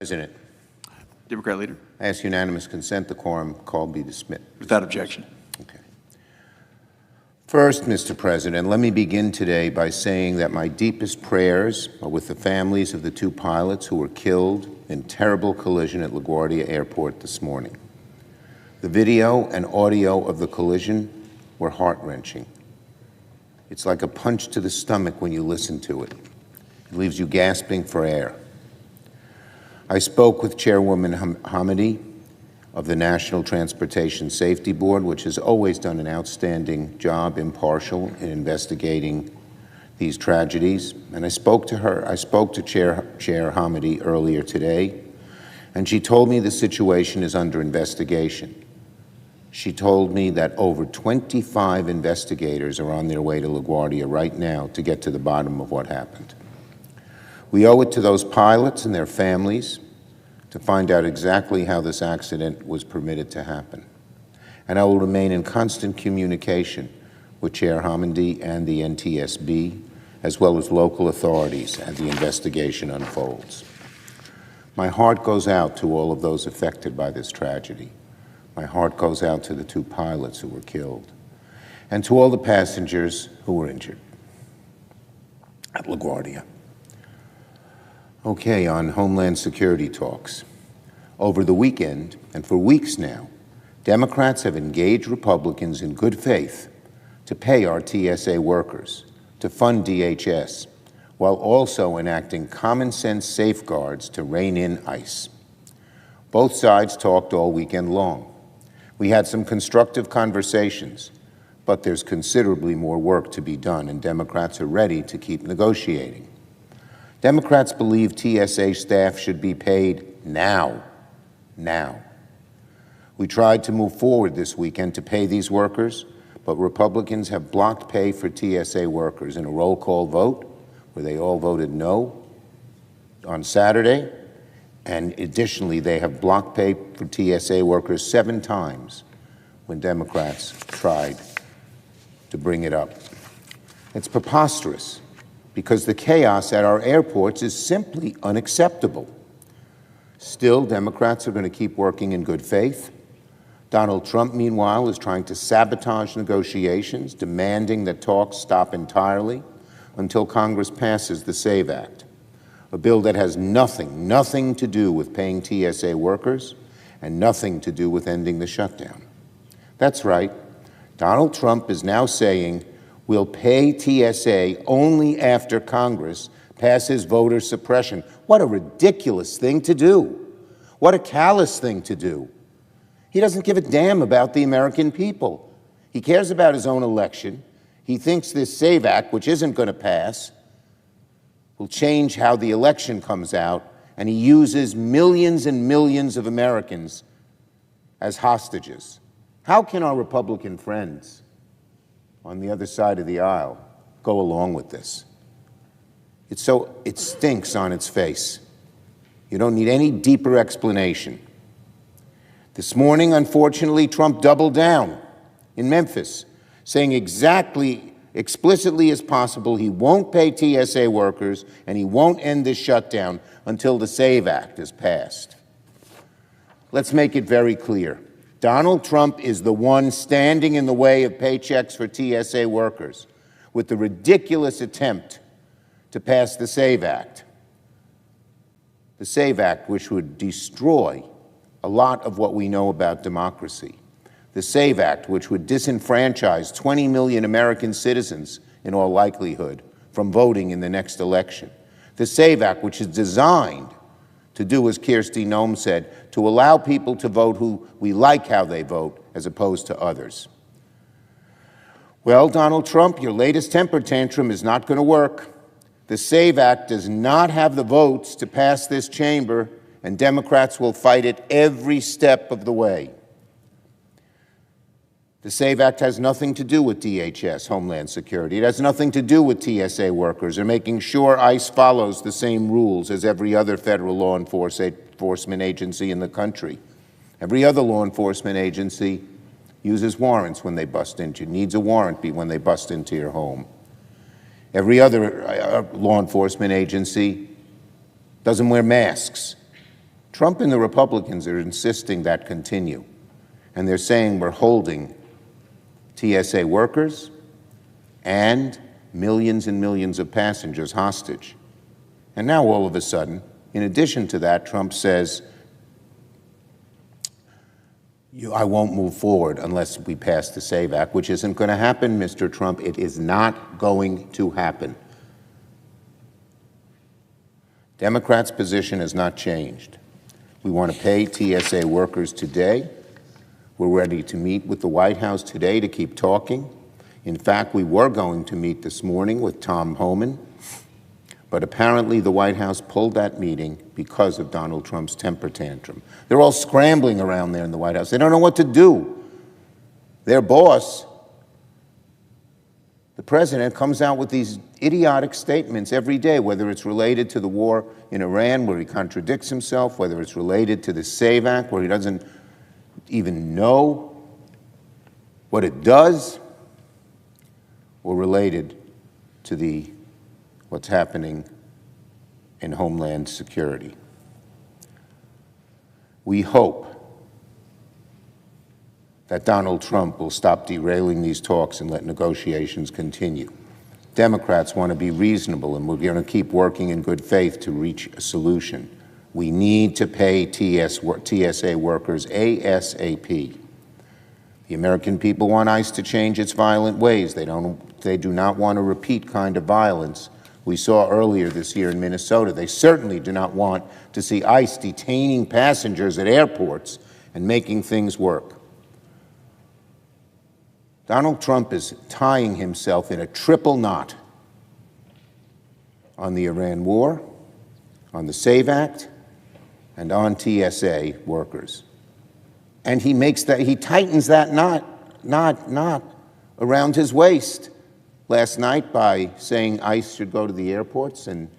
President, Democrat Leader. I ask unanimous consent the quorum call be dismissed. Without objection. Okay. First, Mr. President, let me begin today by saying that my deepest prayers are with the families of the two pilots who were killed in terrible collision at LaGuardia Airport this morning. The video and audio of the collision were heart-wrenching. It's like a punch to the stomach when you listen to it. It leaves you gasping for air. I spoke with Chairwoman Hamidi of the National Transportation Safety Board, which has always done an outstanding job, impartial, in investigating these tragedies. And I spoke to her. I spoke to Chair Hamidi earlier today, and she told me the situation is under investigation. She told me that over 25 investigators are on their way to LaGuardia right now to get to the bottom of what happened. We owe it to those pilots and their families to find out exactly how this accident was permitted to happen. And I will remain in constant communication with Chair Hamidi and the NTSB, as well as local authorities as the investigation unfolds. My heart goes out to all of those affected by this tragedy. My heart goes out to the two pilots who were killed, and to all the passengers who were injured at LaGuardia. Okay, on Homeland Security talks. Over the weekend, and for weeks now, Democrats have engaged Republicans in good faith to pay our TSA workers, to fund DHS, while also enacting common-sense safeguards to rein in ICE. Both sides talked all weekend long. We had some constructive conversations, but there's considerably more work to be done, and Democrats are ready to keep negotiating. Democrats believe TSA staff should be paid now. We tried to move forward this weekend to pay these workers, but Republicans have blocked pay for TSA workers in a roll call vote where they all voted no on Saturday. And additionally, they have blocked pay for TSA workers 7 times when Democrats tried to bring it up. It's preposterous because the chaos at our airports is simply unacceptable. Still, Democrats are going to keep working in good faith. Donald Trump, meanwhile, is trying to sabotage negotiations, demanding that talks stop entirely until Congress passes the SAVE Act, a bill that has nothing to do with paying TSA workers and nothing to do with ending the shutdown. That's right. Donald Trump is now saying we'll pay TSA only after Congress passes voter suppression. What a ridiculous thing to do. What a callous thing to do. He doesn't give a damn about the American people. He cares about his own election. He thinks this SAVE Act, which isn't going to pass, will change how the election comes out, and he uses millions and millions of Americans as hostages. How can our Republican friends on the other side of the aisle go along with this? It stinks on its face. You don't need any deeper explanation. This morning, unfortunately, Trump doubled down in Memphis, saying explicitly as possible, he won't pay TSA workers and he won't end this shutdown until the SAVE Act is passed. Let's make it very clear. Donald Trump is the one standing in the way of paychecks for TSA workers with the ridiculous attempt to pass the SAVE Act. The SAVE Act, which would destroy a lot of what we know about democracy. The SAVE Act, which would disenfranchise 20 million American citizens, in all likelihood, from voting in the next election. The SAVE Act, which is designed to do, as Kirsty Noem said, to allow people to vote who we like how they vote, as opposed to others. Well, Donald Trump, your latest temper tantrum is not going to work. The SAVE Act does not have the votes to pass this chamber, and Democrats will fight it every step of the way. The SAVE Act has nothing to do with DHS, Homeland Security. It has nothing to do with TSA workers or making sure ICE follows the same rules as every other federal law enforcement agency in the country. Every other law enforcement agency uses warrants when they bust into, needs a warrant when they bust into your home. Every other law enforcement agency doesn't wear masks Trump and the Republicans are insisting that continue. And they're saying we're holding TSA workers and millions and millions of passengers hostage. And now all of a sudden, in addition to that, Trump says, I won't move forward unless we pass the SAVE Act, which isn't going to happen, Mr. Trump. It is not going to happen. Democrats' position has not changed. We want to pay TSA workers today. We're ready to meet with the White House today to keep talking. In fact, we were going to meet this morning with Tom Homan, but apparently the White House pulled that meeting because of Donald Trump's temper tantrum. They're all scrambling around there in the White House. They don't know what to do. Their boss, the president, comes out with these idiotic statements every day, whether it's related to the war in Iran, where he contradicts himself, whether it's related to the SAVE Act, where he doesn't even know what it does, or related to what's happening in Homeland Security. We hope that Donald Trump will stop derailing these talks and let negotiations continue. Democrats want to be reasonable, and we're going to keep working in good faith to reach a solution. We need to pay TSA workers ASAP. The American people want ICE to change its violent ways. They do not want a repeat kind of violence we saw earlier this year in Minnesota. They certainly do not want to see ICE detaining passengers at airports and making things work. Donald Trump is tying himself in a triple knot on the Iran war, on the SAVE Act, and on TSA workers. And he tightens that knot around his waist last night by saying ICE should go to the airports, and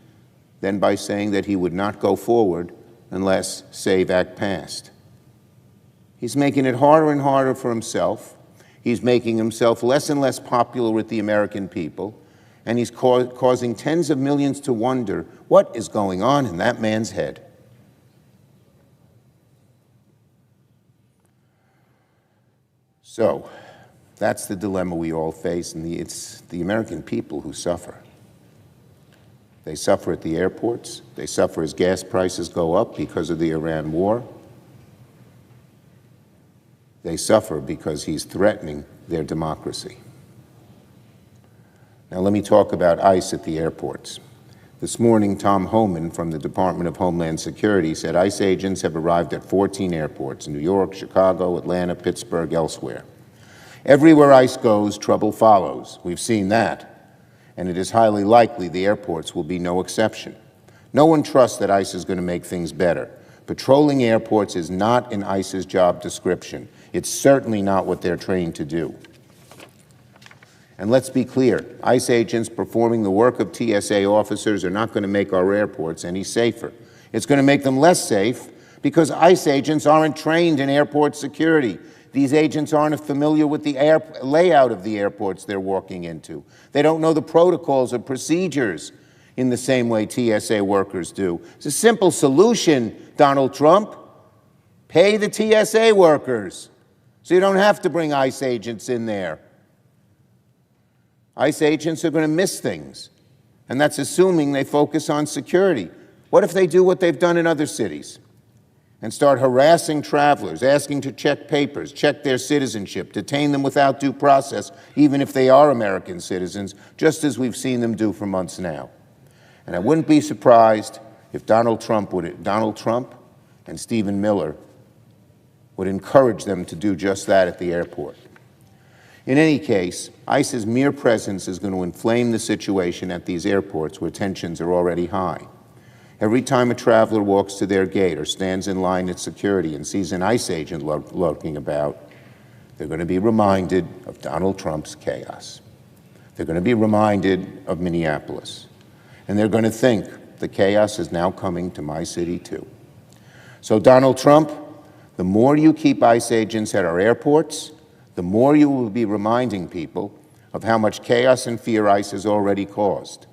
then by saying that he would not go forward unless SAVE Act passed. He's making it harder and harder for himself. He's making himself less and less popular with the American people, and he's causing tens of millions to wonder what is going on in that man's head. So that's the dilemma we all face, and it's the American people who suffer. They suffer at the airports. They suffer as gas prices go up because of the Iran war. They suffer because he's threatening their democracy. Now let me talk about ICE at the airports. This morning, Tom Homan from the Department of Homeland Security said ICE agents have arrived at 14 airports, New York, Chicago, Atlanta, Pittsburgh, elsewhere. Everywhere ICE goes, trouble follows. We've seen that. And it is highly likely the airports will be no exception. No one trusts that ICE is going to make things better. Patrolling airports is not in ICE's job description. It's certainly not what they're trained to do. And let's be clear, ICE agents performing the work of TSA officers are not going to make our airports any safer. It's going to make them less safe because ICE agents aren't trained in airport security. These agents aren't familiar with the layout of the airports they're walking into. They don't know the protocols or procedures in the same way TSA workers do. It's a simple solution, Donald Trump. Pay the TSA workers so you don't have to bring ICE agents in there. ICE agents are going to miss things, and that's assuming they focus on security. What if they do what they've done in other cities and start harassing travelers, asking to check papers, check their citizenship, detain them without due process, even if they are American citizens, just as we've seen them do for months now? And I wouldn't be surprised if Donald Trump and Stephen Miller would encourage them to do just that at the airport. In any case, ICE's mere presence is going to inflame the situation at these airports where tensions are already high. Every time a traveler walks to their gate or stands in line at security and sees an ICE agent lurking about, they're going to be reminded of Donald Trump's chaos. They're going to be reminded of Minneapolis. And they're going to think the chaos is now coming to my city too. So Donald Trump, the more you keep ICE agents at our airports, the more you will be reminding people of how much chaos and fear ICE has already caused.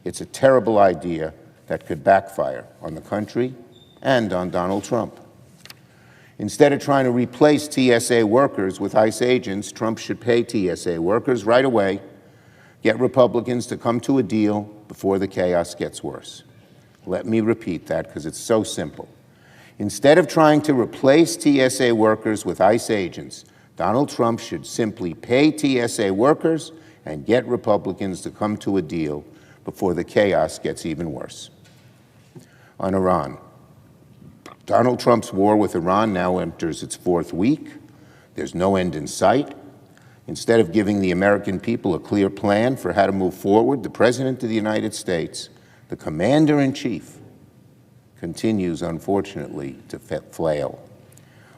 It's a terrible idea that could backfire on the country and on Donald Trump. Instead of trying to replace TSA workers with ICE agents, Trump should pay TSA workers right away, get Republicans to come to a deal before the chaos gets worse. Let me repeat that because it's so simple. Instead of trying to replace TSA workers with ICE agents, Donald Trump should simply pay TSA workers and get Republicans to come to a deal before the chaos gets even worse. On Iran, Donald Trump's war with Iran now enters its fourth week. There's no end in sight. Instead of giving the American people a clear plan for how to move forward, the President of the United States, the Commander-in-Chief, continues, unfortunately, to flail.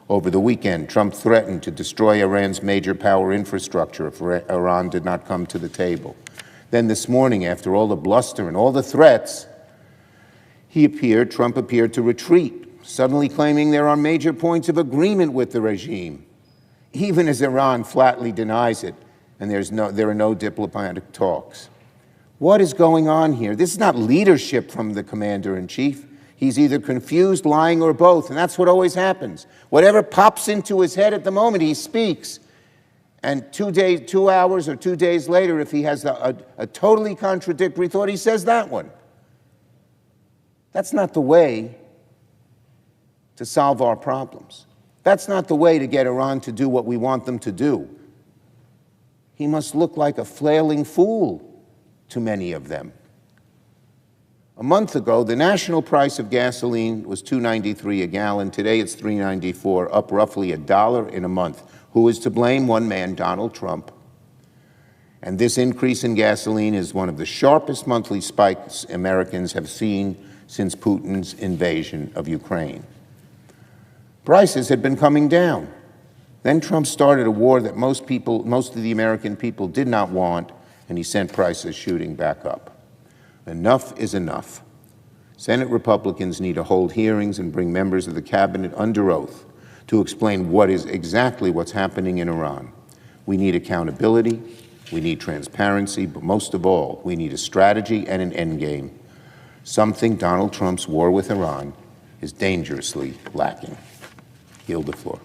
Over the weekend, Trump threatened to destroy Iran's major power infrastructure if Iran did not come to the table. Then this morning, after all the bluster and all the threats, Trump appeared to retreat, suddenly claiming there are major points of agreement with the regime, even as Iran flatly denies it, and there are no diplomatic talks. What is going on here? This is not leadership from the Commander-in-Chief. He's either confused, lying, or both, and that's what always happens. Whatever pops into his head at the moment, he speaks. And 2 hours or 2 days later, if he has a totally contradictory thought, he says that one. That's not the way to solve our problems. That's not the way to get Iran to do what we want them to do. He must look like a flailing fool to many of them. A month ago, the national price of gasoline was $2.93 a gallon. Today it's $3.94, up roughly $1 in a month. Who is to blame? One man, Donald Trump. And this increase in gasoline is one of the sharpest monthly spikes Americans have seen since Putin's invasion of Ukraine. Prices had been coming down. Then Trump started a war that most of the American people did not want, and he sent prices shooting back up. Enough is enough. Senate Republicans need to hold hearings and bring members of the cabinet under oath to explain exactly what's happening in Iran. We need accountability, we need transparency, but most of all, we need a strategy and an endgame, something Donald Trump's war with Iran is dangerously lacking. Yield the floor.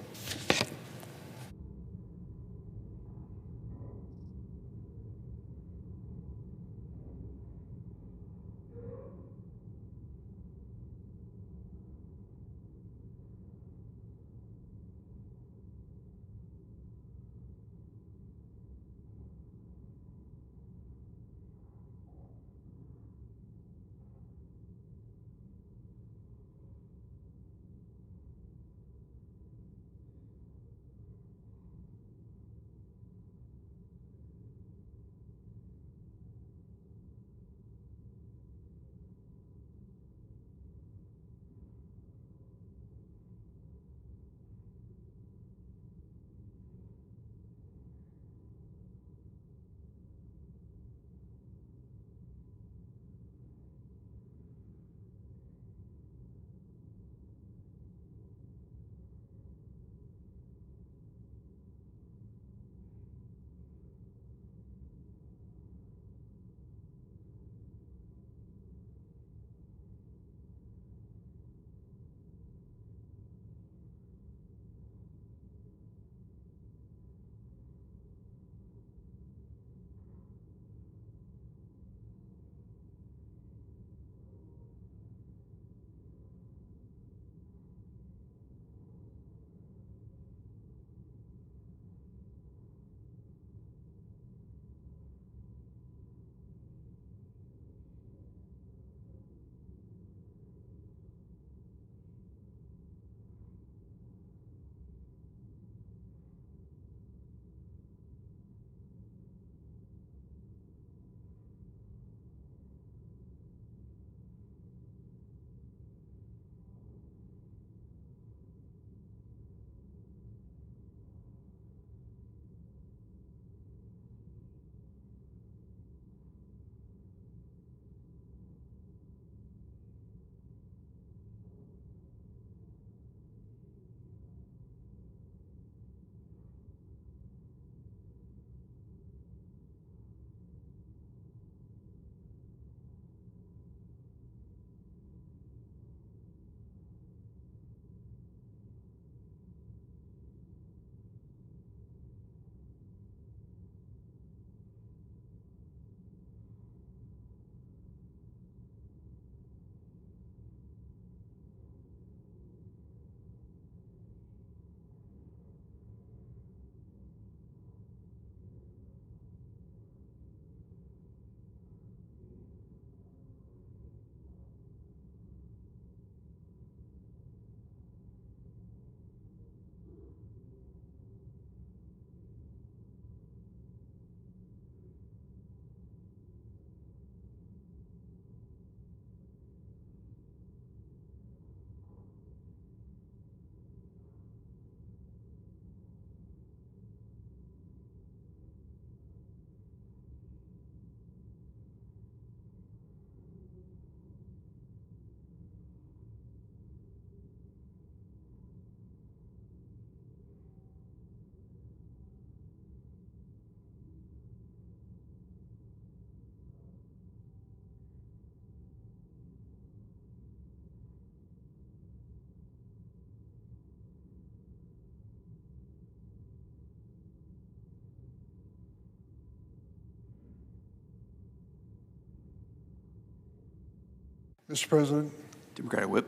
Mr. President, Democratic Whip.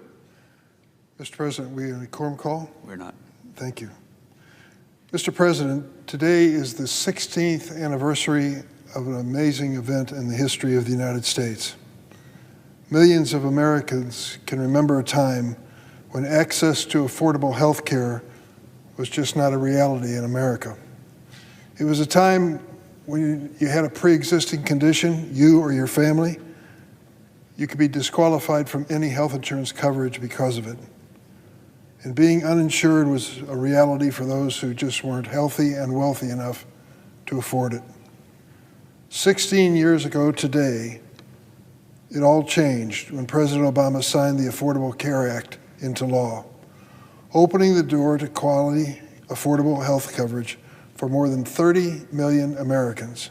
Mr. President, we in a quorum call? We're not. Thank you. Mr. President, today is the 16th anniversary of an amazing event in the history of the United States. Millions of Americans can remember a time when access to affordable health care was just not a reality in America. It was a time when you had a pre-existing condition, you or your family, you could be disqualified from any health insurance coverage because of it. And being uninsured was a reality for those who just weren't healthy and wealthy enough to afford it. 16 years ago today, it all changed when President Obama signed the Affordable Care Act into law, opening the door to quality, affordable health coverage for more than 30 million Americans.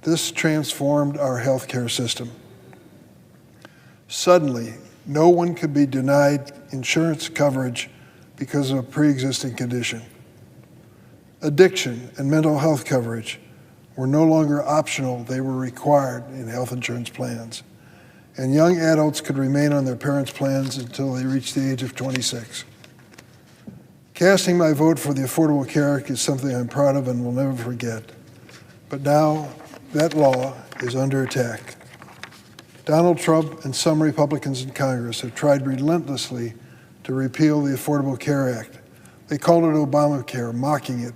This transformed our health care system. Suddenly, no one could be denied insurance coverage because of a pre-existing condition. Addiction and mental health coverage were no longer optional, they were required in health insurance plans. And young adults could remain on their parents' plans until they reached the age of 26. Casting my vote for the Affordable Care Act is something I'm proud of and will never forget. But now, that law is under attack. Donald Trump and some Republicans in Congress have tried relentlessly to repeal the Affordable Care Act. They called it Obamacare, mocking it.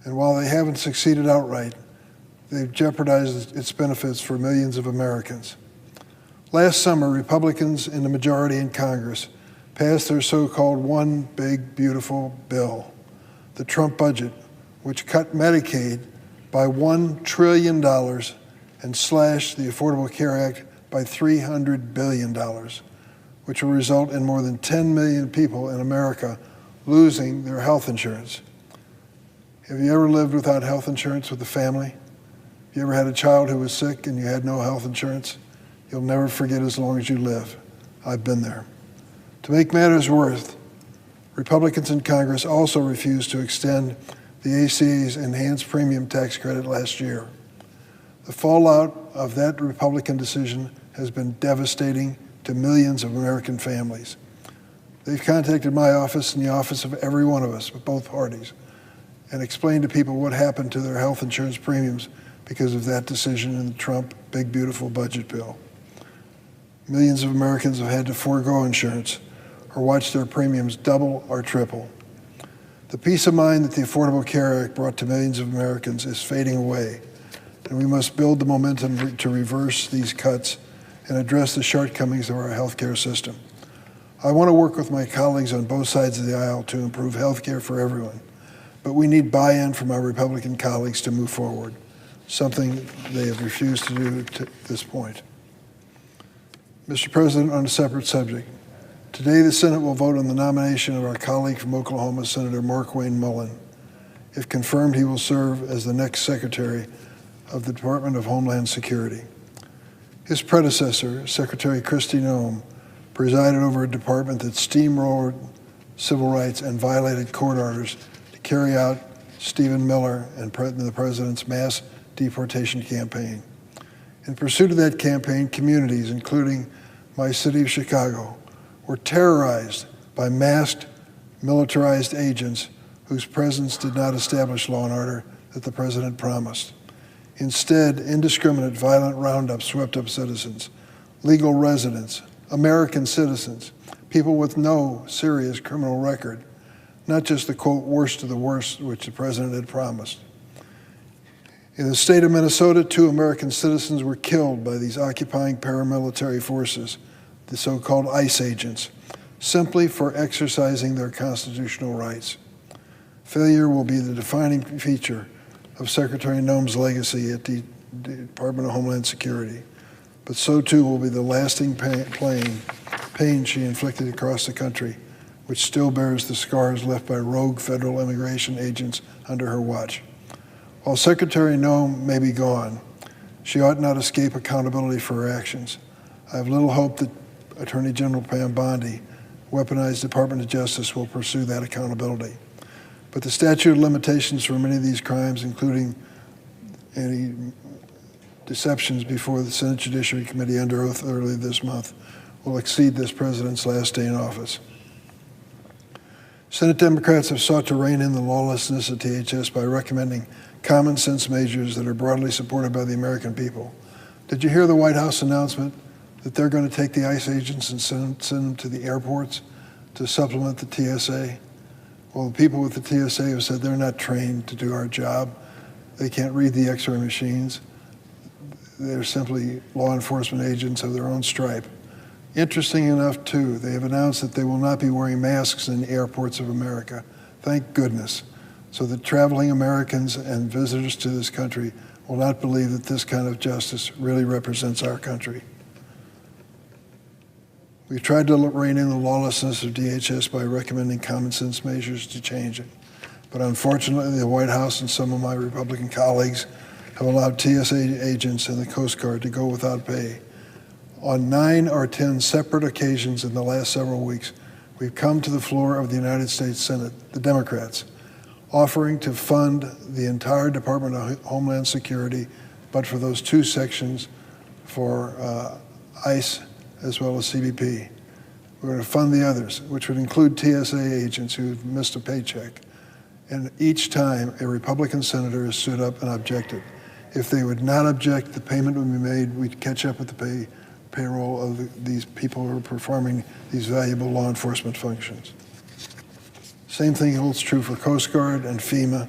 And while they haven't succeeded outright, they've jeopardized its benefits for millions of Americans. Last summer, Republicans in the majority in Congress passed their so-called One Big Beautiful Bill, the Trump budget, which cut Medicaid by $1 trillion and slashed the Affordable Care Act by $300 billion, which will result in more than 10 million people in America losing their health insurance. Have you ever lived without health insurance with a family? Have you ever had a child who was sick and you had no health insurance? You'll never forget as long as you live. I've been there. To make matters worse, Republicans in Congress also refused to extend the ACA's enhanced premium tax credit last year. The fallout of that Republican decision has been devastating to millions of American families. They've contacted my office and the office of every one of us, with both parties, and explained to people what happened to their health insurance premiums because of that decision in the Trump Big Beautiful Budget Bill. Millions of Americans have had to forego insurance or watch their premiums double or triple. The peace of mind that the Affordable Care Act brought to millions of Americans is fading away, and we must build the momentum to reverse these cuts and address the shortcomings of our healthcare system. I want to work with my colleagues on both sides of the aisle to improve healthcare for everyone, but we need buy-in from our Republican colleagues to move forward, something they have refused to do to this point. Mr. President, on a separate subject, today the Senate will vote on the nomination of our colleague from Oklahoma, Senator Markwayne Mullin. If confirmed, he will serve as the next Secretary of the Department of Homeland Security. His predecessor, Secretary Kristi Noem, presided over a department that steamrolled civil rights and violated court orders to carry out Stephen Miller and the president's mass deportation campaign. In pursuit of that campaign, communities, including my city of Chicago, were terrorized by masked, militarized agents whose presence did not establish law and order that the president promised. Instead, indiscriminate violent roundups swept up citizens, legal residents, American citizens, people with no serious criminal record, not just the, quote, worst of the worst, which the president had promised. In the state of Minnesota, 2 American citizens were killed by these occupying paramilitary forces, the so-called ICE agents, simply for exercising their constitutional rights. Failure will be the defining feature of Secretary Noem's legacy at the Department of Homeland Security, but so too will be the lasting pain she inflicted across the country, which still bears the scars left by rogue federal immigration agents under her watch. While Secretary Noem may be gone, she ought not escape accountability for her actions. I have little hope that Attorney General Pam Bondi, weaponized Department of Justice, will pursue that accountability. But the statute of limitations for many of these crimes, including any deceptions before the Senate Judiciary Committee under oath early this month will exceed this president's last day in office. Senate Democrats have sought to rein in the lawlessness at DHS by recommending common sense measures that are broadly supported by the American people. Did you hear the White House announcement that they're going to take the ICE agents and send them to the airports to supplement the TSA? Well, the people with the TSA have said they're not trained to do our job. They can't read the X-ray machines. They're simply law enforcement agents of their own stripe. Interesting enough, too, they have announced that they will not be wearing masks in the airports of America. Thank goodness. So that traveling Americans and visitors to this country will not believe that this kind of justice really represents our country. We've tried to rein in the lawlessness of DHS by recommending common sense measures to change it. But unfortunately, the White House and some of my Republican colleagues have allowed TSA agents and the Coast Guard to go without pay. On 9 or 10 separate occasions in the last several weeks, we've come to the floor of the United States Senate, the Democrats, offering to fund the entire Department of Homeland Security, but for those 2 sections for ICE as well as CBP. We're going to fund the others, which would include TSA agents who've missed a paycheck. And each time a Republican senator has stood up and objected. If they would not object, the payment would be made. We'd catch up with the payroll of these people who are performing these valuable law enforcement functions. Same thing holds true for Coast Guard and FEMA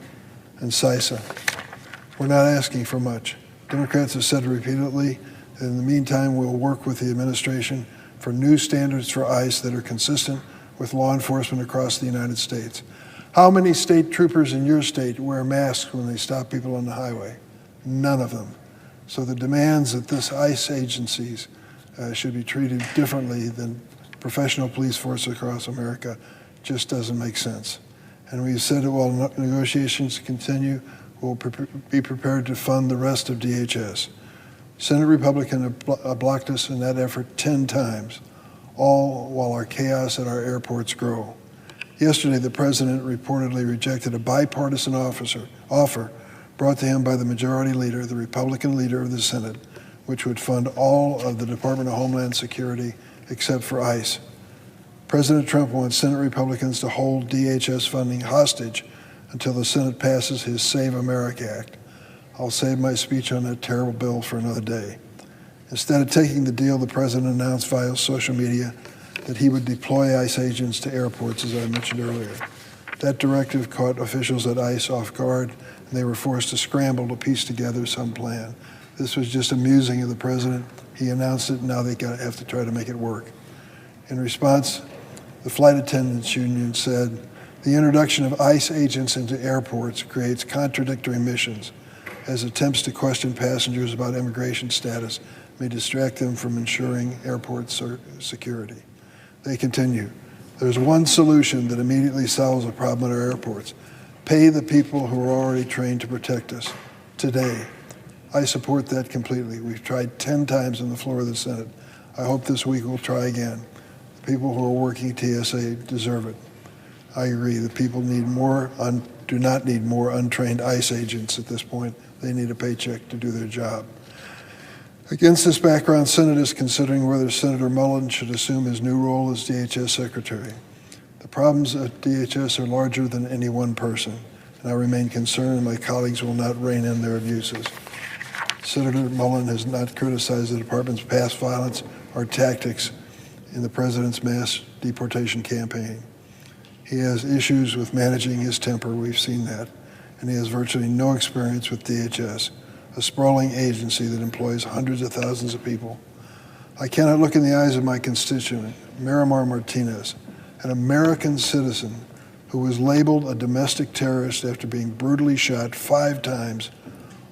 and CISA. We're not asking for much. Democrats have said repeatedly that in the meantime, we'll work with the administration for new standards for ICE that are consistent with law enforcement across the United States. How many state troopers in your state wear masks when they stop people on the highway? None of them. So the demands that this ICE agencies should be treated differently than professional police forces across America just doesn't make sense. And we've said that while negotiations continue, we'll be prepared to fund the rest of DHS. Senate Republicans have blocked us in that effort 10 times, all while our chaos at our airports grow. Yesterday, the president reportedly rejected a bipartisan offer brought to him by the majority leader, the Republican leader of the Senate, which would fund all of the Department of Homeland Security except for ICE. President Trump wants Senate Republicans to hold DHS funding hostage until the Senate passes his Save America Act. I'll save my speech on that terrible bill for another day. Instead of taking the deal, the president announced via social media that he would deploy ICE agents to airports, as I mentioned earlier. That directive caught officials at ICE off guard, and they were forced to scramble to piece together some plan. This was just amusing of the president. He announced it, and now they have to try to make it work. In response, the flight attendants union said, the introduction of ICE agents into airports creates contradictory missions, as attempts to question passengers about immigration status may distract them from ensuring airport security. They continue, there's one solution that immediately solves a problem at our airports. Pay the people who are already trained to protect us today. I support that completely. We've tried 10 times on the floor of the Senate. I hope this week we'll try again. The people who are working at TSA deserve it. I agree, the people do not need more untrained ICE agents at this point. They need a paycheck to do their job. Against this background, Senate is considering whether Senator Mullin should assume his new role as DHS Secretary. The problems at DHS are larger than any one person, and I remain concerned my colleagues will not rein in their abuses. Senator Mullin has not criticized the department's past violence or tactics in the president's mass deportation campaign. He has issues with managing his temper, we've seen that, and he has virtually no experience with DHS, a sprawling agency that employs hundreds of thousands of people. I cannot look in the eyes of my constituent, Miramar Martinez, an American citizen who was labeled a domestic terrorist after being brutally shot 5 times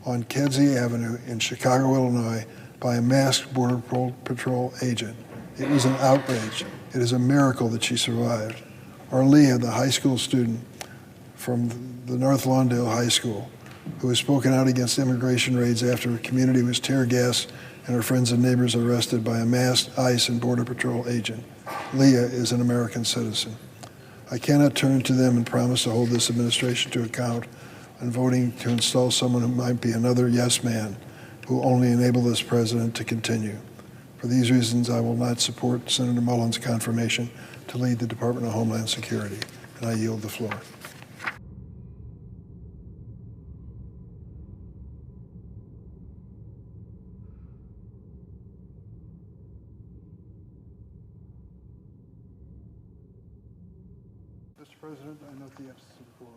on Kedzie Avenue in Chicago, Illinois, by a masked Border Patrol agent. It was an outrage. It is a miracle that she survived. Or Leah, the high school student from the North Lawndale High School, who has spoken out against immigration raids after her community was tear gassed and her friends and neighbors arrested by a masked ICE and Border Patrol agent. Leah is an American citizen. I cannot turn to them and promise to hold this administration to account on voting to install someone who might be another yes man who only enable this president to continue. For these reasons, I will not support Senator Mullin's confirmation to lead the Department of Homeland Security, and I yield the floor. Mr. President, I note the absence of the floor.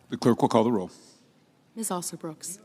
The clerk will call the roll. Ms. Alsop-Brooks.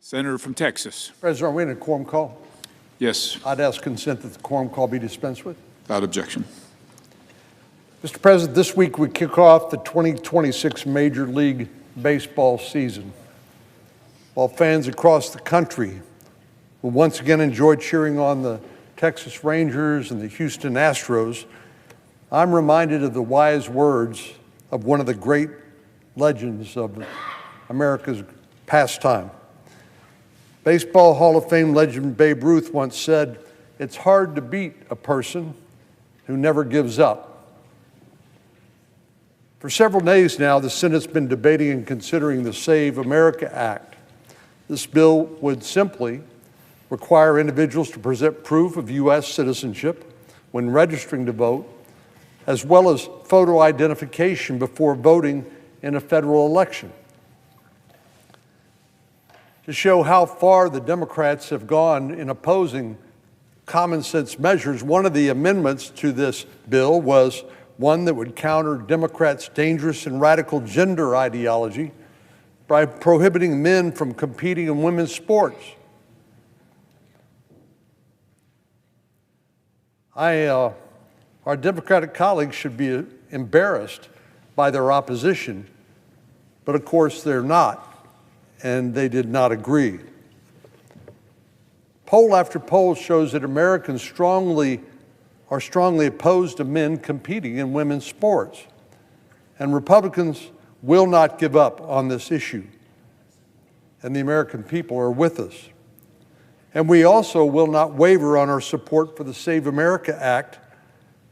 Senator from Texas. President, are we in a quorum call? Yes, I'd ask consent that the quorum call be dispensed with. without objection. Mr. President, this week we kick off the 2026 Major League Baseball season. While fans across the country will once again enjoy cheering on the Texas Rangers and the Houston Astros, I'm reminded of the wise words of one of the great legends of America's pastime. Baseball Hall of Fame legend Babe Ruth once said, "It's hard to beat a person who never gives up." For several days now, the Senate's been debating and considering the Save America Act. This bill would simply require individuals to present proof of U.S. citizenship when registering to vote, as well as photo identification before voting in a federal election. To show how far the Democrats have gone in opposing common sense measures, one of the amendments to this bill was one that would counter Democrats' dangerous and radical gender ideology by prohibiting men from competing in women's sports. Our Democratic colleagues should be embarrassed by their opposition, but of course they're not. And they did not agree. Poll after poll shows that Americans are strongly opposed to men competing in women's sports. And Republicans will not give up on this issue. And the American people are with us. And we also will not waver on our support for the Save America Act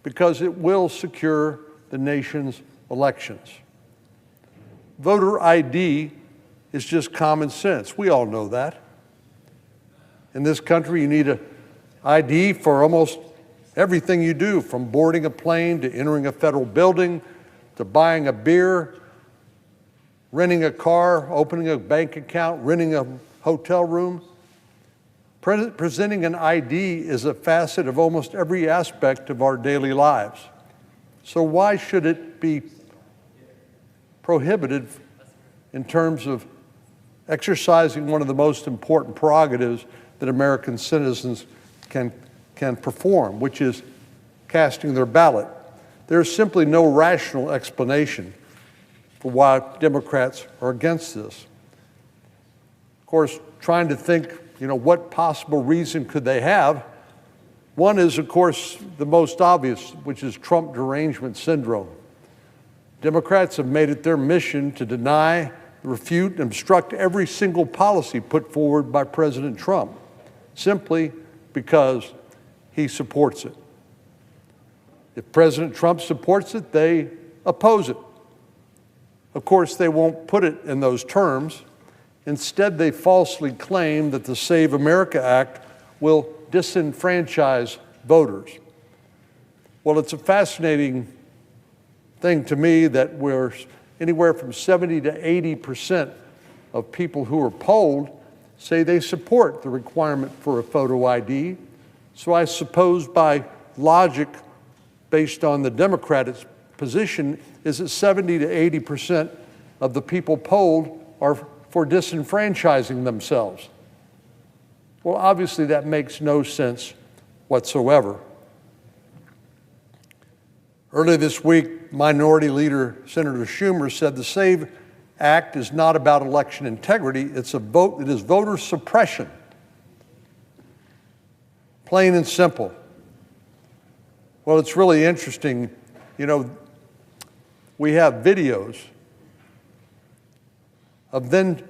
because it will secure the nation's elections. Voter ID is just common sense. We all know that. In this country, you need an ID for almost everything you do, from boarding a plane to entering a federal building to buying a beer, renting a car, opening a bank account, renting a hotel room. Presenting an ID is a facet of almost every aspect of our daily lives. So why should it be prohibited in terms of exercising one of the most important prerogatives that American citizens can perform, which is casting their ballot? There's simply no rational explanation for why Democrats are against this. Of course, trying to think, what possible reason could they have? One is, of course, the most obvious, which is Trump derangement syndrome. Democrats have made it their mission to deny, refute, and obstruct every single policy put forward by President Trump, simply because he supports it. If President Trump supports it, they oppose it. Of course, they won't put it in those terms. Instead, they falsely claim that the Save America Act will disenfranchise voters. Well, it's a fascinating thing to me that we're anywhere from 70 to 80% of people who are polled say they support the requirement for a photo ID. So I suppose by logic, based on the Democrats' position, is that 70 to 80% of the people polled are for disenfranchising themselves. Well, obviously that makes no sense whatsoever. Earlier this week, Minority Leader Senator Schumer said the SAVE Act is not about election integrity, it is voter suppression. Plain and simple. Well, it's really interesting. You know, we have videos of then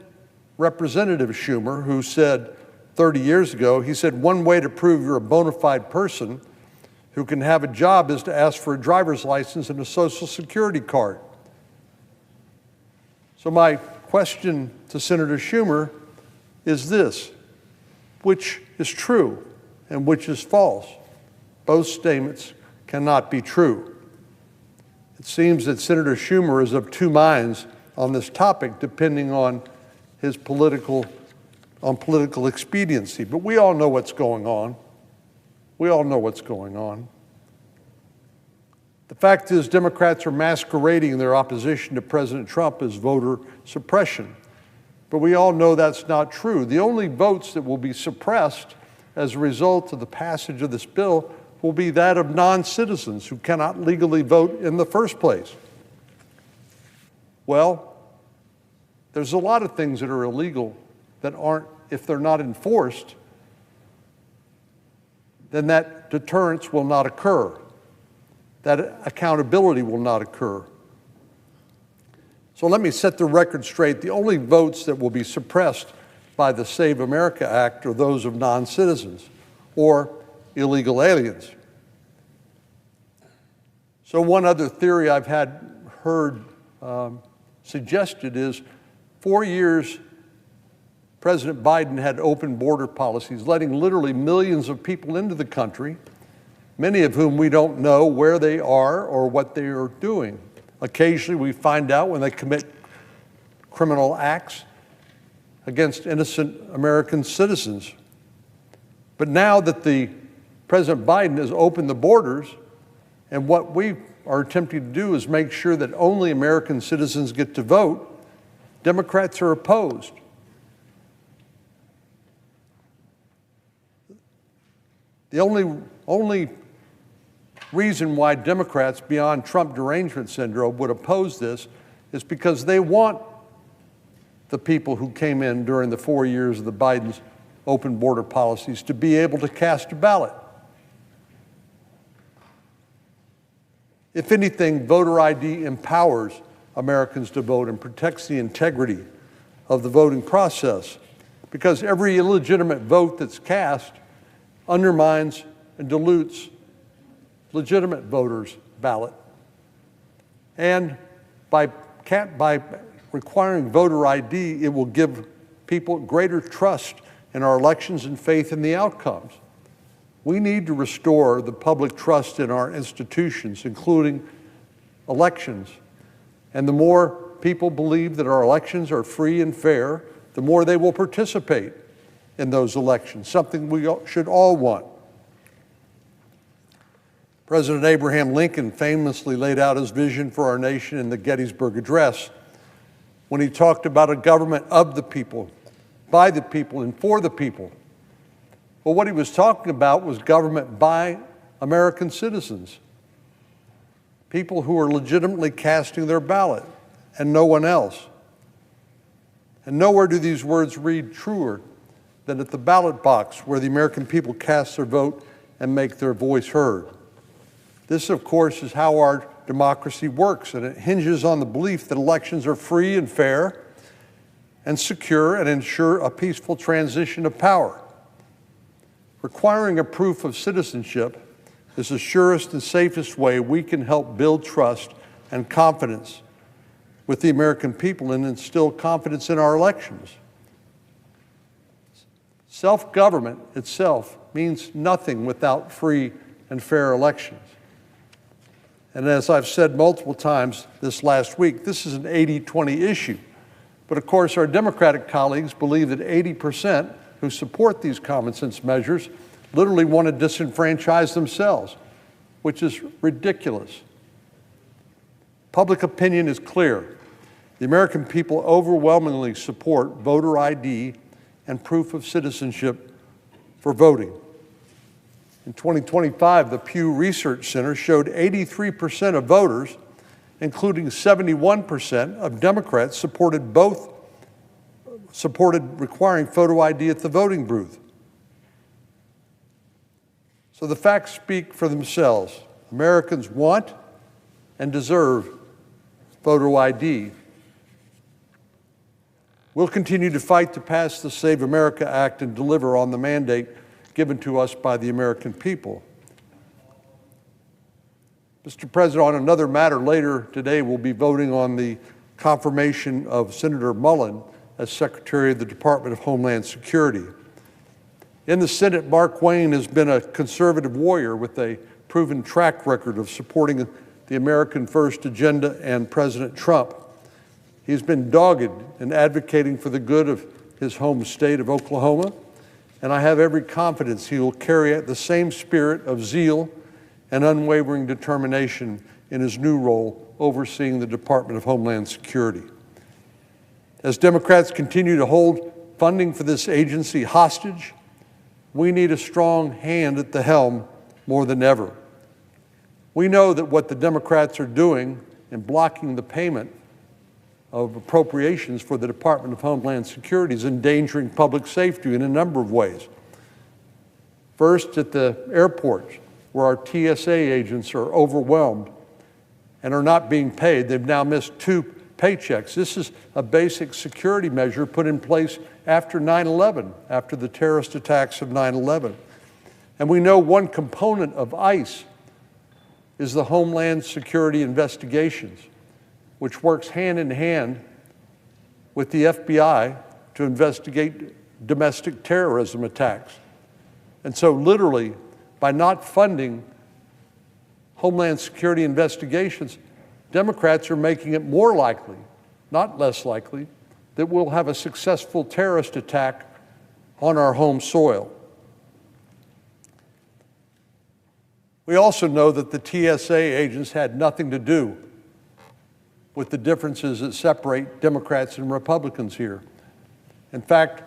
Representative Schumer, who said 30 years ago, he said, one way to prove you're a bona fide person who can have a job is to ask for a driver's license and a Social Security card. So my question to Senator Schumer is this: which is true and which is false? Both statements cannot be true. It seems that Senator Schumer is of two minds on this topic, depending on his political expediency. But we all know what's going on. We all know what's going on. The fact is, Democrats are masquerading their opposition to President Trump as voter suppression. But we all know that's not true. The only votes that will be suppressed as a result of the passage of this bill will be that of non-citizens who cannot legally vote in the first place. Well, there's a lot of things that are illegal that aren't, if they're not enforced, then that deterrence will not occur. That accountability will not occur. So let me set the record straight. The only votes that will be suppressed by the Save America Act are those of non-citizens or illegal aliens. So one other theory I've heard suggested is 4 years President Biden had open border policies, letting literally millions of people into the country, many of whom we don't know where they are or what they are doing. Occasionally we find out when they commit criminal acts against innocent American citizens. But now that President Biden has opened the borders, and what we are attempting to do is make sure that only American citizens get to vote, Democrats are opposed. The only reason why Democrats, beyond Trump derangement syndrome, would oppose this is because they want the people who came in during the 4 years of the Biden's open border policies to be able to cast a ballot. If anything, voter ID empowers Americans to vote and protects the integrity of the voting process, because every illegitimate vote that's cast undermines and dilutes legitimate voters' ballot. And by requiring voter ID, it will give people greater trust in our elections and faith in the outcomes. We need to restore the public trust in our institutions, including elections. And the more people believe that our elections are free and fair, the more they will participate in those elections, something we should all want. President Abraham Lincoln famously laid out his vision for our nation in the Gettysburg Address when he talked about a government of the people, by the people, and for the people. Well, what he was talking about was government by American citizens, people who are legitimately casting their ballot, and no one else. And nowhere do these words read truer than at the ballot box, where the American people cast their vote and make their voice heard. This, of course, is how our democracy works, and it hinges on the belief that elections are free and fair and secure and ensure a peaceful transition of power. Requiring a proof of citizenship is the surest and safest way we can help build trust and confidence with the American people and instill confidence in our elections. Self-government itself means nothing without free and fair elections. And as I've said multiple times this last week, this is an 80-20 issue But of course, our Democratic colleagues believe that 80% who support these common sense measures literally want to disenfranchise themselves, which is ridiculous. Public opinion is clear. The American people overwhelmingly support voter ID and proof of citizenship for voting. In 2025, the Pew Research Center showed 83% of voters, including 71% of Democrats, supported requiring photo ID at the voting booth. So the facts speak for themselves. Americans want and deserve photo ID. We'll continue to fight to pass the Save America Act and deliver on the mandate given to us by the American people. Mr. President, on another matter later today, we'll be voting on the confirmation of Senator Mullin as Secretary of the Department of Homeland Security. In the Senate, Markwayne has been a conservative warrior with a proven track record of supporting the American First agenda and President Trump. He's been dogged in advocating for the good of his home state of Oklahoma, and I have every confidence he will carry out the same spirit of zeal and unwavering determination in his new role overseeing the Department of Homeland Security. As Democrats continue to hold funding for this agency hostage, we need a strong hand at the helm more than ever. We know that what the Democrats are doing in blocking the payment of appropriations for the Department of Homeland Security is endangering public safety in a number of ways. First, at the airports, where our TSA agents are overwhelmed and are not being paid. They've now missed 2 paychecks. This is a basic security measure put in place after 9/11, after the terrorist attacks of 9/11. And we know one component of ICE is the Homeland Security investigations, which works hand in hand with the FBI to investigate domestic terrorism attacks. And so literally, by not funding Homeland Security investigations, Democrats are making it more likely, not less likely, that we'll have a successful terrorist attack on our home soil. We also know that the TSA agents had nothing to do with the differences that separate Democrats and Republicans here. In fact,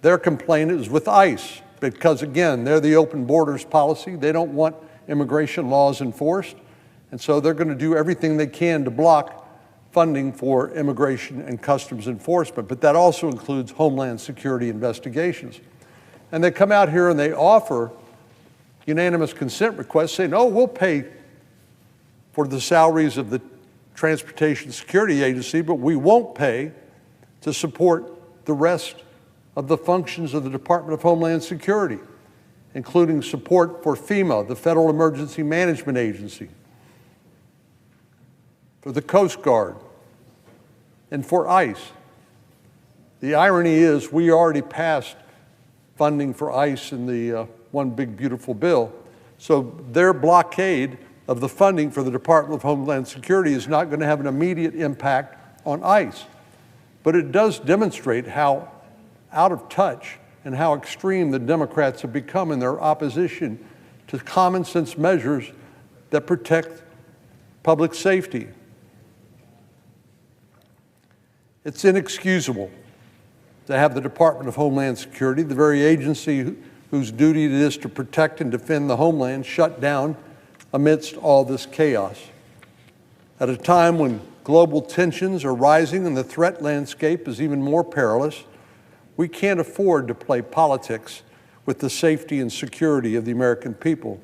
their complaint is with ICE because, again, they're the open borders policy. They don't want immigration laws enforced, and so they're going to do everything they can to block funding for immigration and customs enforcement, but that also includes Homeland Security investigations. And they come out here and they offer unanimous consent requests saying, oh, we'll pay for the salaries of the Transportation Security Agency, but we won't pay to support the rest of the functions of the Department of Homeland Security, including support for FEMA, the Federal Emergency Management Agency, for the Coast Guard, and for ICE. The irony is we already passed funding for ICE in the One Big Beautiful Bill, so their blockade of the funding for the Department of Homeland Security is not going to have an immediate impact on ICE. But it does demonstrate how out of touch and how extreme the Democrats have become in their opposition to common sense measures that protect public safety. It's inexcusable to have the Department of Homeland Security, the very agency whose duty it is to protect and defend the homeland, shut down amidst all this chaos. At a time when global tensions are rising and the threat landscape is even more perilous, we can't afford to play politics with the safety and security of the American people.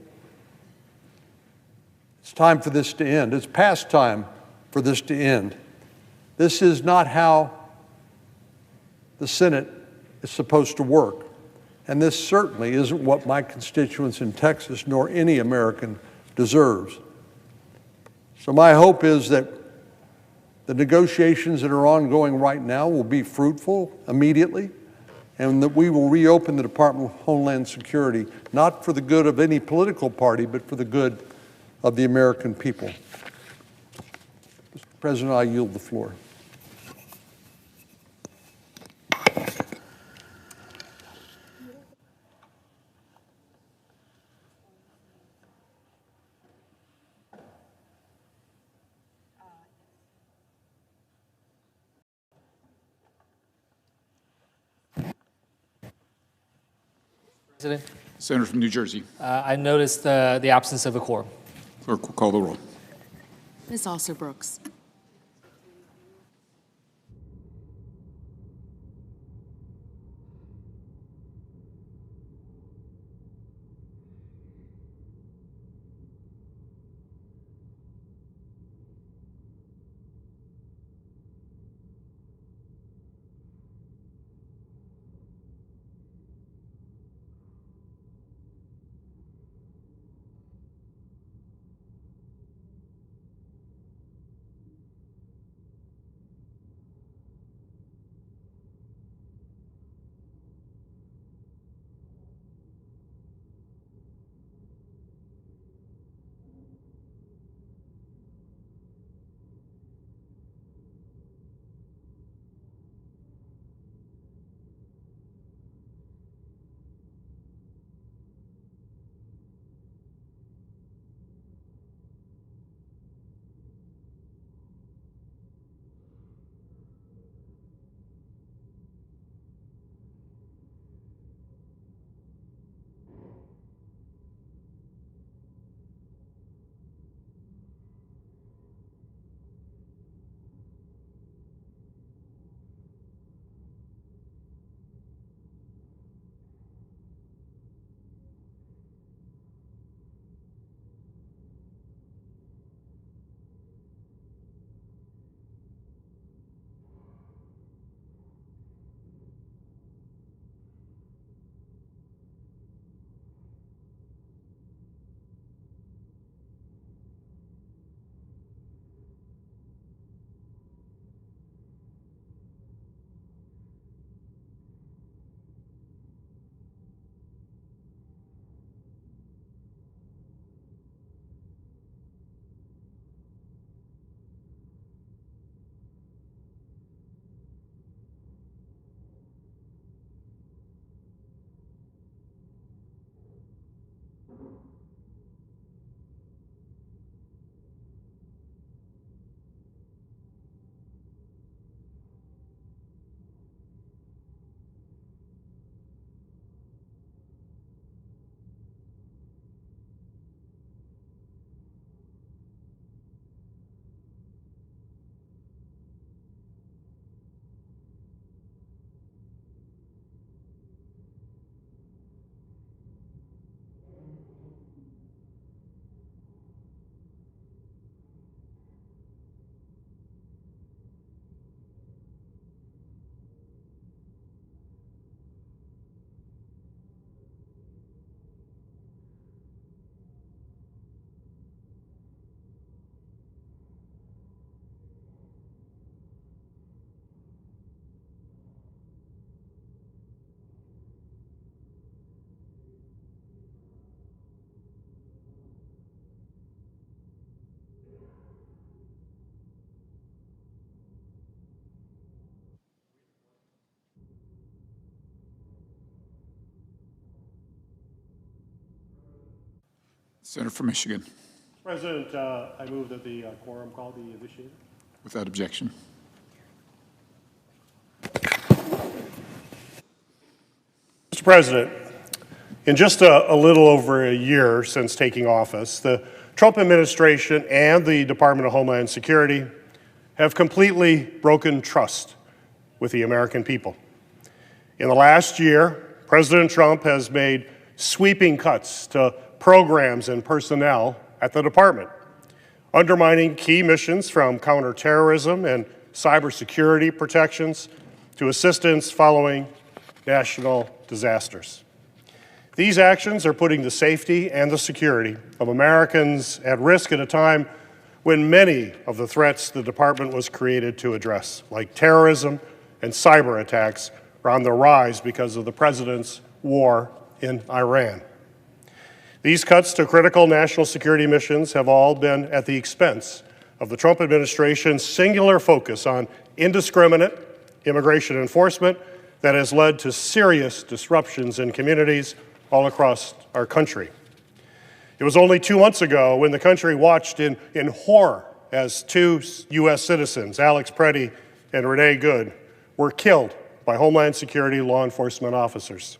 It's time for this to end. It's past time for this to end. This is not how the Senate is supposed to work. And this certainly isn't what my constituents in Texas nor any American deserves. So my hope is that the negotiations that are ongoing right now will be fruitful immediately, and that we will reopen the Department of Homeland Security, not for the good of any political party, but for the good of the American people. Mr. President, I yield the floor. President, Senator from New Jersey. I noticed the absence of a quorum. Clerk will call the roll. Ms. Also Brooks. Senator from Michigan. President, I move that the quorum call be initiated. Without objection. Mr. President, in just a little over a year since taking office, the Trump administration and the Department of Homeland Security have completely broken trust with the American people. In the last year, President Trump has made sweeping cuts to programs and personnel at the department, undermining key missions from counterterrorism and cybersecurity protections to assistance following national disasters. These actions are putting the safety and the security of Americans at risk at a time when many of the threats the department was created to address, like terrorism and cyber attacks, are on the rise because of the president's war in Iran. These cuts to critical national security missions have all been at the expense of the Trump administration's singular focus on indiscriminate immigration enforcement that has led to serious disruptions in communities all across our country. It was only 2 months ago when the country watched in horror as 2 U.S. citizens, Alex Preddy and Renee Good, were killed by Homeland Security law enforcement officers.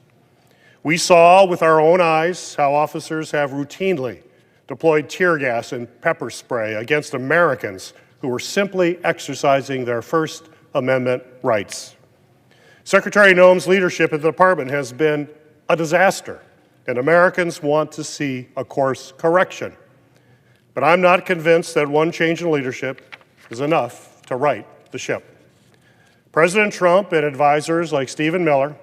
We saw with our own eyes how officers have routinely deployed tear gas and pepper spray against Americans who were simply exercising their First Amendment rights. Secretary Noem's leadership at the department has been a disaster, and Americans want to see a course correction. But I'm not convinced that one change in leadership is enough to right the ship. President Trump and advisors like Stephen Miller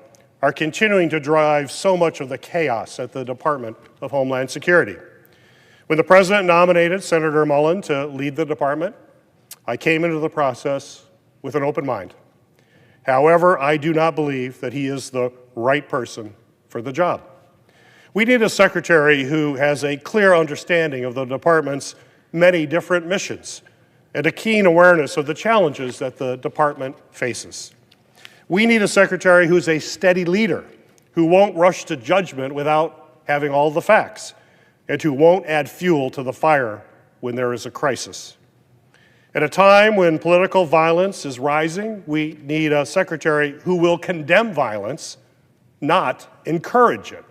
are continuing to drive so much of the chaos at the Department of Homeland Security. When the president nominated Senator Mullin to lead the department, I came into the process with an open mind. However, I do not believe that he is the right person for the job. We need a secretary who has a clear understanding of the department's many different missions and a keen awareness of the challenges that the department faces. We need a secretary who's a steady leader, who won't rush to judgment without having all the facts, and who won't add fuel to the fire when there is a crisis. At a time when political violence is rising, we need a secretary who will condemn violence, not encourage it.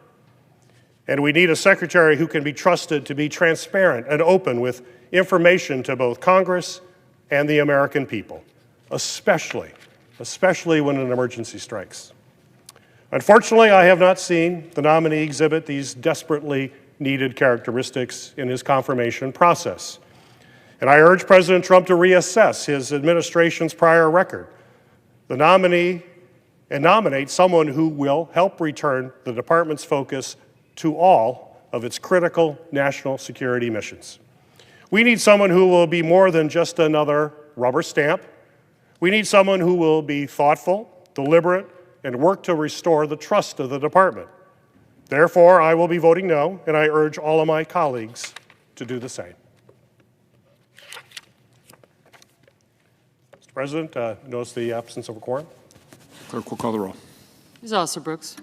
And we need a secretary who can be trusted to be transparent and open with information to both Congress and the American people, especially when an emergency strikes. Unfortunately, I have not seen the nominee exhibit these desperately needed characteristics in his confirmation process. And I urge President Trump to reassess his administration's prior record, and nominate someone who will help return the department's focus to all of its critical national security missions. We need someone who will be more than just another rubber stamp. We need someone who will be thoughtful, deliberate, and work to restore the trust of the department. Therefore, I will be voting no, and I urge all of my colleagues to do the same. Mr. President, notice the absence of a quorum. Clerk will call the roll. Ms. Alsobrooks.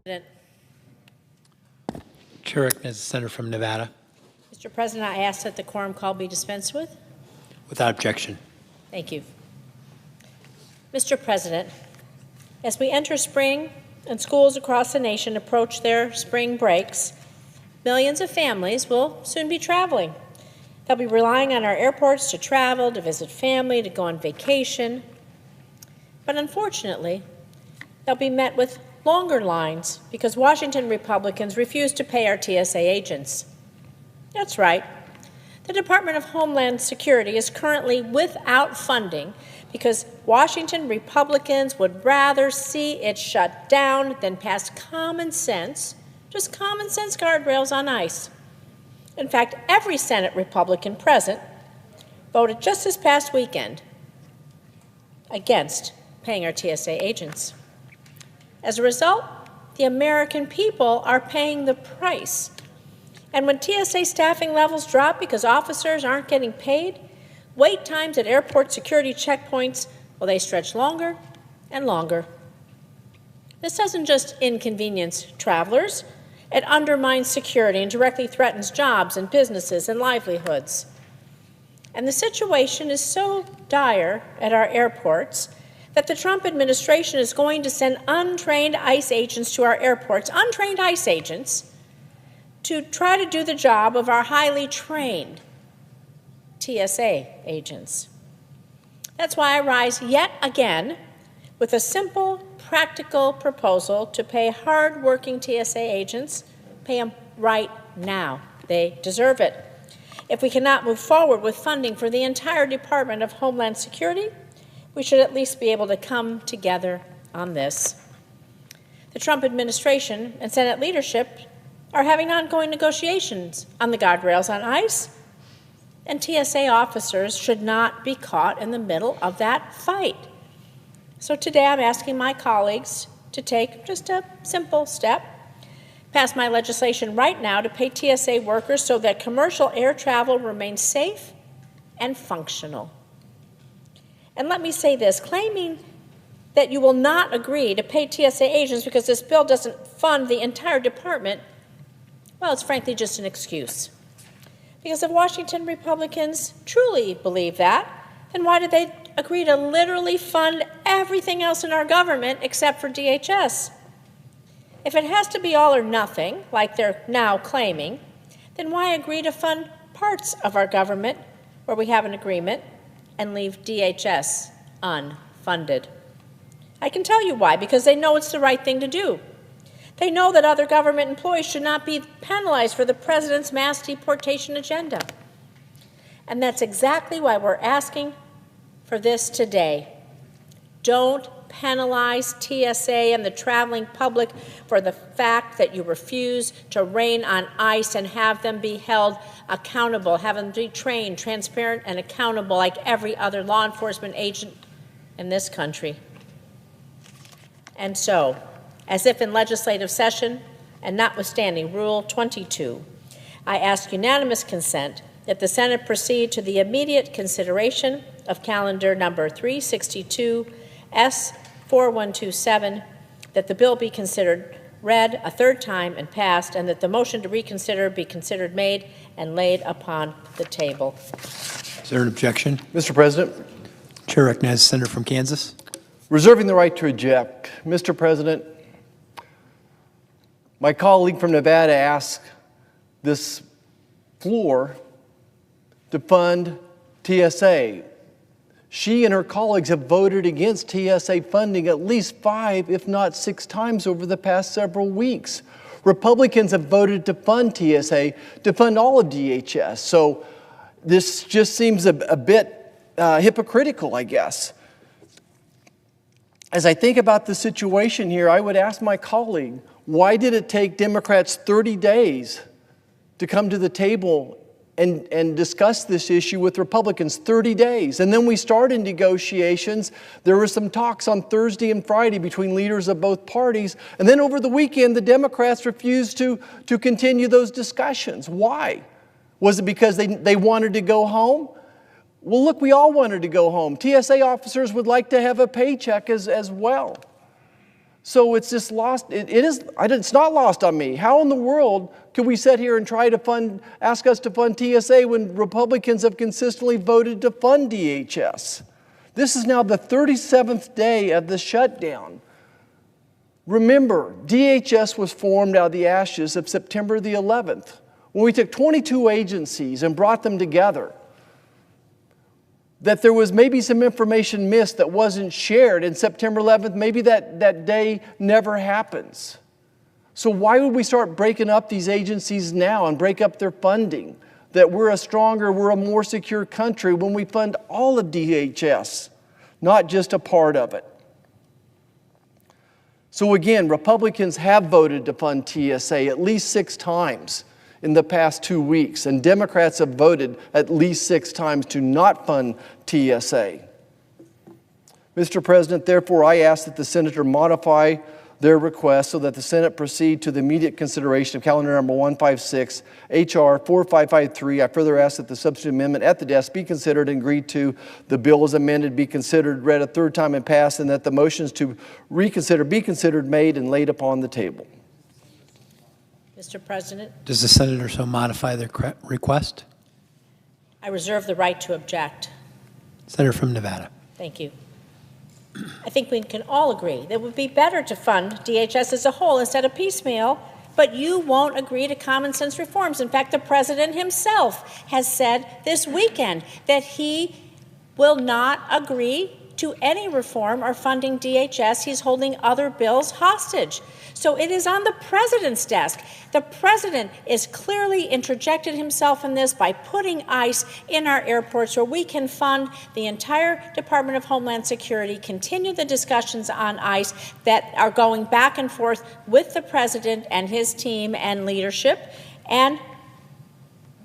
Chair recognizes the senator from Nevada. Mr. President, I ask that the quorum call be dispensed with. Without objection. Thank you. Mr. President, as we enter spring and schools across the nation approach their spring breaks, millions of families will soon be traveling. They'll be relying on our airports to travel, to visit family, to go on vacation. But unfortunately, they'll be met with longer lines because Washington Republicans refuse to pay our TSA agents. That's right. The Department of Homeland Security is currently without funding because Washington Republicans would rather see it shut down than pass common sense, just common sense guardrails on ICE. In fact, every Senate Republican present voted just this past weekend against paying our TSA agents. As a result, the American people are paying the price. And when TSA staffing levels drop because officers aren't getting paid, wait times at airport security checkpoints, well, they stretch longer and longer. This doesn't just inconvenience travelers. It undermines security and directly threatens jobs and businesses and livelihoods. And the situation is so dire at our airports that the Trump administration is going to send untrained ICE agents to our airports, untrained ICE agents, to try to do the job of our highly trained TSA agents. That's why I rise yet again with a simple, practical proposal to pay hard-working TSA agents, pay them right now. They deserve it. If we cannot move forward with funding for the entire Department of Homeland Security, we should at least be able to come together on this. The Trump administration and Senate leadership are having ongoing negotiations on the guardrails on ICE, and TSA officers should not be caught in the middle of that fight. So today I'm asking my colleagues to take just a simple step, pass my legislation right now to pay TSA workers so that commercial air travel remains safe and functional. And let me say this, claiming that you will not agree to pay TSA agents because this bill doesn't fund the entire department, well, it's frankly just an excuse. Because if Washington Republicans truly believe that, then why did they agree to literally fund everything else in our government except for DHS? If it has to be all or nothing, like they're now claiming, then why agree to fund parts of our government where we have an agreement and leave DHS unfunded? I can tell you why, because they know it's the right thing to do. They know that other government employees should not be penalized for the president's mass deportation agenda. And that's exactly why we're asking for this today. Don't penalize TSA and the traveling public for the fact that you refuse to rein on ICE and have them be held accountable, have them be trained, transparent, and accountable like every other law enforcement agent in this country. And so, as if in legislative session, and notwithstanding Rule 22, I ask unanimous consent that the Senate proceed to the immediate consideration of calendar number 362 S4127, that the bill be considered read a third time and passed, and that the motion to reconsider be considered made and laid upon the table. Is there an objection? Mr. President, Chair recognizes the senator from Kansas. reserving the right to reject. Mr. President, my colleague from Nevada asked this floor to fund TSA. She and her colleagues have voted against TSA funding at least 5, if not 6 times over the past several weeks. Republicans have voted to fund TSA, to fund all of DHS. So this just seems a bit hypocritical, I guess. As I think about the situation here, I would ask my colleague, why did it take Democrats 30 days to come to the table and discuss this issue with Republicans? 30 days. And then we started negotiations. There were some talks on Thursday and Friday between leaders of both parties. And then over the weekend, the Democrats refused to continue those discussions. Why? Was it because they wanted to go home? Well, look, we all wanted to go home. TSA officers would like to have a paycheck as well. So it's just lost. It's not lost on me. How in the world could we sit here and try to ask us to fund TSA when Republicans have consistently voted to fund DHS? This is now the 37th day of the shutdown. Remember, DHS was formed out of the ashes of September the 11th, when we took 22 agencies and brought them together. That there was maybe some information missed that wasn't shared in September 11th, maybe that day never happens. So why would we start breaking up these agencies now and break up their funding? That we're a more secure country when we fund all of DHS, not just a part of it. So again, Republicans have voted to fund TSA at least 6 times in the past 2 weeks, and Democrats have voted at least 6 times to not fund TSA. Mr. President, therefore, I ask that the Senator modify their request so that the Senate proceed to the immediate consideration of calendar number 156, H.R. 4553. I further ask that the substitute amendment at the desk be considered and agreed to. The bill as amended be considered, read a 3rd time and passed, and that the motions to reconsider be considered, made, and laid upon the table. Mr. President, Does the senator so modify their request? I reserve the right to object. Senator from Nevada. Thank you. I think we can all agree that it would be better to fund DHS as a whole instead of piecemeal, but you won't agree to common sense reforms. In fact, the President himself has said this weekend that he will not agree to any reform or funding DHS. He's holding other bills hostage. So it is on the President's desk. The President is clearly interjected himself in this by putting ICE in our airports where we can fund the entire Department of Homeland Security, continue the discussions on ICE that are going back and forth with the President and his team and leadership, and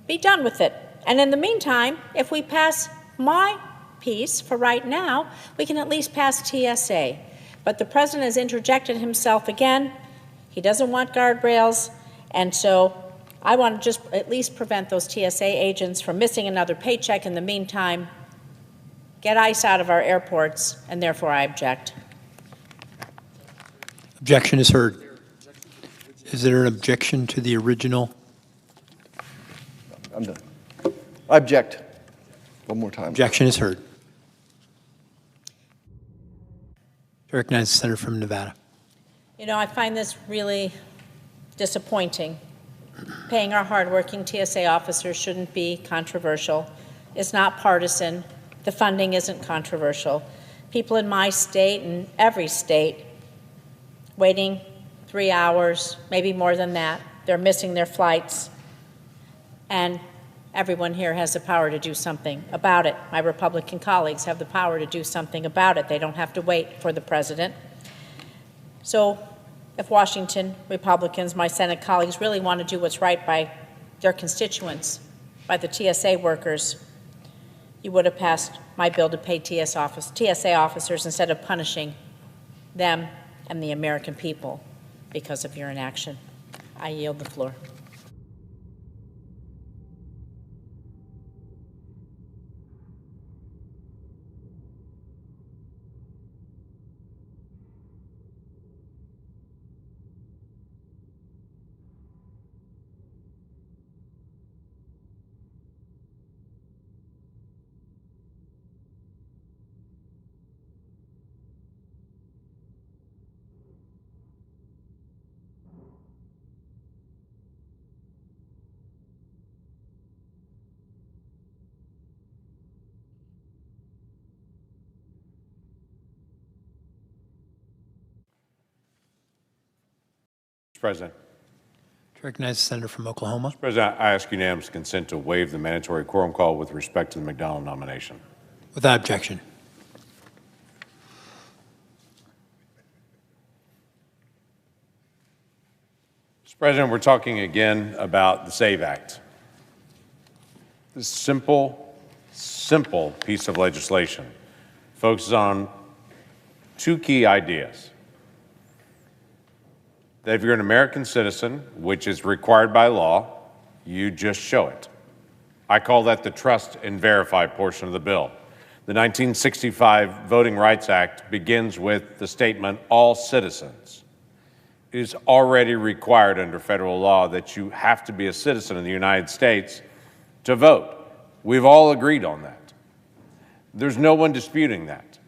be done with it. And in the meantime, if we pass my piece for right now, we can at least pass TSA. But the President has interjected himself again. He doesn't want guardrails, and so I want to just at least prevent those TSA agents from missing another paycheck in the meantime, get ICE out of our airports, and therefore I object. Objection is heard. Is there an objection to the original? I'm done. I object. One more time. Objection is heard. I recognize the senator from Nevada. You know, I find this really disappointing. Paying our hardworking TSA officers shouldn't be controversial. It's not partisan. The funding isn't controversial. People in my state and every state waiting 3 hours, maybe more than that. They're missing their flights. And everyone here has the power to do something about it. My Republican colleagues have the power to do something about it. They don't have to wait for the President. So if Washington Republicans, my Senate colleagues, really want to do what's right by their constituents, by the TSA workers, you would have passed my bill to pay TSA officers instead of punishing them and the American people because of your inaction. I yield the floor. Mr. President. I recognize the senator from Oklahoma. Mr. President, I ask unanimous consent to waive the mandatory quorum call with respect to the McDonald nomination. Without objection. Mr. President, we're talking again about the SAVE Act. This simple piece of legislation focuses on 2 key ideas. That if you're an American citizen, which is required by law, you just show it. I call that the trust and verify portion of the bill. The 1965 Voting Rights Act begins with the statement, all citizens. It is already required under federal law that you have to be a citizen of the United States to vote. We've all agreed on that. There's no one disputing that.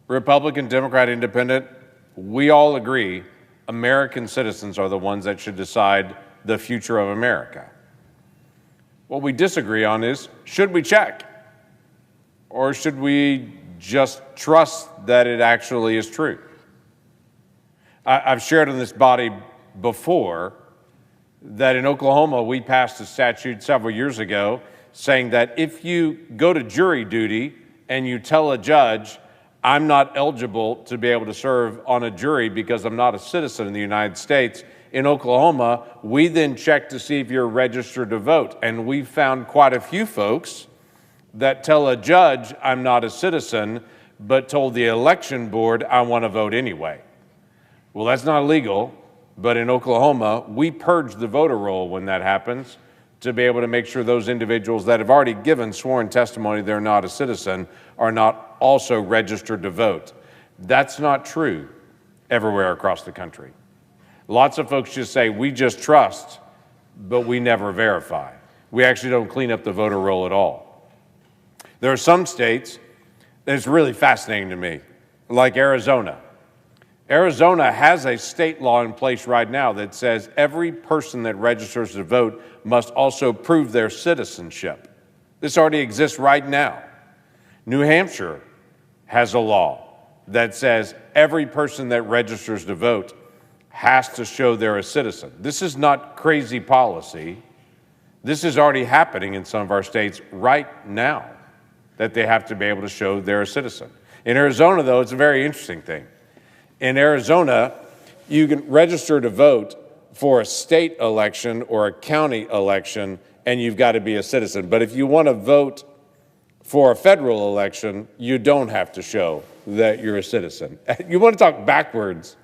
Republican, Democrat, Independent, we all agree American citizens are the ones that should decide the future of America. What we disagree on is, should we check? Or should we just trust that it actually is true? I've shared in this body before that in Oklahoma, we passed a statute several years ago saying that if you go to jury duty and you tell a judge, I'm not eligible to be able to serve on a jury because I'm not a citizen in the United States, in Oklahoma, we then check to see if you're registered to vote. And we found quite a few folks that tell a judge, I'm not a citizen, but told the election board, I want to vote anyway. Well, that's not illegal, but in Oklahoma, we purge the voter roll when that happens to be able to make sure those individuals that have already given sworn testimony they're not a citizen are not also registered to vote. That's not true everywhere across the country. Lots of folks just say, we just trust, but we never verify. We actually don't clean up the voter roll at all. There are some states that it's really fascinating to me, like Arizona. Arizona has a state law in place right now that says every person that registers to vote must also prove their citizenship. This already exists right now. New Hampshire has a law that says every person that registers to vote has to show they're a citizen. This is not crazy policy. This is already happening in some of our states right now, that they have to be able to show they're a citizen. In Arizona, though, it's a very interesting thing. In Arizona, you can register to vote for a state election or a county election, and you've got to be a citizen. But if you want to vote for a federal election, you don't have to show that you're a citizen. You want to talk backwards.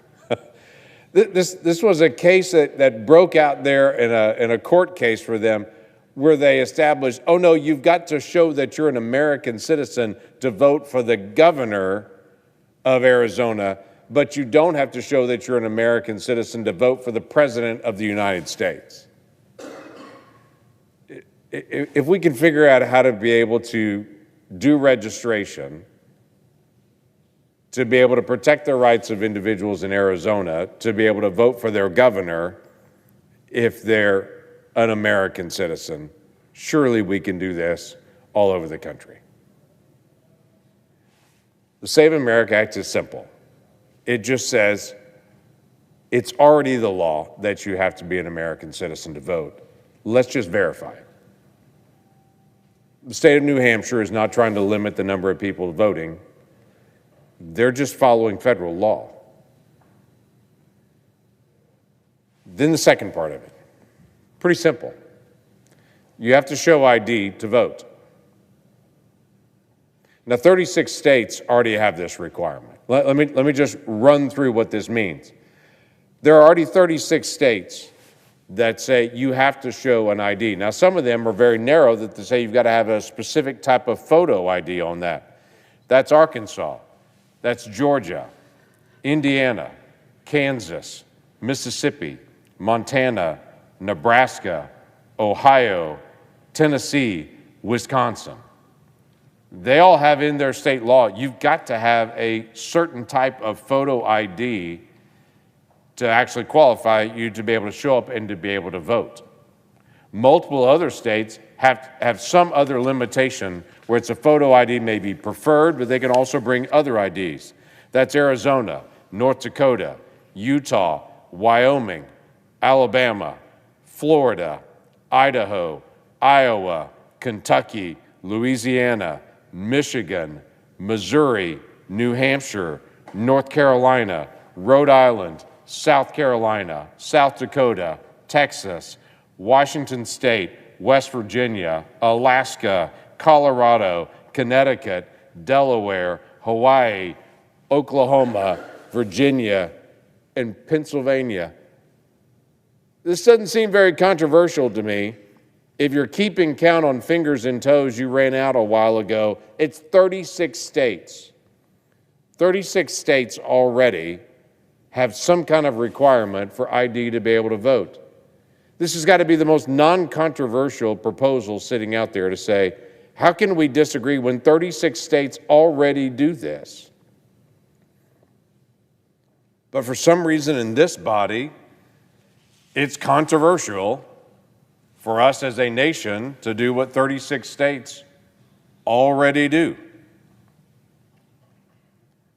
This was a case that broke out there in a court case for them where they established, oh no, you've got to show that you're an American citizen to vote for the governor of Arizona, but you don't have to show that you're an American citizen to vote for the President of the United States. If we can figure out how to be able to do registration, to be able to protect the rights of individuals in Arizona, to be able to vote for their governor if they're an American citizen, surely we can do this all over the country. The Save America Act is simple. It just says it's already the law that you have to be an American citizen to vote. Let's just verify it. The state of New Hampshire is not trying to limit the number of people voting. They're just following federal law. Then the second part of it, pretty simple. You have to show ID to vote. Now, 36 states already have this requirement. Let me just run through what this means. There are already 36 states that say you have to show an ID. Now, some of them are very narrow that they say you've got to have a specific type of photo ID on that. That's Arkansas. That's Georgia, Indiana, Kansas, Mississippi, Montana, Nebraska, Ohio, Tennessee, Wisconsin. They all have in their state law, you've got to have a certain type of photo ID to actually qualify you to be able to show up and to be able to vote. Multiple other states have some other limitation where it's a photo ID may be preferred, but they can also bring other IDs. That's Arizona, North Dakota, Utah, Wyoming, Alabama, Florida, Idaho, Iowa, Kentucky, Louisiana, Michigan, Missouri, New Hampshire, North Carolina, Rhode Island, South Carolina, South Dakota, Texas, Washington State, West Virginia, Alaska, Colorado, Connecticut, Delaware, Hawaii, Oklahoma, Virginia, and Pennsylvania. This doesn't seem very controversial to me If you're keeping count on fingers and toes, you ran out a while ago. It's 36 states. 36 states already have some kind of requirement for ID to be able to vote. This has got to be the most non-controversial proposal sitting out there to say, how can we disagree when 36 states already do this? But for some reason in this body, it's controversial for us as a nation to do what 36 states already do.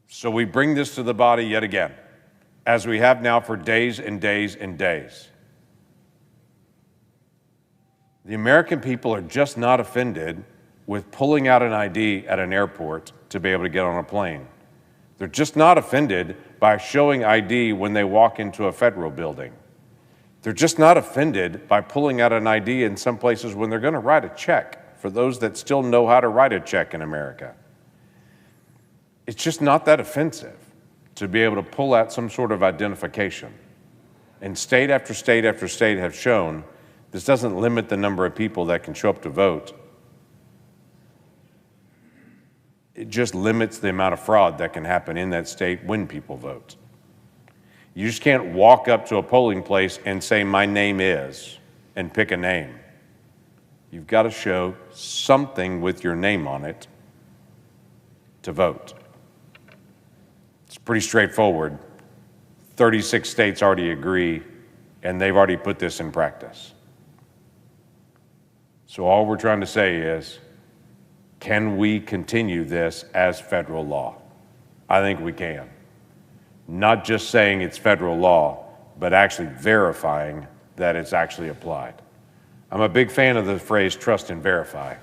So we bring this to the body yet again, as we have now for days and days and days. The American people are just not offended with pulling out an ID at an airport to be able to get on a plane. They're just not offended by showing ID when they walk into a federal building. They're just not offended by pulling out an ID in some places when they're going to write a check, for those that still know how to write a check in America. It's just not that offensive to be able to pull out some sort of identification. And state after state after state have shown this doesn't limit the number of people that can show up to vote. It just limits the amount of fraud that can happen in that state when people vote. You just can't walk up to a polling place and say, my name is, and pick a name. You've got to show something with your name on it to vote. It's pretty straightforward. 36 states already agree, and they've already put this in practice. So all we're trying to say is, can we continue this as federal law? I think we can. Not just saying it's federal law, but actually verifying that it's actually applied. I'm a big fan of the phrase trust and verify.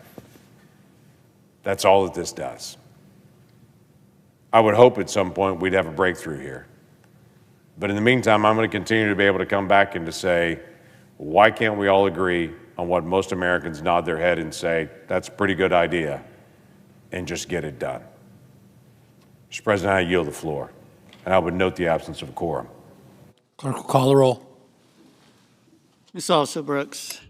That's all that this does. I would hope at some point we'd have a breakthrough here. But in the meantime, I'm going to continue to be able to come back and to say, why can't we all agree on what most Americans nod their head and say, that's a pretty good idea, and just get it done? Mr. President, I yield the floor, and I would note the absence of a quorum. Clerk will call the roll. Ms. Also Brooks.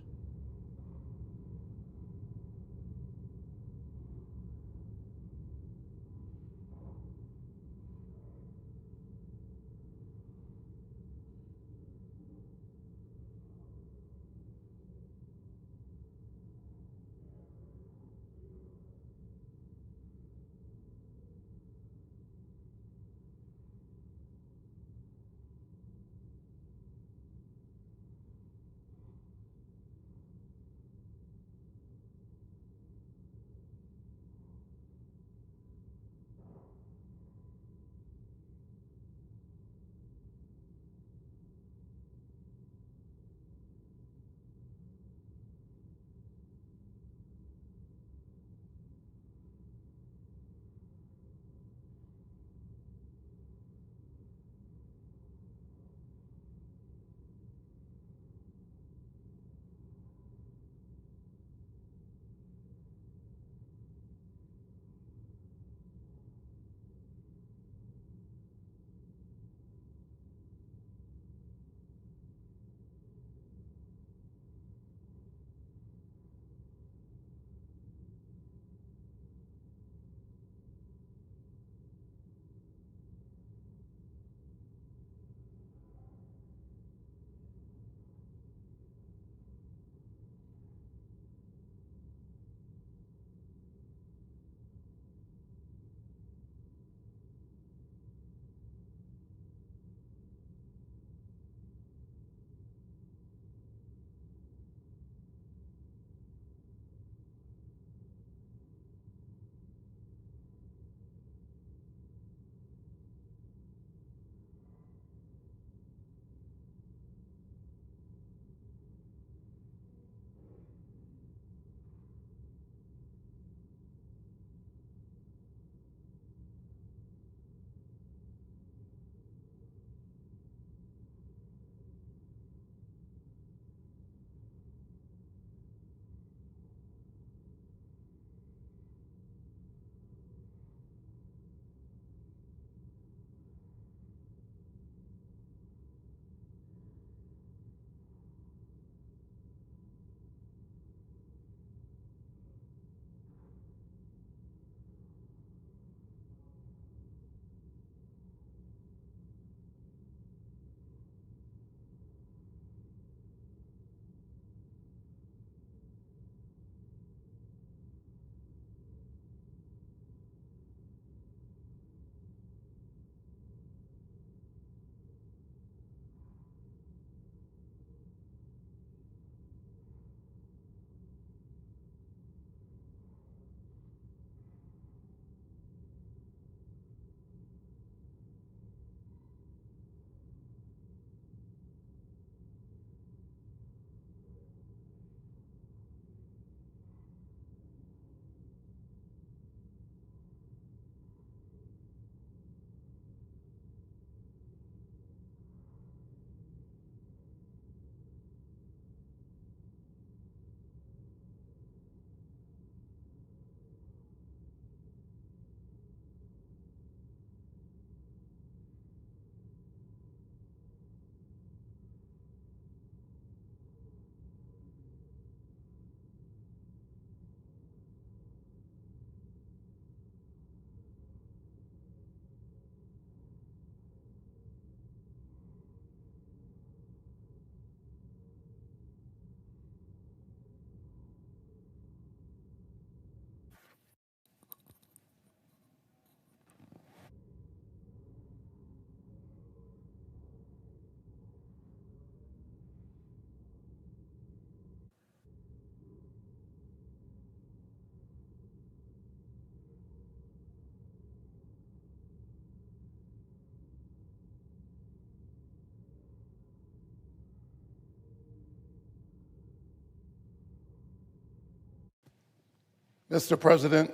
Mr. President,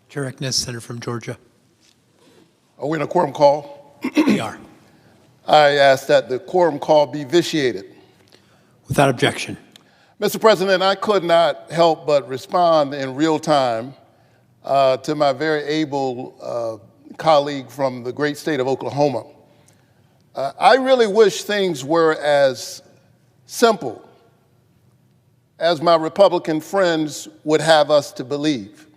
Chair Eknes, Senator from Georgia. are we in a quorum call? We are. I ask that the quorum call be vitiated. Without objection. Mr. President, I could not help but respond in real time to my very able colleague from the great state of Oklahoma. I really wish things were as simple as my Republican friends would have us to believe.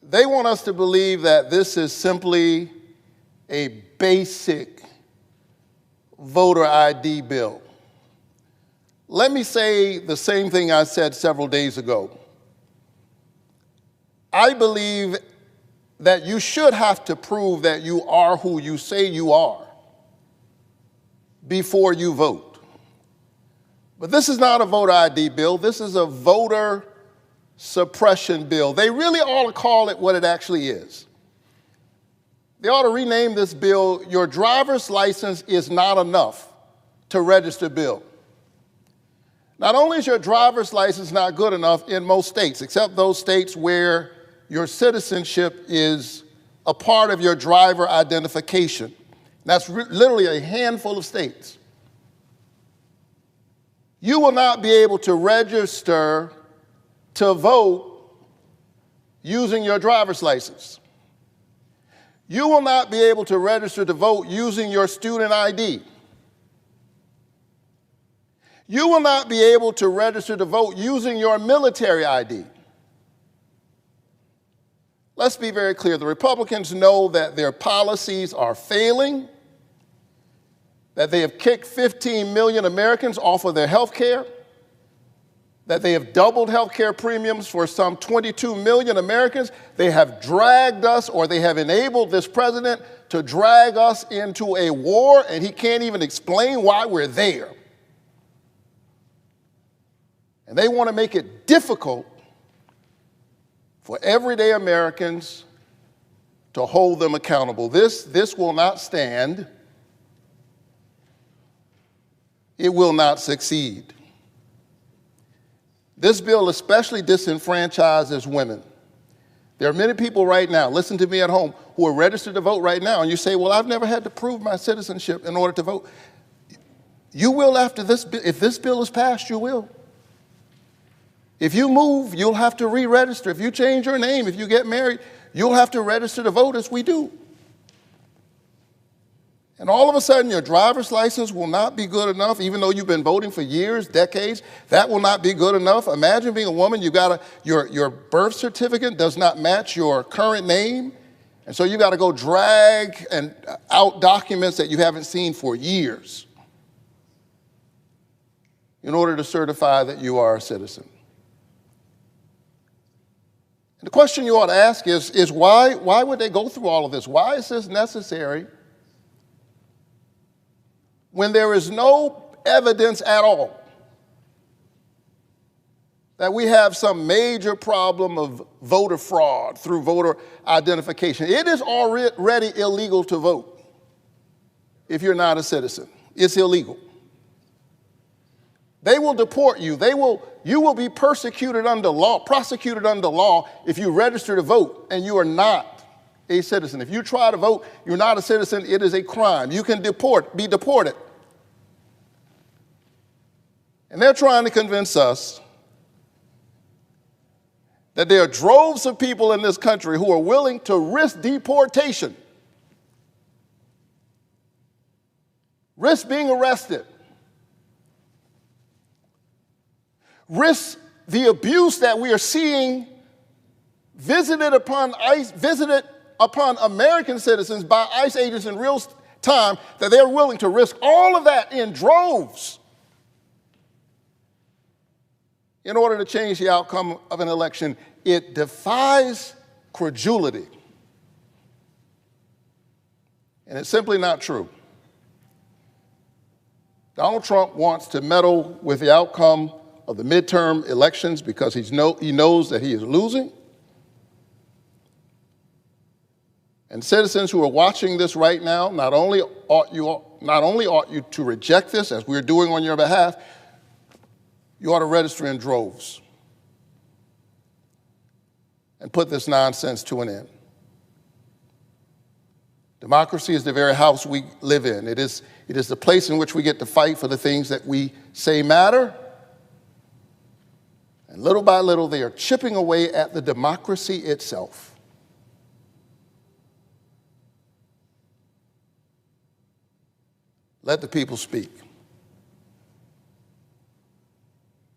They want us to believe that this is simply a basic voter ID bill. Let me say the same thing I said several days ago. I believe that you should have to prove that you are who you say you are before you vote. But this is not a voter ID bill. This is a voter suppression bill. They really ought to call it what it actually is. They ought to rename this bill, "Your driver's license is not enough to register bill." Not only is your driver's license not good enough in most states, except those states where your citizenship is a part of your driver identification. That's literally a handful of states. You will not be able to register to vote using your driver's license. You will not be able to register to vote using your student ID. You will not be able to register to vote using your military ID. Let's be very clear. The Republicans know that their policies are failing, that they have kicked 15 million Americans off of their health care, that they have doubled health care premiums for some 22 million Americans. They have dragged us, or they have enabled this president to drag us into a war, and he can't even explain why we're there. And they want to make it difficult for everyday Americans to hold them accountable. This will not stand. It will not succeed. This bill especially disenfranchises women. There are many people right now, listen to me at home, who are registered to vote right now, and you say, well, I've never had to prove my citizenship in order to vote. You will after this bill. If this bill is passed, you will. If you move, you'll have to re-register. If you change your name, if you get married, you'll have to register to vote as we do. And all of a sudden, your driver's license will not be good enough, even though you've been voting for years, decades. That will not be good enough. Imagine being a woman, your birth certificate does not match your current name, and so you got to go drag out documents that you haven't seen for years in order to certify that you are a citizen. And the question you ought to ask is why would they go through all of this? Why is this necessary when there is no evidence at all that we have some major problem of voter fraud through voter identification? It is already illegal to vote if you're not a citizen. It's illegal. They will deport you. You will be prosecuted under law if you register to vote and you are not a citizen. If you try to vote, you're not a citizen, it is a crime. You can be deported. And they're trying to convince us that there are droves of people in this country who are willing to risk deportation, risk being arrested, risk the abuse that we are seeing visited upon American citizens by ICE agents in real time, that they're willing to risk all of that in droves in order to change the outcome of an election. It defies credulity. And it's simply not true. Donald Trump wants to meddle with the outcome of the midterm elections because he knows that he is losing. And citizens who are watching this right now, not only ought you to reject this, as we're doing on your behalf, you ought to register in droves. and put this nonsense to an end. Democracy is the very house we live in. It is the place in which we get to fight for the things that we say matter. And little by little, they are chipping away at the democracy itself. Let the people speak.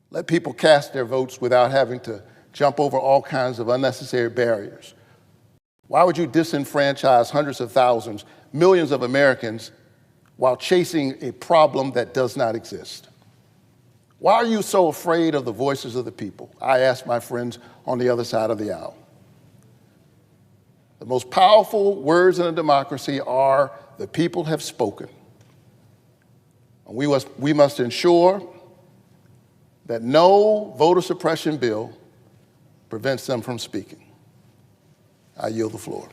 Let people cast their votes without having to jump over all kinds of unnecessary barriers. Why would you disenfranchise hundreds of thousands, millions of Americans while chasing a problem that does not exist? Why are you so afraid of the voices of the people? I ask my friends on the other side of the aisle. The most powerful words in a democracy are, "The people have spoken." And we must ensure that no voter suppression bill prevents them from speaking. I yield the floor.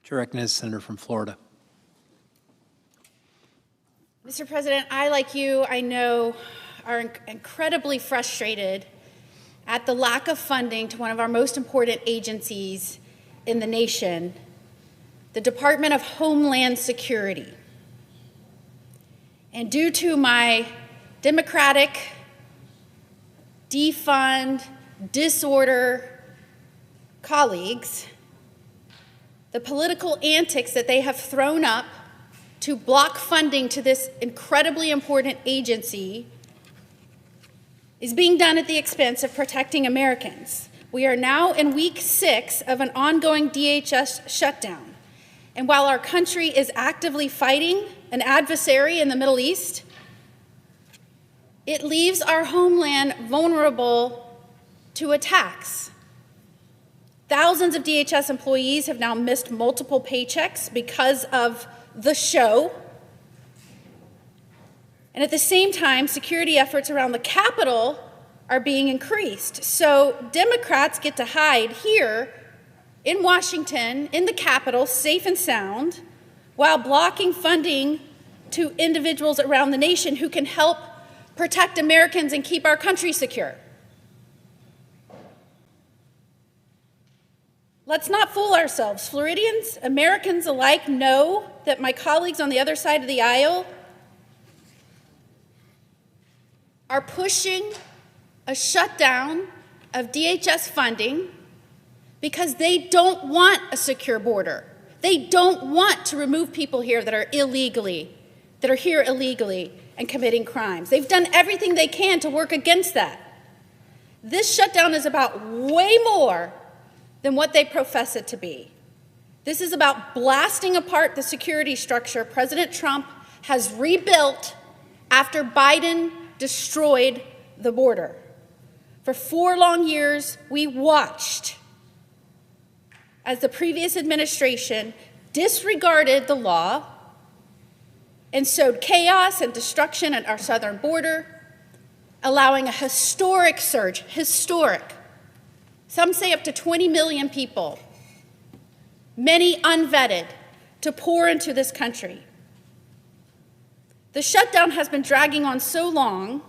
To recognize the senator from Florida. Mr. President, I, like you, I know, are incredibly frustrated at the lack of funding to one of our most important agencies in the nation, the Department of Homeland Security. And due to my Democratic defund, disorder colleagues, the political antics that they have thrown up to block funding to this incredibly important agency is being done at the expense of protecting Americans. We are now in week 6 of an ongoing DHS shutdown. And while our country is actively fighting an adversary in the Middle East, it leaves our homeland vulnerable to attacks. Thousands of DHS employees have now missed multiple paychecks because of the show. And at the same time, security efforts around the Capitol are being increased. So Democrats get to hide here in Washington, in the Capitol, safe and sound, while blocking funding to individuals around the nation who can help protect Americans and keep our country secure. Let's not fool ourselves. Floridians, Americans alike know that my colleagues on the other side of the aisle are pushing a shutdown of DHS funding because they don't want a secure border. They don't want to remove people here that are here illegally and committing crimes. They've done everything they can to work against that. This shutdown is about way more than what they profess it to be. This is about blasting apart the security structure President Trump has rebuilt after Biden destroyed the border. For 4 long years, we watched as the previous administration disregarded the law and sowed chaos and destruction at our southern border, allowing a historic surge, some say up to 20 million people, many unvetted, to pour into this country. The shutdown has been dragging on so long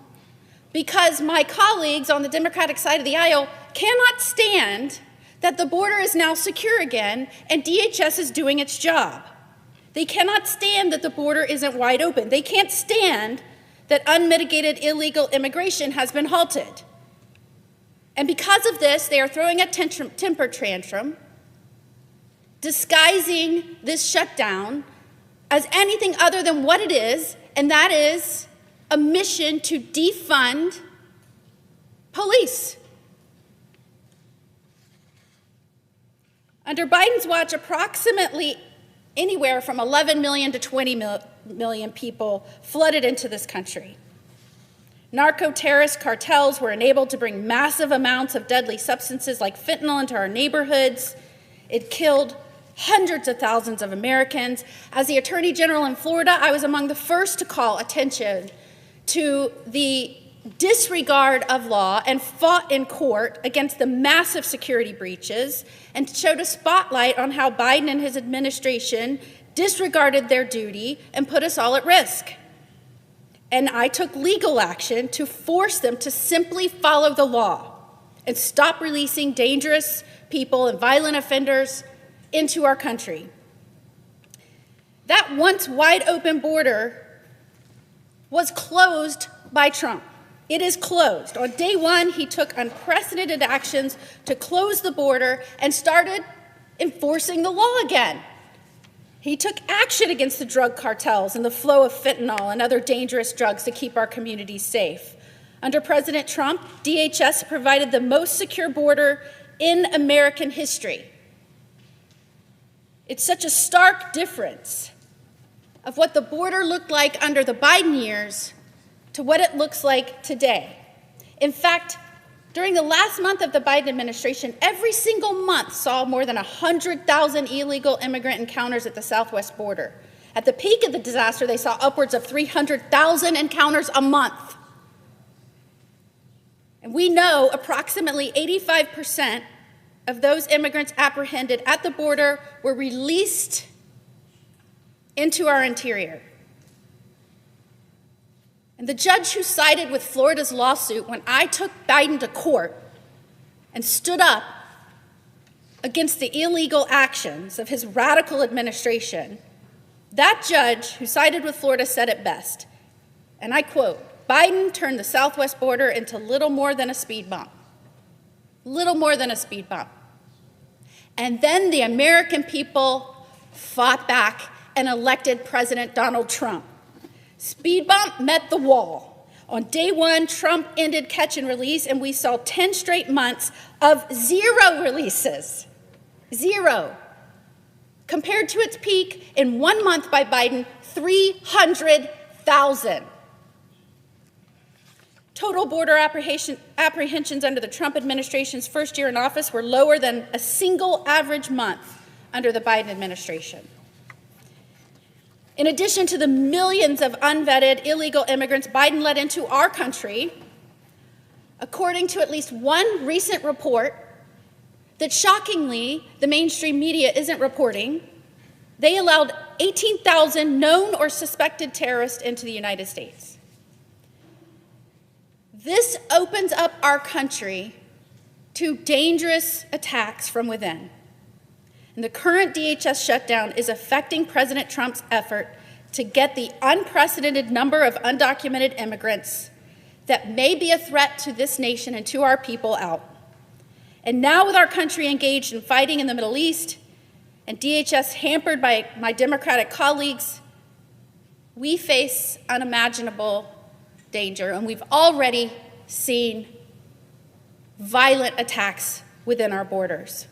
because my colleagues on the Democratic side of the aisle cannot stand that the border is now secure again and DHS is doing its job. They cannot stand that the border isn't wide open. They can't stand that unmitigated illegal immigration has been halted. And because of this, they are throwing a temper tantrum, disguising this shutdown as anything other than what it is, and that is a mission to defund police. Under Biden's watch, approximately anywhere from 11 million to 20 million people flooded into this country. Narco-terrorist cartels were enabled to bring massive amounts of deadly substances like fentanyl into our neighborhoods. It killed hundreds of thousands of Americans. As the Attorney General in Florida, I was among the first to call attention to the disregard of law and fought in court against the massive security breaches and showed a spotlight on how Biden and his administration disregarded their duty and put us all at risk. And I took legal action to force them to simply follow the law and stop releasing dangerous people and violent offenders into our country. That once wide open border was closed by Trump. It is closed. On day 1, he took unprecedented actions to close the border and started enforcing the law again. He took action against the drug cartels and the flow of fentanyl and other dangerous drugs to keep our communities safe. Under President Trump, DHS provided the most secure border in American history. It's such a stark difference of what the border looked like under the Biden years to what it looks like today. In fact, during the last month of the Biden administration, every single month saw more than 100,000 illegal immigrant encounters at the southwest border. At the peak of the disaster, they saw upwards of 300,000 encounters a month. And we know approximately 85% of those immigrants apprehended at the border were released into our interior. And the judge who sided with Florida's lawsuit when I took Biden to court and stood up against the illegal actions of his radical administration, that judge who sided with Florida said it best, and I quote, "Biden turned the southwest border into little more than a speed bump." Little more than a speed bump. And then the American people fought back and elected President Donald Trump. Speed bump met the wall. On day one, Trump ended catch and release, and we saw 10 straight months of 0 releases. 0. Compared to its peak in 1 month by Biden, 300,000. Total border apprehensions under the Trump administration's first year in office were lower than a single average month under the Biden administration. In addition to the millions of unvetted illegal immigrants Biden let into our country, according to at least one recent report that shockingly the mainstream media isn't reporting, they allowed 18,000 known or suspected terrorists into the United States. This opens up our country to dangerous attacks from within. And the current DHS shutdown is affecting President Trump's effort to get the unprecedented number of undocumented immigrants that may be a threat to this nation and to our people out. And now with our country engaged in fighting in the Middle East and DHS hampered by my Democratic colleagues, we face unimaginable danger, and we've already seen violent attacks within our borders.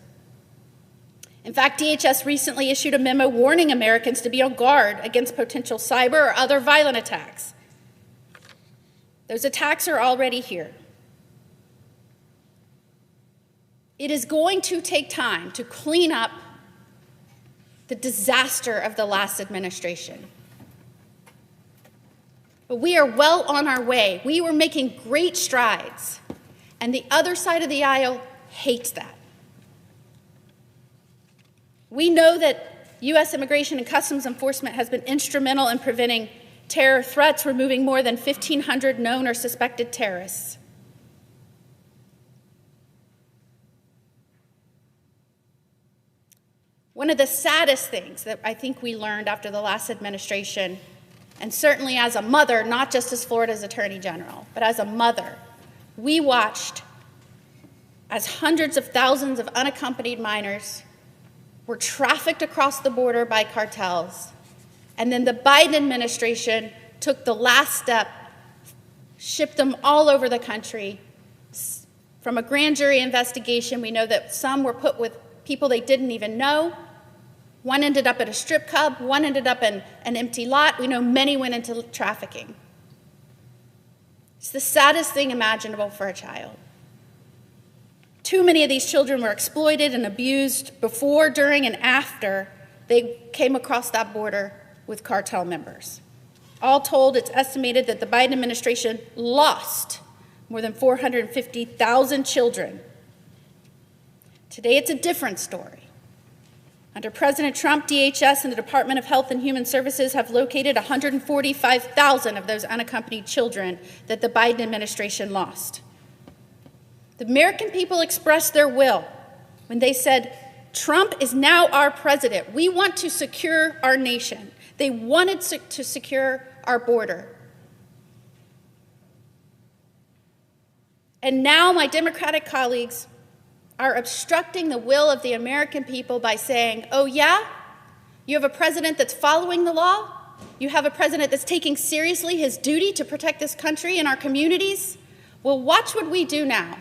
In fact, DHS recently issued a memo warning Americans to be on guard against potential cyber or other violent attacks. Those attacks are already here. It is going to take time to clean up the disaster of the last administration. But we are well on our way. We were making great strides, and the other side of the aisle hates that. We know that U.S. Immigration and Customs Enforcement has been instrumental in preventing terror threats, removing more than 1,500 known or suspected terrorists. One of the saddest things that I think we learned after the last administration, and certainly as a mother, not just as Florida's Attorney General, but as a mother, we watched as hundreds of thousands of unaccompanied minors were trafficked across the border by cartels, and then the Biden administration took the last step, shipped them all over the country. From a grand jury investigation, we know that some were put with people they didn't even know. One ended up at a strip club, one ended up in an empty lot. We know many went into trafficking. It's the saddest thing imaginable for a child. Too many of these children were exploited and abused before, during, and after they came across that border with cartel members. All told, it's estimated that the Biden administration lost more than 450,000 children. Today, it's a different story. Under President Trump, DHS and the Department of Health and Human Services have located 145,000 of those unaccompanied children that the Biden administration lost. The American people expressed their will when they said, Trump is now our president. We want to secure our nation. They wanted to secure our border. And now my Democratic colleagues are obstructing the will of the American people by saying, oh yeah, you have a president that's following the law? You have a president that's taking seriously his duty to protect this country and our communities? Well, watch what we do now.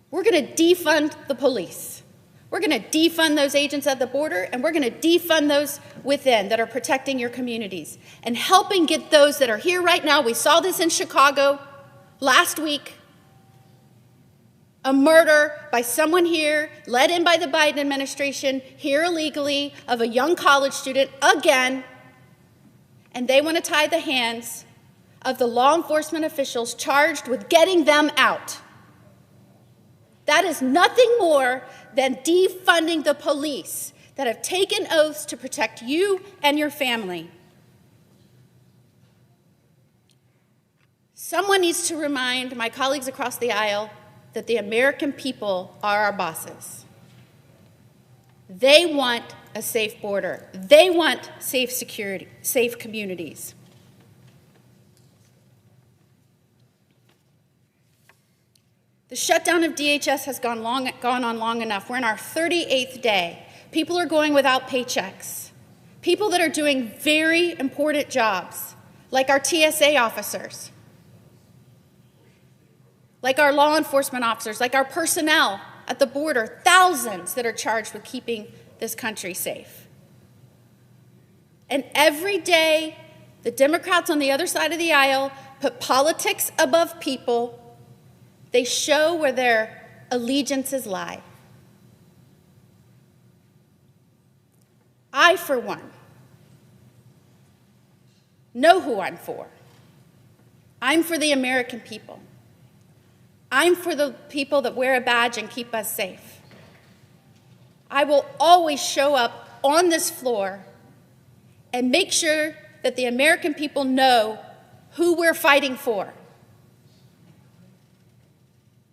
We're going to defund the police. We're going to defund those agents at the border, and we're going to defund those within that are protecting your communities and helping get those that are here right now. We saw this in Chicago last week. A murder by someone here, led in by the Biden administration, here illegally, of a young college student again, and they want to tie the hands of the law enforcement officials charged with getting them out. That is nothing more than defunding the police that have taken oaths to protect you and your family. Someone needs to remind my colleagues across the aisle that the American people are our bosses. They want a safe border. They want safe security, safe communities. The shutdown of DHS has gone on long enough. We're in our 38th day. People are going without paychecks. People that are doing very important jobs, like our TSA officers, like our law enforcement officers, like our personnel at the border, thousands that are charged with keeping this country safe. And every day, the Democrats on the other side of the aisle put politics above people. They show where their allegiances lie. I, for one, know who I'm for. I'm for the American people. I'm for the people that wear a badge and keep us safe. I will always show up on this floor and make sure that the American people know who we're fighting for.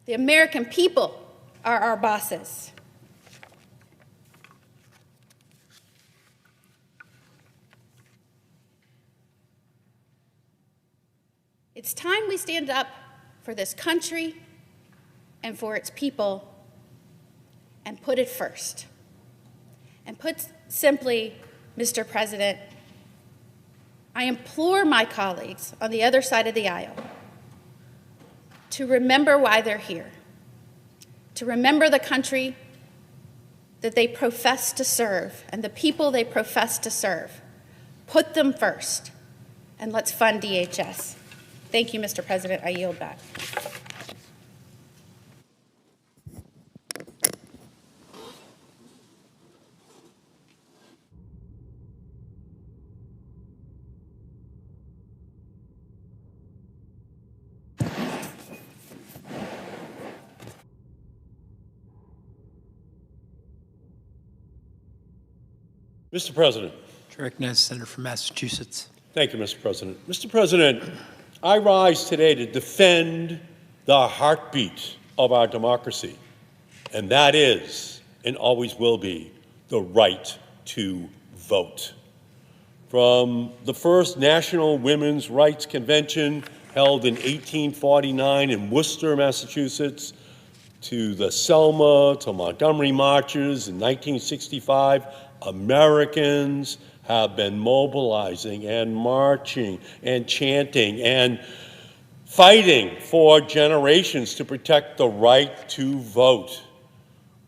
The American people are our bosses. It's time we stand up for this country and for its people and put it first. And put simply, Mr. President, I implore my colleagues on the other side of the aisle to remember why they're here, to remember the country that they profess to serve and the people they profess to serve. Put them first, and let's fund DHS. Thank you, Mr. President. I yield back. Mr. President. Chair recognizes the Senator from Massachusetts. Thank you, Mr. President. Mr. President, I rise today to defend the heartbeat of our democracy, and that is, and always will be, the right to vote. From the first National Women's Rights Convention held in 1849 in Worcester, Massachusetts, to the Selma to Montgomery marches in 1965, Americans have been mobilizing and marching and chanting and fighting for generations to protect the right to vote,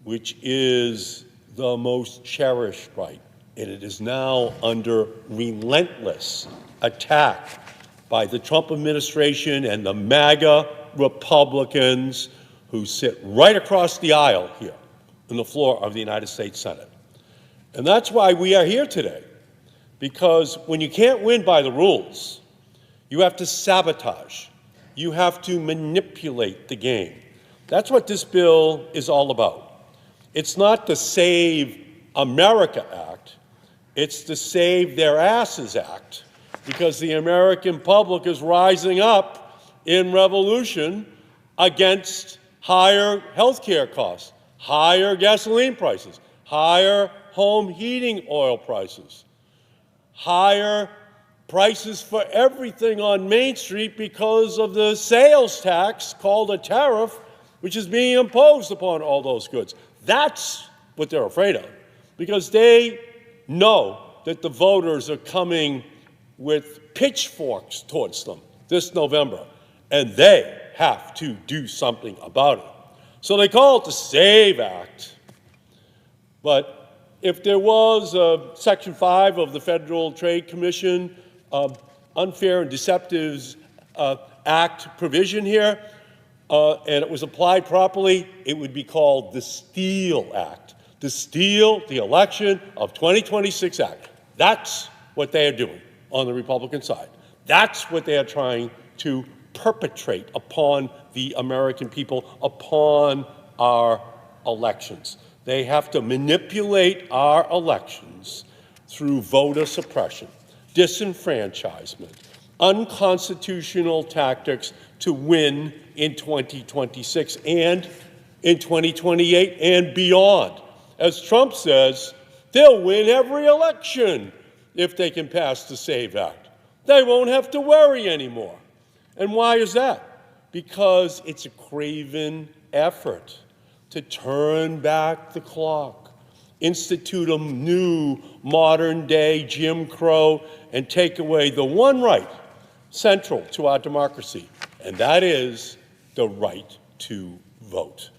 which is the most cherished right. And it is now under relentless attack by the Trump administration and the MAGA Republicans who sit right across the aisle here on the floor of the United States Senate. And that's why we are here today, because when you can't win by the rules, you have to sabotage. You have to manipulate the game. That's what this bill is all about. It's not the Save America Act. It's the Save Their Asses Act, because the American public is rising up in revolution against higher health care costs, higher gasoline prices, higher home heating oil prices, higher prices for everything on Main Street because of the sales tax called a tariff, which is being imposed upon all those goods. That's what they're afraid of, because they know that the voters are coming with pitchforks towards them this November, and they have to do something about it. So they call it the SAVE Act. But if there was a Section 5 of the Federal Trade Commission Unfair and Deceptive Act provision here, and it was applied properly, it would be called the Steal Act. The Steal the Election of 2026 Act. That's what they are doing on the Republican side. That's what they are trying to perpetrate upon the American people, upon our elections. They have to manipulate our elections through voter suppression, disenfranchisement, unconstitutional tactics to win in 2026 and in 2028 and beyond. As Trump says, they'll win every election if they can pass the SAVE Act. They won't have to worry anymore. And why is that? Because it's a craven effort to turn back the clock, institute a new modern-day Jim Crow, and take away the one right central to our democracy, and that is the right to vote.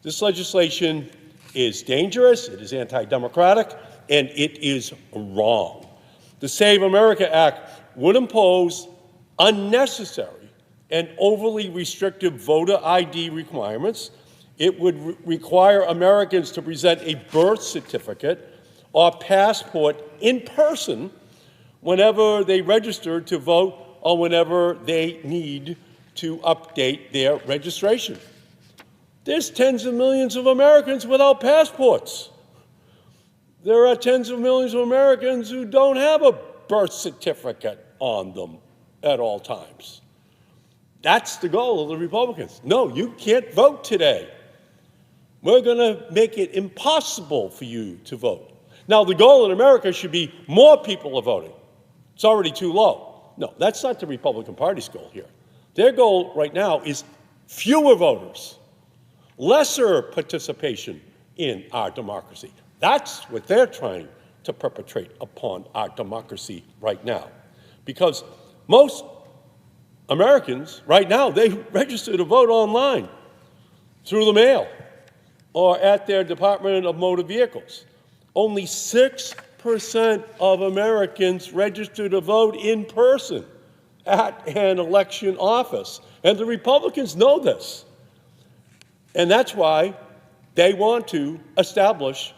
This legislation is dangerous, it is anti-democratic, and it is wrong. The Save America Act would impose unnecessary and overly restrictive voter ID requirements. It would require Americans to present a birth certificate or passport in person whenever they register to vote or whenever they need to update their registration. There's tens of millions of Americans without passports. There are tens of millions of Americans who don't have a birth certificate on them at all times. That's the goal of the Republicans. No, you can't vote today. We're going to make it impossible for you to vote. Now, the goal in America should be more people are voting. It's already too low. No, that's not the Republican Party's goal here. Their goal right now is fewer voters, lesser participation in our democracy. That's what they're trying to perpetrate upon our democracy right now. Because most Americans right now, they register to vote online, through the mail, or at their Department of Motor Vehicles. Only 6% of Americans register to vote in person at an election office. And the Republicans know this. And that's why they want to establish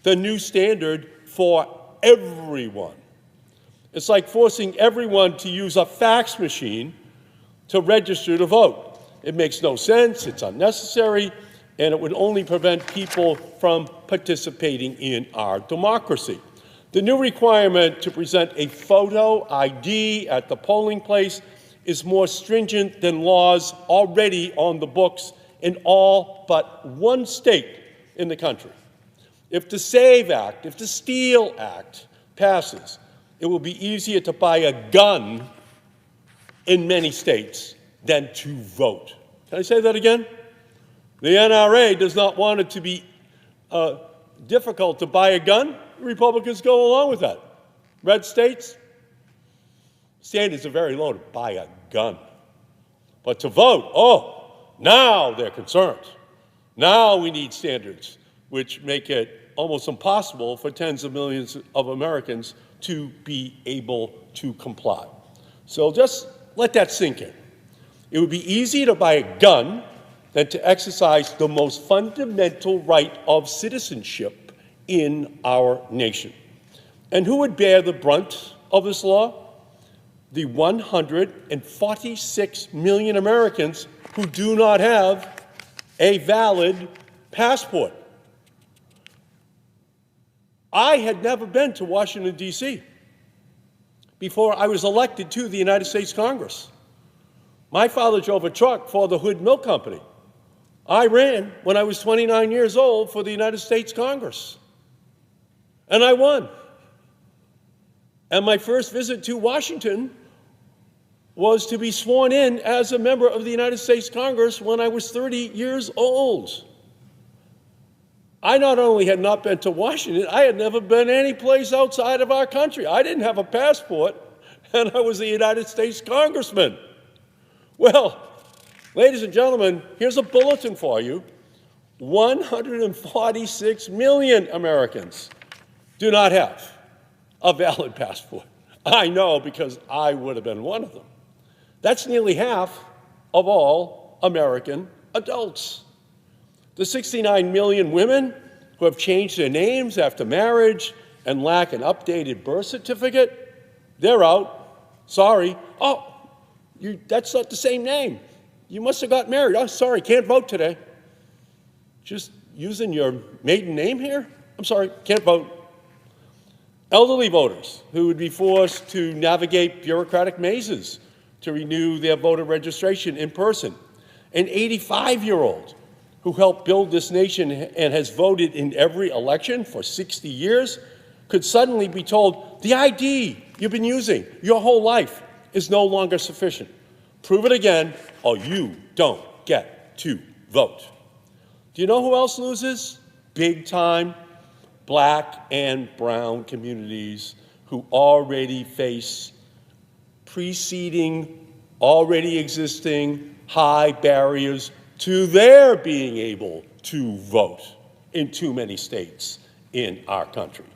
the new standard for everyone. It's like forcing everyone to use a fax machine to register to vote. It makes no sense, it's unnecessary, and it would only prevent people from participating in our democracy. The new requirement to present a photo ID at the polling place is more stringent than laws already on the books in all but one state in the country. If the SAVE Act, if the STEAL Act passes, it will be easier to buy a gun in many states than to vote. Can I say that again? The NRA does not want it to be difficult to buy a gun. Republicans go along with that. Red states, standards are very low to buy a gun. But to vote, oh, now they're concerned. Now we need standards which make it almost impossible for tens of millions of Americans to be able to comply. So just let that sink in. It would be easier to buy a gun than to exercise the most fundamental right of citizenship in our nation. And who would bear the brunt of this law? The 146 million Americans who do not have a valid passport. I had never been to Washington, D.C. before I was elected to the United States Congress. My father drove a truck for the Hood Milk Company. I ran when I was 29 years old for the United States Congress. And I won. And my first visit to Washington was to be sworn in as a member of the United States Congress when I was 30 years old. I not only had not been to Washington, I had never been any place outside of our country. I didn't have a passport, and I was a United States congressman. Well, ladies and gentlemen, here's a bulletin for you. 146 million Americans do not have a valid passport. I know because I would have been one of them. That's nearly half of all American adults. The 69 million women who have changed their names after marriage and lack an updated birth certificate, they're out. Sorry. Oh, that's not the same name. You must have got married. Oh, sorry, can't vote today. Just using your maiden name here? I'm sorry, can't vote. Elderly voters who would be forced to navigate bureaucratic mazes to renew their voter registration in person. An 85-year-old who helped build this nation and has voted in every election for 60 years could suddenly be told, the ID you've been using your whole life is no longer sufficient. Prove it again, or you don't get to vote. Do you know who else loses? Big time Black and brown communities who already face preceding, already existing high barriers to their being able to vote in too many states in our country.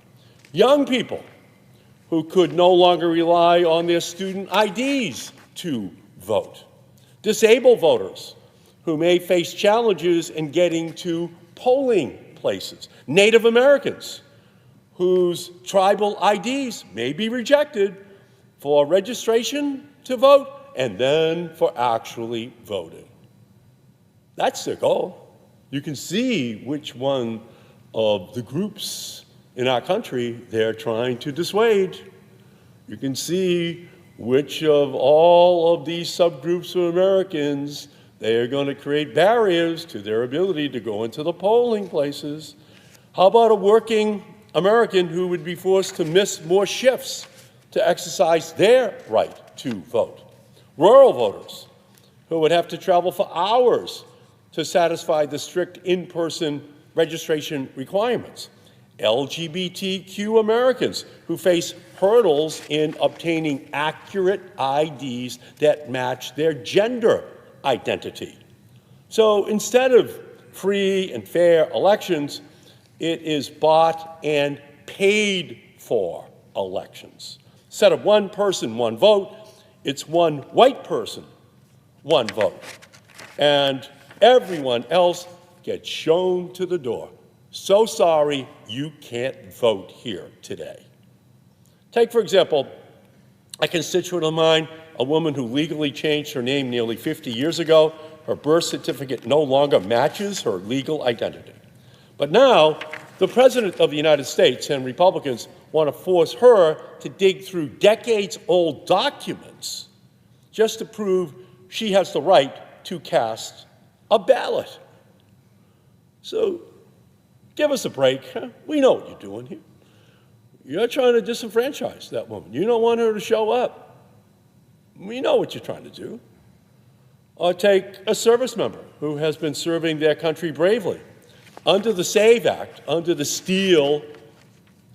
Young people who could no longer rely on their student IDs to vote. Disabled voters who may face challenges in getting to polling places. Native Americans whose tribal IDs may be rejected for registration to vote and then for actually voting. That's their goal. You can see which one of the groups in our country they're trying to dissuade. You can see which of all of these subgroups of Americans they are going to create barriers to their ability to go into the polling places. How about a working American who would be forced to miss more shifts to exercise their right to vote? Rural voters who would have to travel for hours to satisfy the strict in-person registration requirements. LGBTQ Americans who face hurdles in obtaining accurate IDs that match their gender identity. So instead of free and fair elections, it is bought and paid for elections. Instead of one person, one vote, it's one white person, one vote. And everyone else gets shown to the door. So sorry, you can't vote here today. Take, for example, a constituent of mine, a woman who legally changed her name nearly 50 years ago. Her birth certificate no longer matches her legal identity. But now, the President of the United States and Republicans want to force her to dig through decades-old documents just to prove she has the right to cast a ballot. So, give us a break. Huh? We know what you're doing here. You're trying to disenfranchise that woman. You don't want her to show up. We know what you're trying to do. Or take a service member who has been serving their country bravely. Under the SAVE Act, under the Steal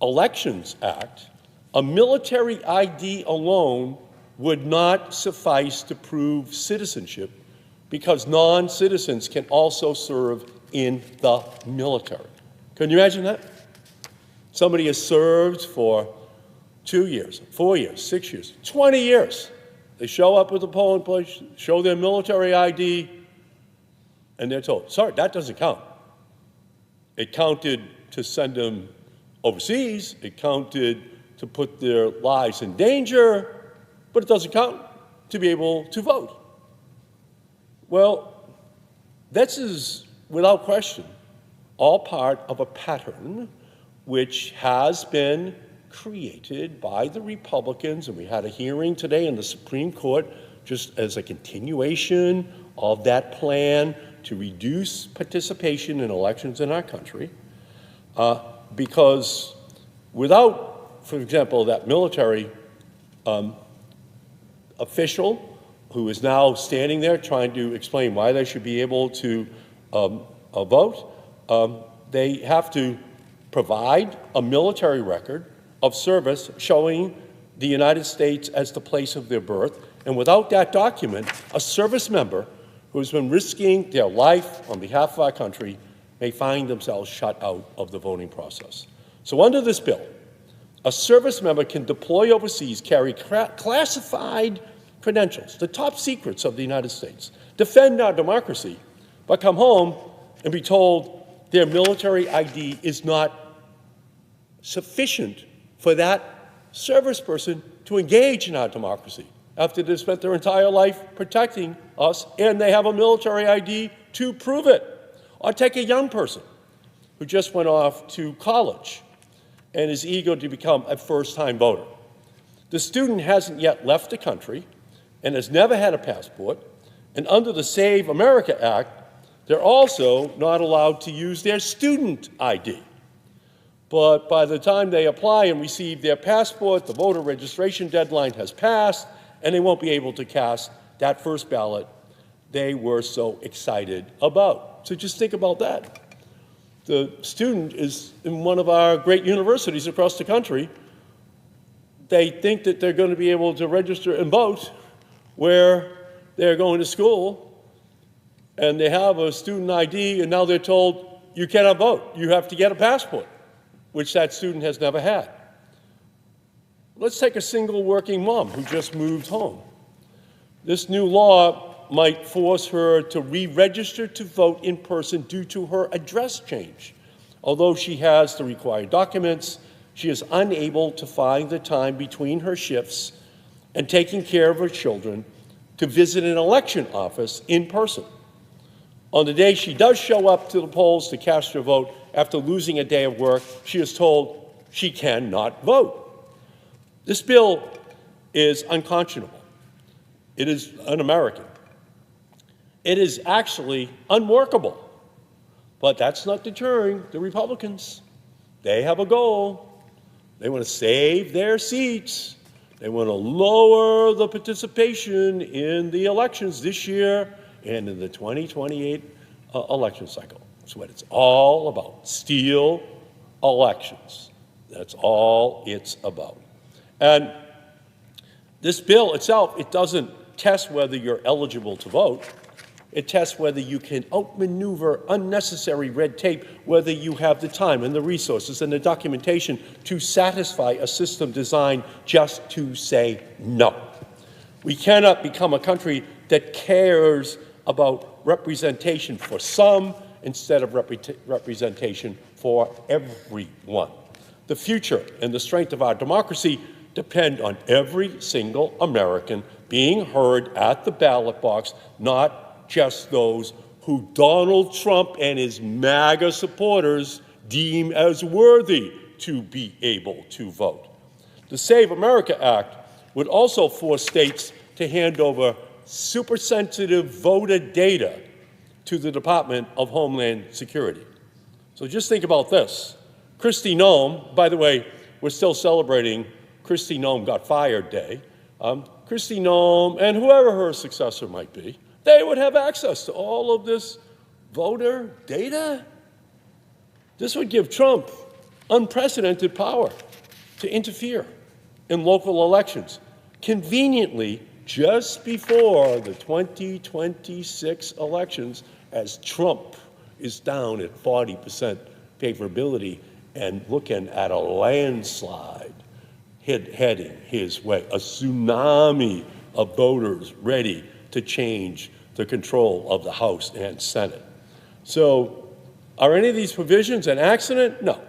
Elections Act, a military ID alone would not suffice to prove citizenship because non-citizens can also serve in the military. Can you imagine that? Somebody has served for 2 years, 4 years, 6 years, 20 years. They show up at the polling place, show their military ID, and they're told, sorry, that doesn't count. It counted to send them overseas. It counted to put their lives in danger, but it doesn't count to be able to vote. Well, this is, without question, all part of a pattern which has been created by the Republicans, and we had a hearing today in the Supreme Court just as a continuation of that plan to reduce participation in elections in our country, because without, for example, that military official who is now standing there trying to explain why they should be able to vote, they have to provide a military record of service showing the United States as the place of their birth. And without that document, a service member who's been risking their life on behalf of our country may find themselves shut out of the voting process. So under this bill, a service member can deploy overseas, carry classified credentials, the top secrets of the United States, defend our democracy, but come home and be told their military ID is not sufficient for that service person to engage in our democracy after they've spent their entire life protecting us and they have a military ID to prove it. Or take a young person who just went off to college and is eager to become a first-time voter. The student hasn't yet left the country and has never had a passport, and under the Save America Act, they're also not allowed to use their student ID. But by the time they apply and receive their passport, the voter registration deadline has passed, and they won't be able to cast that first ballot they were so excited about. So just think about that. The student is in one of our great universities across the country. They think that they're going to be able to register and vote where they're going to school, and they have a student ID, and now they're told, you cannot vote. You have to get a passport, which that student has never had. Let's take a single working mom who just moved home. This new law might force her to re-register to vote in person due to her address change. Although she has the required documents, she is unable to find the time between her shifts and taking care of her children to visit an election office in person. On the day she does show up to the polls to cast her vote after losing a day of work, she is told she cannot vote. This bill is unconscionable. It is un-American. It is actually unworkable. But that's not deterring the Republicans. They have a goal. They want to save their seats. They want to lower the participation in the elections this year and in the 2028 election cycle. That's what it's all about. Steal elections. That's all it's about. And this bill itself, it doesn't test whether you're eligible to vote. It tests whether you can outmaneuver unnecessary red tape, whether you have the time and the resources and the documentation to satisfy a system designed just to say no. We cannot become a country that cares about representation for some instead of representation for everyone. The future and the strength of our democracy depend on every single American being heard at the ballot box, not just those who Donald Trump and his MAGA supporters deem as worthy to be able to vote. The Save America Act would also force states to hand over super sensitive voter data to the Department of Homeland Security. So just think about this. Kristi Noem, by the way, we're still celebrating Kristi Noem got fired day. Kristi Noem and whoever her successor might be, they would have access to all of this voter data. This would give Trump unprecedented power to interfere in local elections, conveniently just before the 2026 elections, as Trump is down at 40% favorability and looking at a landslide heading his way, a tsunami of voters ready to change the control of the House and Senate. So are any of these provisions an accident? No.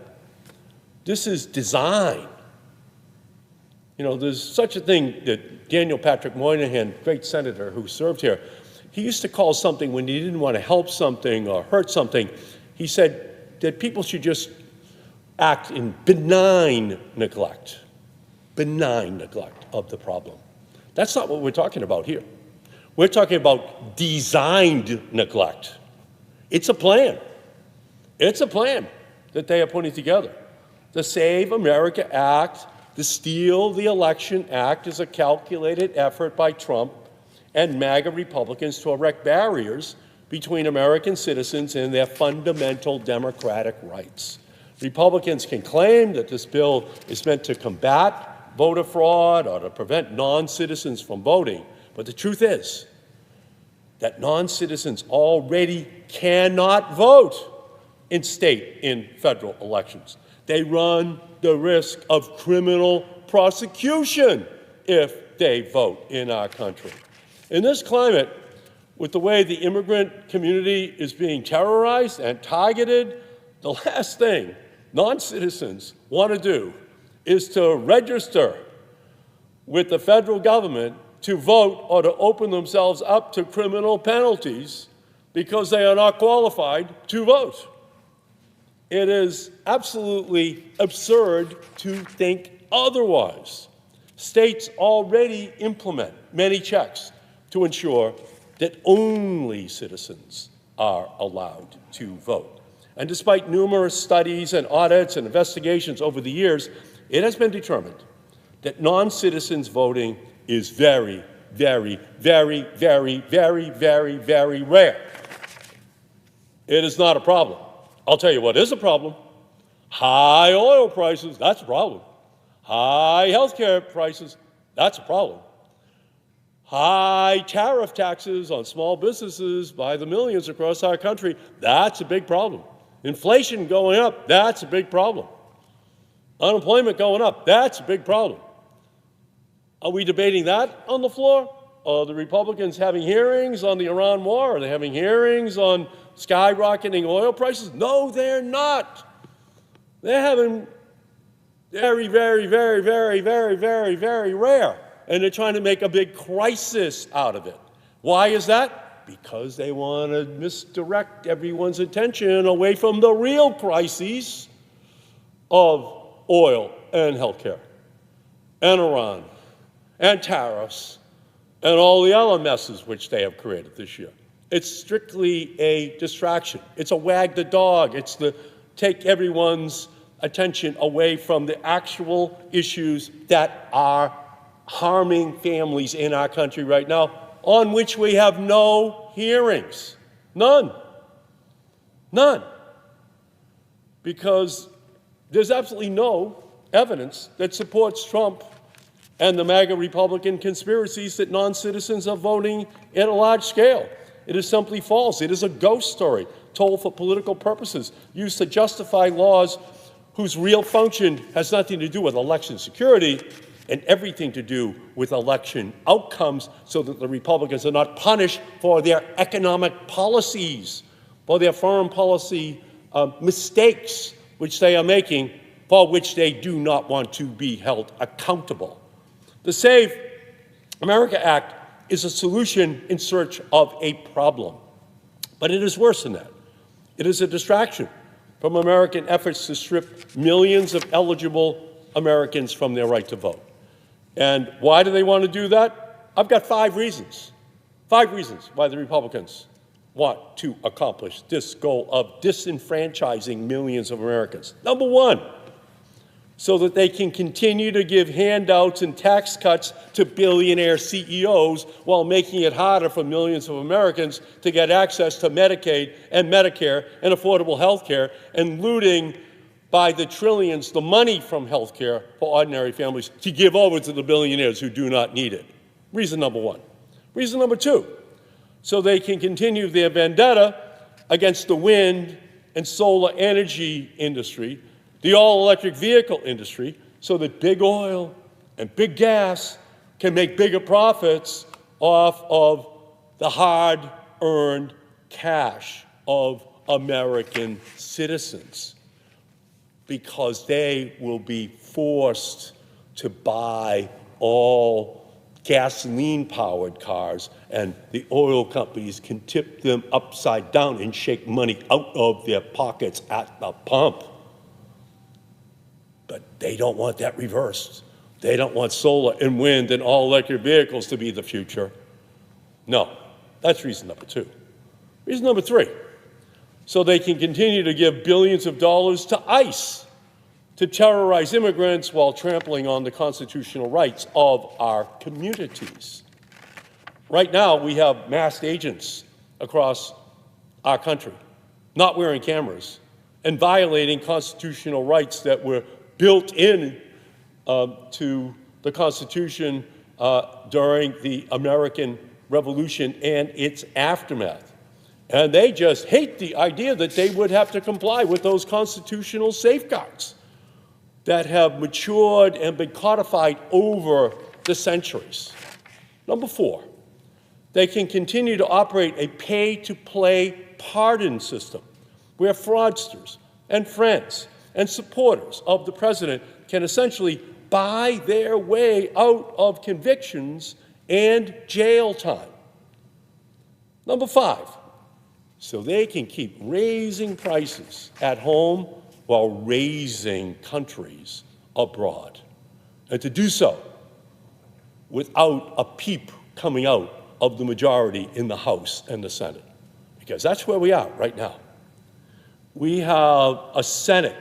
This is design. You know, there's such a thing that Daniel Patrick Moynihan, great senator who served here, he used to call something when he didn't want to help something or hurt something, he said that people should just act in benign neglect of the problem. That's not what we're talking about here. We're talking about designed neglect. It's a plan. It's a plan that they are putting together. The Save America Act, the Steal the Election Act is a calculated effort by Trump and MAGA Republicans to erect barriers between American citizens and their fundamental democratic rights. Republicans can claim that this bill is meant to combat voter fraud or to prevent non-citizens from voting, but the truth is that non-citizens already cannot vote in state and federal elections. They run the risk of criminal prosecution if they vote in our country. In this climate, with the way the immigrant community is being terrorized and targeted, the last thing non-citizens want to do is to register with the federal government to vote or to open themselves up to criminal penalties because they are not qualified to vote. It is absolutely absurd to think otherwise. States already implement many checks to ensure that only citizens are allowed to vote. And despite numerous studies and audits and investigations over the years, it has been determined that non-citizens voting is very, very, very, very, very, very, very rare. It is not a problem. I'll tell you what is a problem. High oil prices, that's a problem. High healthcare prices, that's a problem. High tariff taxes on small businesses by the millions across our country, that's a big problem. Inflation going up, that's a big problem. Unemployment going up, that's a big problem. Are we debating that on the floor? Are the Republicans having hearings on the Iran war? Are they having hearings on skyrocketing oil prices? No, they're not. They're having very, very, very, very, very, very, very rare. And they're trying to make a big crisis out of it. Why is that? Because they want to misdirect everyone's attention away from the real crises of oil and healthcare and Iran and tariffs and all the other messes which they have created this year. It's strictly a distraction. It's a wag the dog. It's to take everyone's attention away from the actual issues that are harming families in our country right now, on which we have no hearings. None. None. Because there's absolutely no evidence that supports Trump and the MAGA Republican conspiracies that non-citizens are voting at a large scale. It is simply false. It is a ghost story told for political purposes, used to justify laws whose real function has nothing to do with election security and everything to do with election outcomes, so that the Republicans are not punished for their economic policies, for their foreign policy mistakes which they are making, for which they do not want to be held accountable. The Save America Act is a solution in search of a problem. But it is worse than that. It is a distraction from American efforts to strip millions of eligible Americans from their right to vote. And why do they want to do that? I've got 5 reasons. 5 reasons why the Republicans want to accomplish this goal of disenfranchising millions of Americans. Number 1, so that they can continue to give handouts and tax cuts to billionaire CEOs while making it harder for millions of Americans to get access to Medicaid and Medicare and affordable health care, and looting by the trillions the money from health care for ordinary families to give over to the billionaires who do not need it. Reason number 1. Reason number 2, so they can continue their vendetta against the wind and solar energy industry, the all-electric vehicle industry, so that big oil and big gas can make bigger profits off of the hard-earned cash of American citizens, because they will be forced to buy all gasoline-powered cars, and the oil companies can tip them upside down and shake money out of their pockets at the pump. But they don't want that reversed. They don't want solar and wind and all-electric vehicles to be the future. No, that's reason number 2. Reason number 3, so they can continue to give billions of dollars to ICE to terrorize immigrants while trampling on the constitutional rights of our communities. Right now, we have masked agents across our country not wearing cameras and violating constitutional rights that were built in to the Constitution during the American Revolution and its aftermath. And they just hate the idea that they would have to comply with those constitutional safeguards that have matured and been codified over the centuries. Number 4, they can continue to operate a pay-to-play pardon system where fraudsters and friends and supporters of the president can essentially buy their way out of convictions and jail time. Number 5, so they can keep raising prices at home while raising countries abroad. And to do so without a peep coming out of the majority in the House and the Senate, because that's where we are right now. We have a Senate,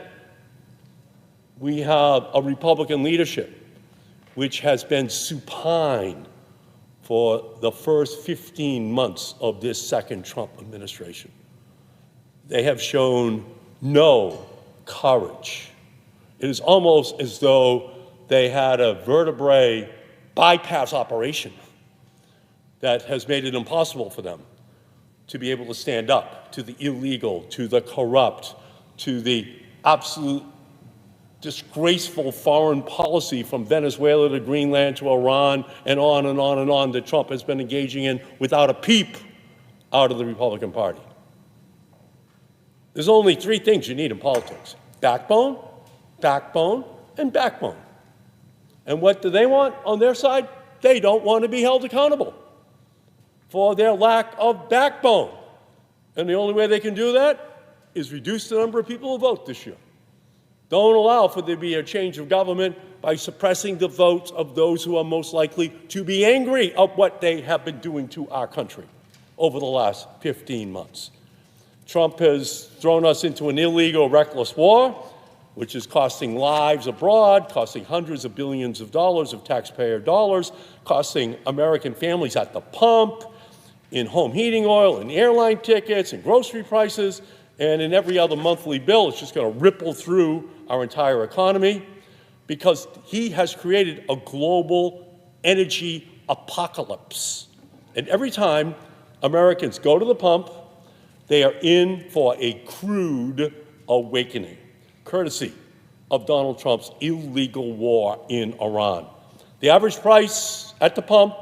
we have a Republican leadership which has been supine for the first 15 months of this second Trump administration. They have shown no courage. It is almost as though they had a vertebrae bypass operation that has made it impossible for them to be able to stand up to the illegal, to the corrupt, to the absolute disgraceful foreign policy from Venezuela to Greenland to Iran and on and on and on that Trump has been engaging in without a peep out of the Republican Party. There's only three things you need in politics: backbone, backbone, and backbone. And what do they want on their side? They don't want to be held accountable for their lack of backbone. And the only way they can do that is reduce the number of people who vote this year. Don't allow for there to be a change of government by suppressing the votes of those who are most likely to be angry at what they have been doing to our country over the last 15 months. Trump has thrown us into an illegal, reckless war, which is costing lives abroad, costing hundreds of billions of dollars of taxpayer dollars, costing American families at the pump, in home heating oil, in airline tickets, in grocery prices, and in every other monthly bill. It's just going to ripple through our entire economy because he has created a global energy apocalypse. And every time Americans go to the pump, they are in for a crude awakening, courtesy of Donald Trump's illegal war in Iran. The average price at the pump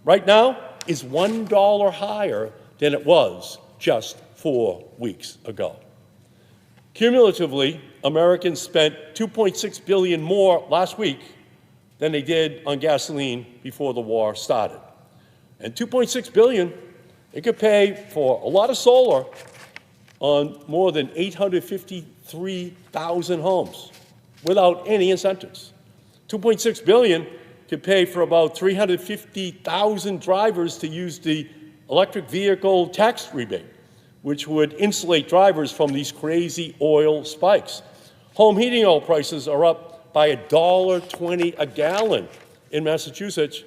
right now is $1 higher than it was just 4 weeks ago. Cumulatively, Americans spent $2.6 billion more last week than they did on gasoline before the war started. And $2.6 billion, it could pay for a lot of solar on more than 853,000 homes without any incentives. $2.6 billion could pay for about 350,000 drivers to use the electric vehicle tax rebate, which would insulate drivers from these crazy oil spikes. Home heating oil prices are up by $1.20 a gallon in Massachusetts,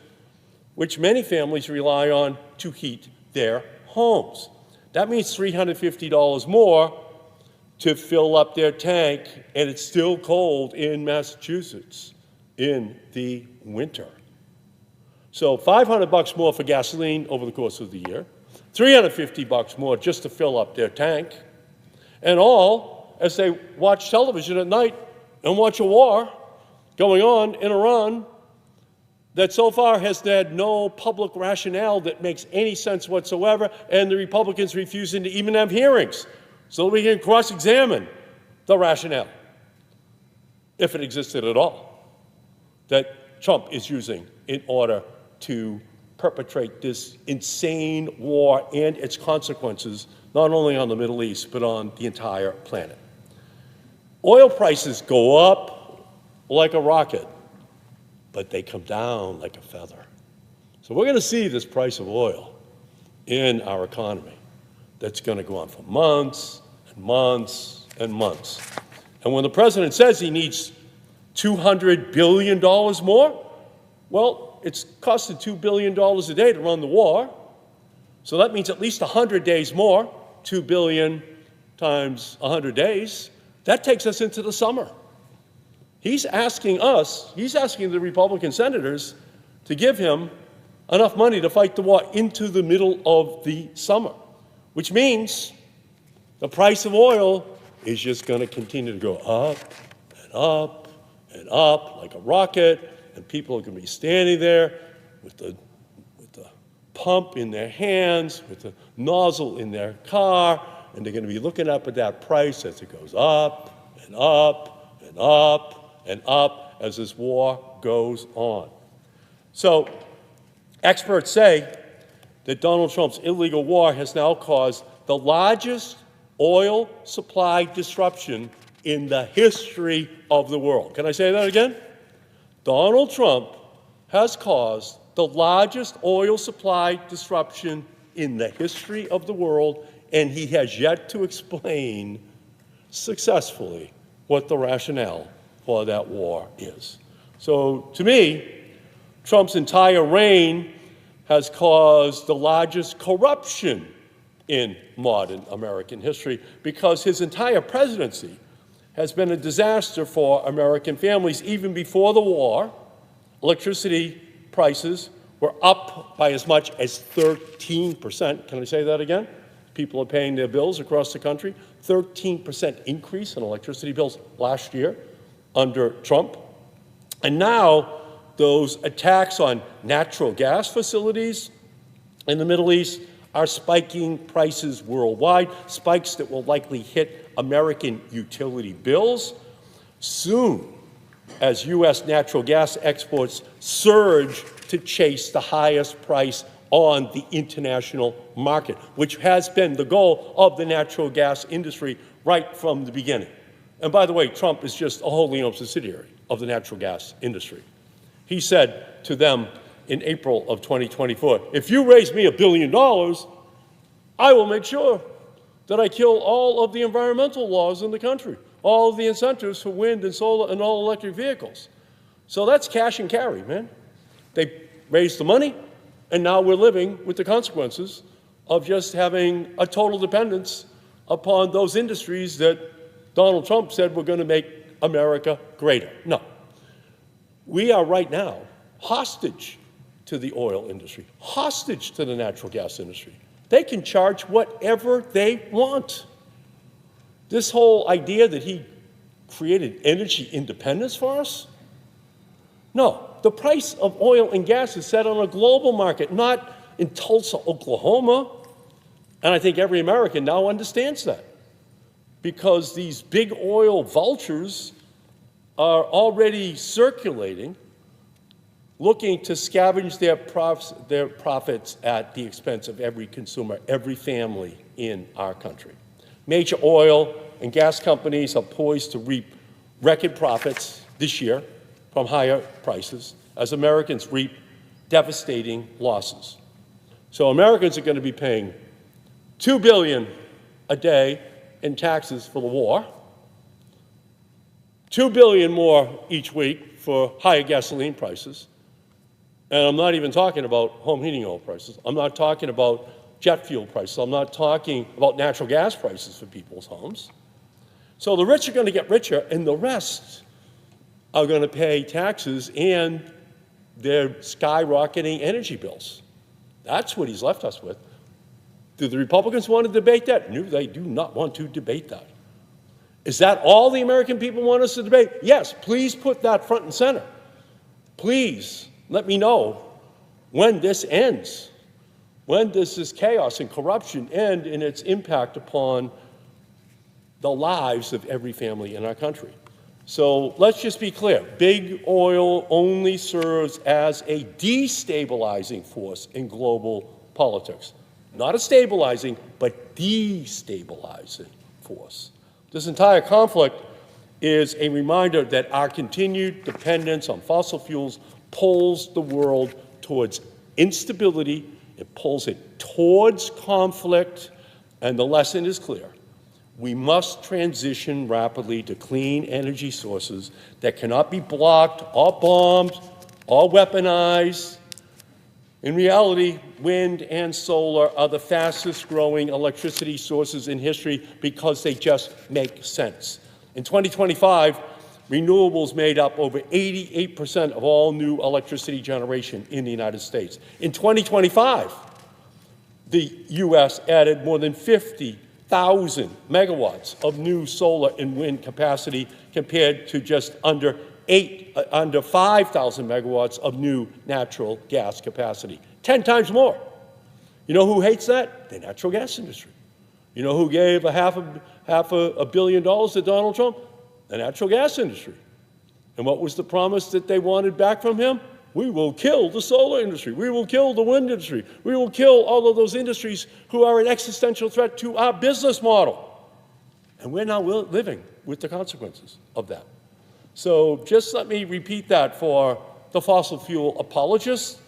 which many families rely on to heat their homes. That means $350 more to fill up their tank, and it's still cold in Massachusetts in the winter. So $500 more for gasoline over the course of the year, $350 more just to fill up their tank, and all as they watch television at night and watch a war going on in Iran that so far has had no public rationale that makes any sense whatsoever, and the Republicans refusing to even have hearings so that we can cross-examine the rationale, if it existed at all, that Trump is using in order to perpetrate this insane war and its consequences, not only on the Middle East, but on the entire planet. Oil prices go up like a rocket, but they come down like a feather. So we're going to see this price of oil in our economy that's going to go on for months and months and months. And when the president says he needs $200 billion more, well, it's costed $2 billion a day to run the war. So that means at least 100 days more, 2 billion times 100 days. That takes us into the summer. He's asking the Republican senators to give him enough money to fight the war into the middle of the summer, which means the price of oil is just going to continue to go up and up and up like a rocket, and people are going to be standing there with the pump in their hands, with the nozzle in their car, and they're going to be looking up at that price as it goes up and up and up and up as this war goes on. So experts say that Donald Trump's illegal war has now caused the largest oil supply disruption in the history of the world. Can I say that again? Donald Trump has caused the largest oil supply disruption in the history of the world, and he has yet to explain successfully what the rationale for that war is. So to me, Trump's entire reign has caused the largest corruption in modern American history because his entire presidency has been a disaster for American families. Even before the war, electricity prices were up by as much as 13%. Can I say that again? People are paying their bills across the country. 13% increase in electricity bills last year under Trump. And now those attacks on natural gas facilities in the Middle East are spiking prices worldwide, spikes that will likely hit American utility bills soon as U.S. natural gas exports surge to chase the highest price on the international market, which has been the goal of the natural gas industry right from the beginning. And by the way, Trump is just a wholly owned subsidiary of the natural gas industry. He said to them in April of 2024, if you raise me $1 billion, I will make sure that I kill all of the environmental laws in the country, all of the incentives for wind and solar and all electric vehicles. So that's cash and carry, man. They raised the money, and now we're living with the consequences of just having a total dependence upon those industries that Donald Trump said were going to make America greater. No. We are right now hostage to the oil industry, hostage to the natural gas industry. They can charge whatever they want. This whole idea that he created energy independence for us? No, the price of oil and gas is set on a global market, not in Tulsa, Oklahoma. And I think every American now understands that because these big oil vultures are already circulating, looking to scavenge their profits at the expense of every consumer, every family in our country. Major oil and gas companies are poised to reap record profits this year from higher prices as Americans reap devastating losses. So Americans are going to be paying $2 billion a day in taxes for the war, $2 billion more each week for higher gasoline prices, and I'm not even talking about home heating oil prices. I'm not talking about jet fuel prices. I'm not talking about natural gas prices for people's homes. So the rich are going to get richer, and the rest are going to pay taxes and their skyrocketing energy bills. That's what he's left us with. Do the Republicans want to debate that? No, they do not want to debate that. Is that all the American people want us to debate? Yes, please put that front and center. Please let me know when this ends. When does this chaos and corruption end in its impact upon the lives of every family in our country? So let's just be clear. Big oil only serves as a destabilizing force in global politics. Not a stabilizing, but destabilizing force. This entire conflict is a reminder that our continued dependence on fossil fuels pulls the world towards instability, it pulls it towards conflict, and the lesson is clear. We must transition rapidly to clean energy sources that cannot be blocked or bombed or weaponized. In reality, wind and solar are the fastest growing electricity sources in history because they just make sense. In 2025, renewables made up over 88% of all new electricity generation in the United States. In 2025, the U.S. added more than 50,000 megawatts of new solar and wind capacity compared to just under 5,000 megawatts of new natural gas capacity. 10 times more. You know who hates that? The natural gas industry. You know who gave half a billion dollars to Donald Trump? The natural gas industry. And what was the promise that they wanted back from him? we will kill the solar industry. We will kill the wind industry. We will kill all of those industries who are an existential threat to our business model. And we're now living with the consequences of that. So just let me repeat that for the fossil fuel apologists.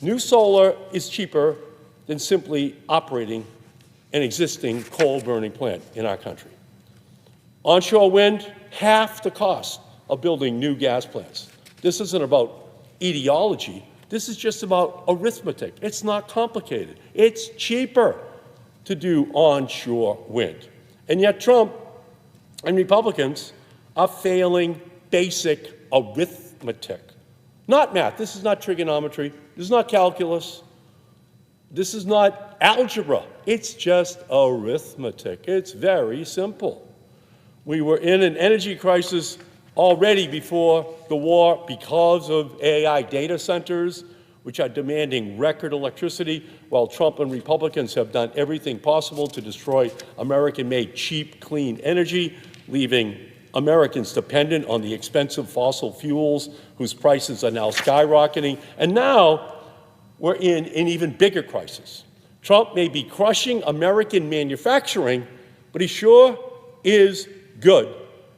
New solar is cheaper than simply operating an existing coal-burning plant in our country. Onshore wind, half the cost of building new gas plants. This isn't about ideology. This is just about arithmetic. It's not complicated. It's cheaper to do onshore wind. And yet Trump and Republicans are failing basic arithmetic. Not math. This is not trigonometry. This is not calculus. This is not algebra. It's just arithmetic. It's very simple. We were in an energy crisis already before the war because of AI data centers, which are demanding record electricity, while Trump and Republicans have done everything possible to destroy American-made cheap, clean energy, leaving Americans dependent on the expensive fossil fuels whose prices are now skyrocketing. And now we're in an even bigger crisis. Trump may be crushing American manufacturing, but he sure is good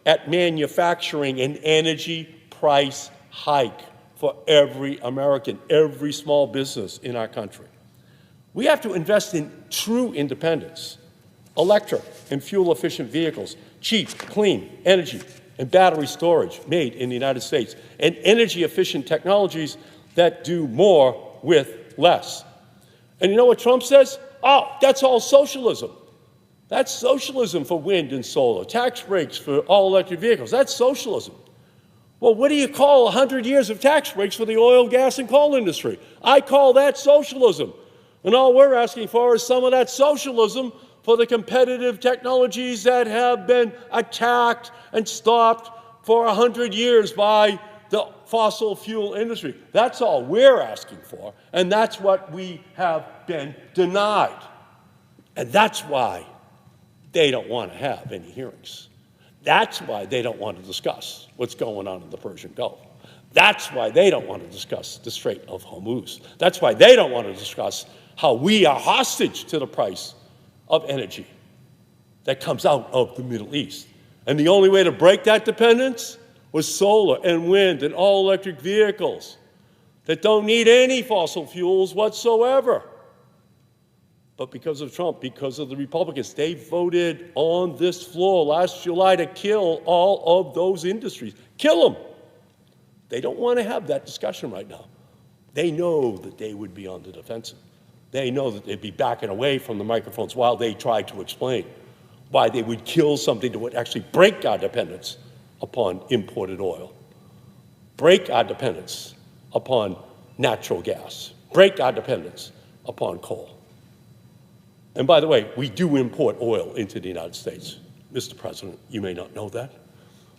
at manufacturing an energy price hike for every American, every small business in our country. We have to invest in true independence, electric and fuel-efficient vehicles, cheap, clean energy and battery storage made in the United States, and energy-efficient technologies that do more with less. And you know what Trump says? Oh, that's all socialism. That's socialism for wind and solar, tax breaks for all-electric vehicles. That's socialism. Well, what do you call 100 years of tax breaks for the oil, gas, and coal industry? I call that socialism. And all we're asking for is some of that socialism for the competitive technologies that have been attacked and stopped for 100 years by the fossil fuel industry. That's all we're asking for, and that's what we have been denied. And that's why they don't want to have any hearings. That's why they don't want to discuss what's going on in the Persian Gulf. That's why they don't want to discuss the Strait of Hormuz. That's why they don't want to discuss how we are hostage to the price of energy that comes out of the Middle East. And the only way to break that dependence was solar and wind and all-electric vehicles that don't need any fossil fuels whatsoever. But because of Trump, because of the Republicans, they voted on this floor last July to kill all of those industries. Kill them. They don't want to have that discussion right now. They know that they would be on the defensive. They know that they'd be backing away from the microphones while they try to explain why they would kill something that would actually break our dependence upon imported oil, break our dependence upon natural gas, break our dependence upon coal. And by the way, we do import oil into the United States. Mr. President, you may not know that,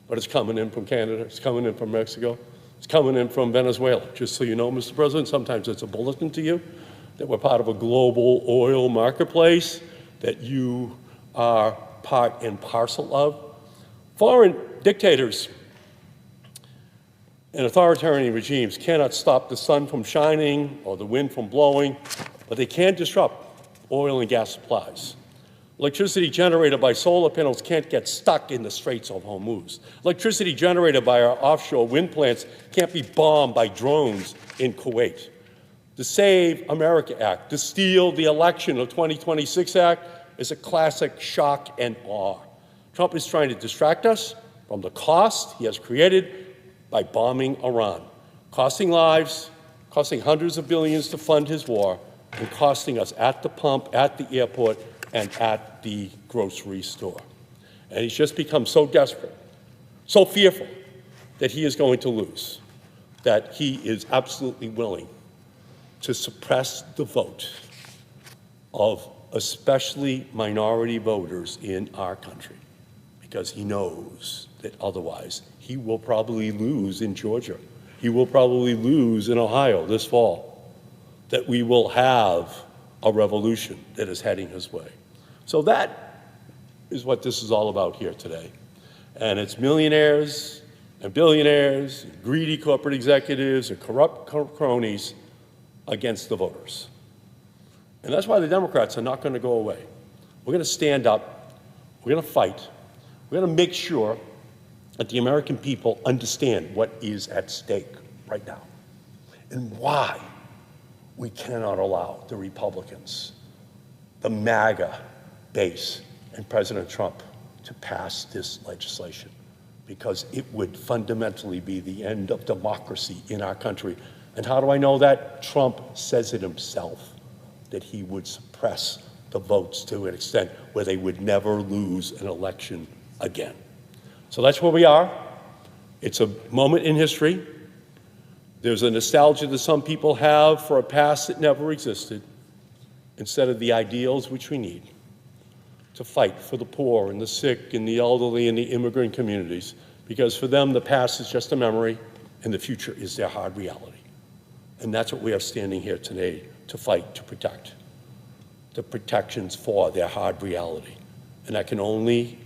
but it's coming in from Canada, it's coming in from Mexico, it's coming in from Venezuela. Just so you know, Mr. President, sometimes it's a bulletin to you that we're part of a global oil marketplace that you are part and parcel of. Foreign dictators and authoritarian regimes cannot stop the sun from shining or the wind from blowing, but they can disrupt oil and gas supplies. Electricity generated by solar panels can't get stuck in the Straits of Hormuz. Electricity generated by our offshore wind plants can't be bombed by drones in Kuwait. The Save America Act, the Steal the Election of 2026 Act is a classic shock and awe. Trump is trying to distract us from the cost he has created by bombing Iran, costing lives, costing hundreds of billions to fund his war, and costing us at the pump, at the airport, and at the grocery store. And he's just become so desperate, so fearful that he is going to lose, that he is absolutely willing to suppress the vote of especially minority voters in our country, because he knows that otherwise he will probably lose in Georgia. He will probably lose in Ohio this fall, that we will have a revolution that is heading his way. So that is what this is all about here today. And it's millionaires and billionaires, and greedy corporate executives, and corrupt cronies against the voters. And that's why the Democrats are not going to go away. We're going to stand up. We're going to fight. We're going to make sure that the American people understand what is at stake right now and why we cannot allow the Republicans, the MAGA base, and President Trump to pass this legislation, because it would fundamentally be the end of democracy in our country. And how do I know that? Trump says it himself, that he would suppress the votes to an extent where they would never lose an election again. So that's where we are. It's a moment in history. There's a nostalgia that some people have for a past that never existed, instead of the ideals which we need to fight for the poor and the sick and the elderly and the immigrant communities, because for them the past is just a memory and the future is their hard reality. And that's what we are standing here today to fight, to protect. The protections for their hard reality. And that can only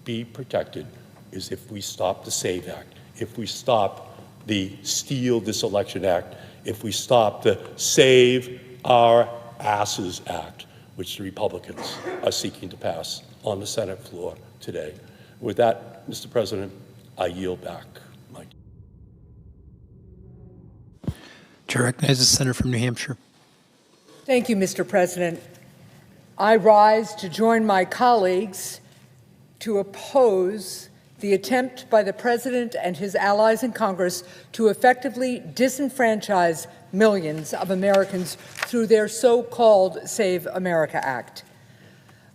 be protected is if we stop the SAVE Act, if we stop the Steal This Election Act, if we stop the Save Our Asses Act, which the Republicans are seeking to pass on the Senate floor today. With that, Mr. President, I yield back. Chair recognizes the senator from New Hampshire. Thank you, Mr. President. I rise to join my colleagues to oppose the attempt by the President and his allies in Congress to effectively disenfranchise millions of Americans through their so-called Save America Act.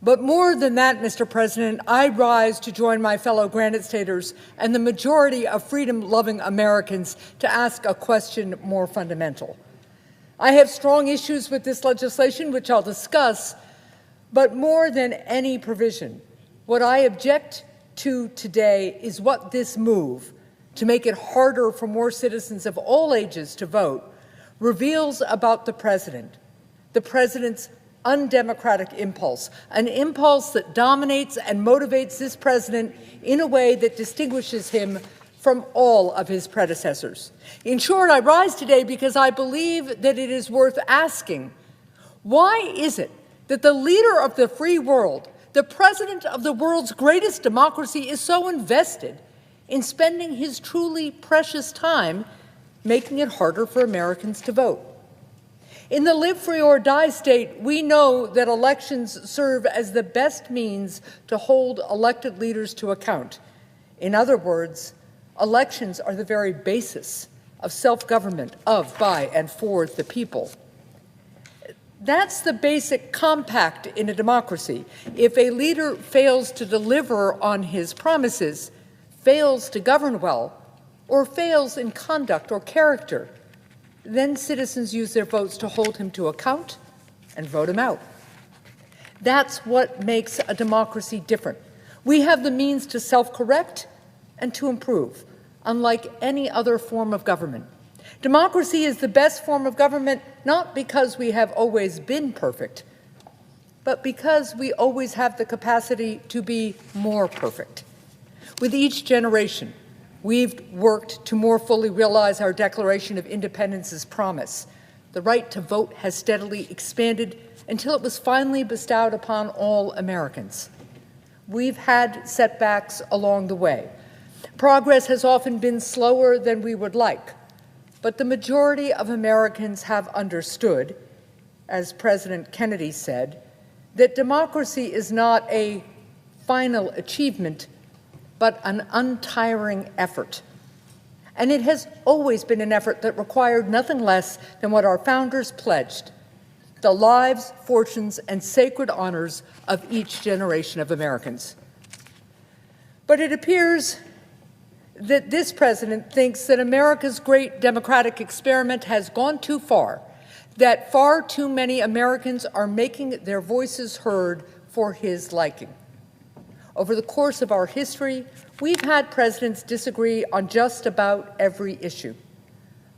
But more than that, Mr. President, I rise to join my fellow Granite Staters and the majority of freedom-loving Americans to ask a question more fundamental. I have strong issues with this legislation, which I'll discuss, but more than any provision, what I object to today is what this move, to make it harder for more citizens of all ages to vote, reveals about the President's undemocratic impulse, an impulse that dominates and motivates this President in a way that distinguishes him from all of his predecessors. In short, I rise today because I believe that it is worth asking, why is it that the leader of the free world, the President of the world's greatest democracy, is so invested in spending his truly precious time making it harder for Americans to vote? In the live free or die state, we know that elections serve as the best means to hold elected leaders to account. In other words, elections are the very basis of self-government of, by, and for the people. That's the basic compact in a democracy. If a leader fails to deliver on his promises, fails to govern well, or fails in conduct or character, then citizens use their votes to hold him to account and vote him out. That's what makes a democracy different. We have the means to self-correct and to improve, unlike any other form of government. Democracy is the best form of government not because we have always been perfect, but because we always have the capacity to be more perfect. With each generation, we've worked to more fully realize our Declaration of Independence's promise. The right to vote has steadily expanded until it was finally bestowed upon all Americans. We've had setbacks along the way. Progress has often been slower than we would like, but the majority of Americans have understood, as President Kennedy said, that democracy is not a final achievement, but an untiring effort. And it has always been an effort that required nothing less than what our founders pledged: the lives, fortunes, and sacred honors of each generation of Americans. But it appears that this president thinks that America's great democratic experiment has gone too far, that far too many Americans are making their voices heard for his liking. Over the course of our history, we've had presidents disagree on just about every issue.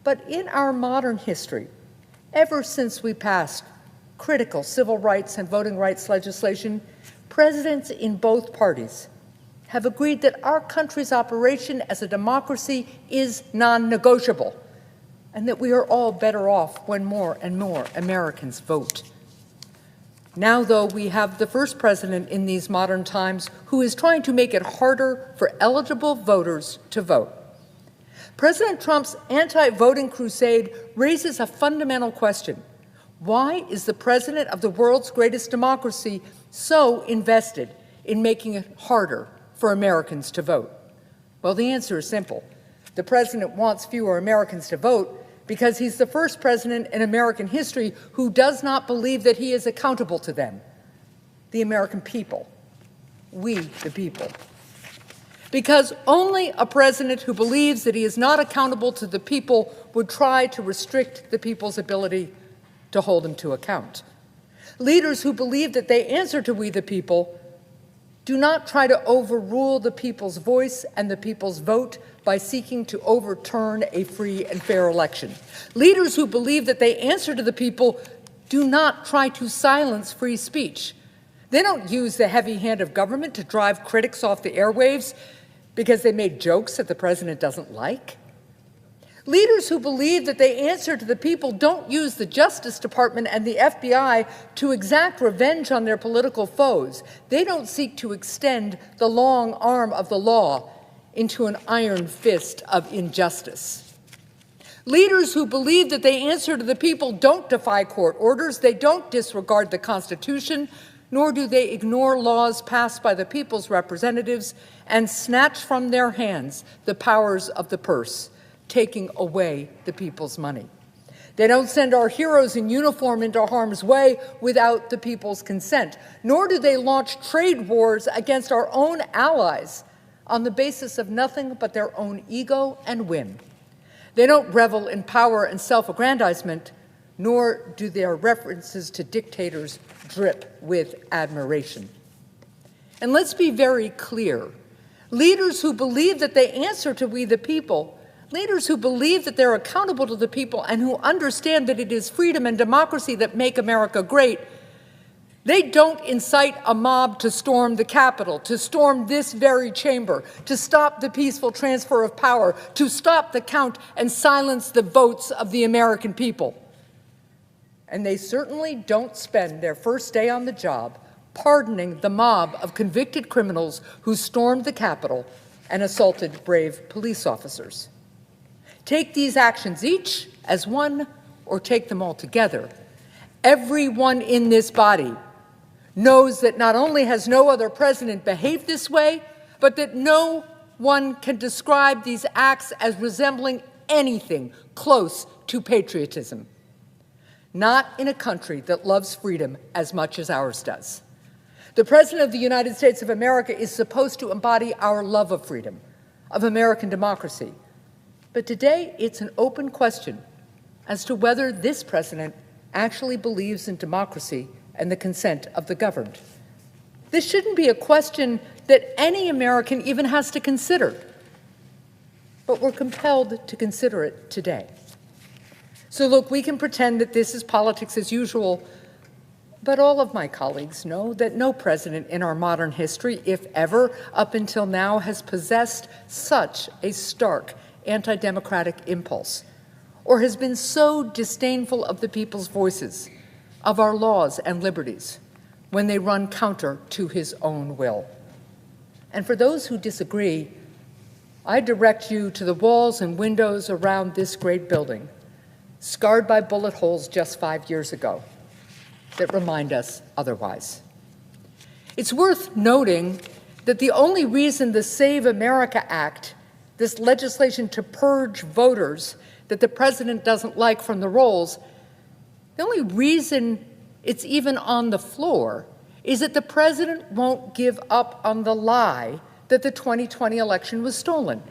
But in our modern history, ever since we passed critical civil rights and voting rights legislation, presidents in both parties have agreed that our country's operation as a democracy is non-negotiable, and that we are all better off when more and more Americans vote. Now, though, we have the first president in these modern times who is trying to make it harder for eligible voters to vote. President Trump's anti-voting crusade raises a fundamental question. Why is the president of the world's greatest democracy so invested in making it harder for Americans to vote? Well, the answer is simple. The president wants fewer Americans to vote because he's the first president in American history who does not believe that he is accountable to them, the American people, we the people. Because only a president who believes that he is not accountable to the people would try to restrict the people's ability to hold him to account. Leaders who believe that they answer to we the people do not try to overrule the people's voice and the people's vote by seeking to overturn a free and fair election. Leaders who believe that they answer to the people do not try to silence free speech. They don't use the heavy hand of government to drive critics off the airwaves because they made jokes that the president doesn't like. Leaders who believe that they answer to the people don't use the Justice Department and the FBI to exact revenge on their political foes. They don't seek to extend the long arm of the law into an iron fist of injustice. Leaders who believe that they answer to the people don't defy court orders, they don't disregard the Constitution, nor do they ignore laws passed by the people's representatives and snatch from their hands the powers of the purse, taking away the people's money. They don't send our heroes in uniform into harm's way without the people's consent, nor do they launch trade wars against our own allies on the basis of nothing but their own ego and whim. They don't revel in power and self-aggrandizement, nor do their references to dictators drip with admiration. And let's be very clear. Leaders who believe that they answer to we the people, leaders who believe that they're accountable to the people and who understand that it is freedom and democracy that make America great, they don't incite a mob to storm the Capitol, to storm this very chamber, to stop the peaceful transfer of power, to stop the count and silence the votes of the American people. And they certainly don't spend their first day on the job pardoning the mob of convicted criminals who stormed the Capitol and assaulted brave police officers. Take these actions each as one or take them all together. Everyone in this body knows that not only has no other president behaved this way, but that no one can describe these acts as resembling anything close to patriotism. Not in a country that loves freedom as much as ours does. The President of the United States of America is supposed to embody our love of freedom, of American democracy. But today, it's an open question as to whether this president actually believes in democracy and the consent of the governed. This shouldn't be a question that any American even has to consider, but we're compelled to consider it today. So look, we can pretend that this is politics as usual, but all of my colleagues know that no president in our modern history, if ever, up until now, has possessed such a stark anti-democratic impulse, or has been so disdainful of the people's voices, of our laws and liberties, when they run counter to his own will. And for those who disagree, I direct you to the walls and windows around this great building, scarred by bullet holes just 5 years ago, that remind us otherwise. It's worth noting that the only reason the Save America Act, this legislation to purge voters that the president doesn't like from the rolls, the only reason it's even on the floor is that the president won't give up on the lie that the 2020 election was stolen.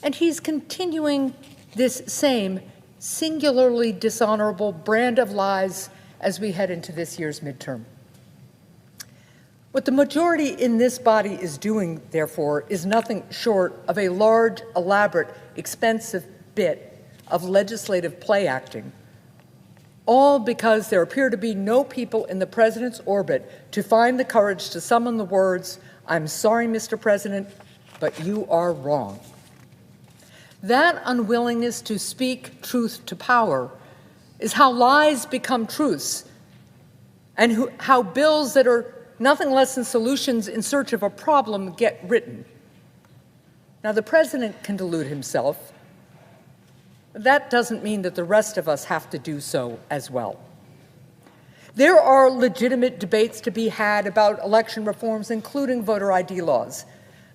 And he's continuing this same singularly dishonorable brand of lies as we head into this year's midterm. What the majority in this body is doing, therefore, is nothing short of a large, elaborate, expensive bit of legislative play acting, all because there appear to be no people in the president's orbit to find the courage to summon the words, I'm sorry, Mr. President, but you are wrong. That unwillingness to speak truth to power is how lies become truths, and how bills that are nothing less than solutions in search of a problem get written. Now, the president can delude himself. That doesn't mean that the rest of us have to do so as well. There are legitimate debates to be had about election reforms, including voter ID laws,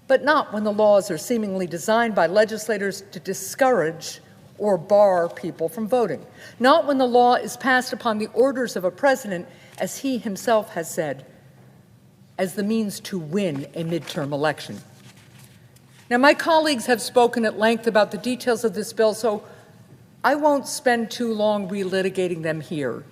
but not when the laws are seemingly designed by legislators to discourage or bar people from voting. Not when the law is passed upon the orders of a president, as he himself has said, as the means to win a midterm election. Now, my colleagues have spoken at length about the details of this bill, so I won't spend too long relitigating them here.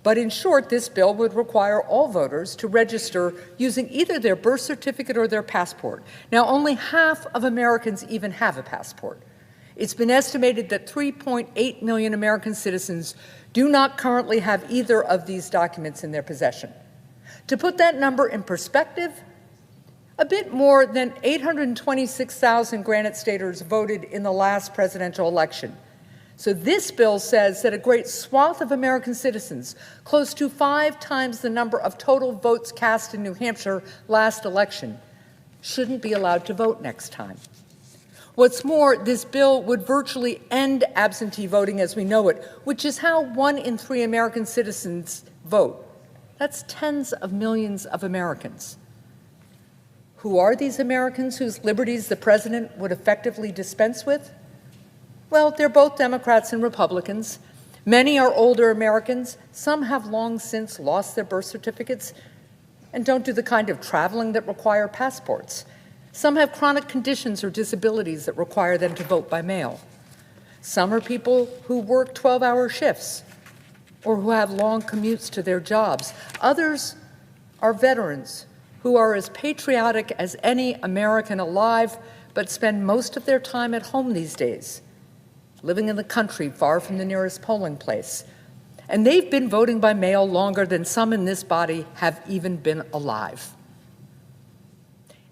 But in short, this bill would require all voters to register using either their birth certificate or their passport. Now, only half of Americans even have a passport. It's been estimated that 3.8 million American citizens do not currently have either of these documents in their possession. To put that number in perspective, a bit more than 826,000 Granite Staters voted in the last presidential election. So this bill says that a great swath of American citizens, close to 5 times the number of total votes cast in New Hampshire last election, shouldn't be allowed to vote next time. What's more, this bill would virtually end absentee voting as we know it, which is how 1 in 3 American citizens vote. That's tens of millions of Americans. Who are these Americans whose liberties the president would effectively dispense with? Well, they're both Democrats and Republicans. Many are older Americans. Some have long since lost their birth certificates and don't do the kind of traveling that require passports. Some have chronic conditions or disabilities that require them to vote by mail. Some are people who work 12-hour shifts or who have long commutes to their jobs. Others are veterans who are as patriotic as any American alive, but spend most of their time at home these days, living in the country far from the nearest polling place. And they've been voting by mail longer than some in this body have even been alive.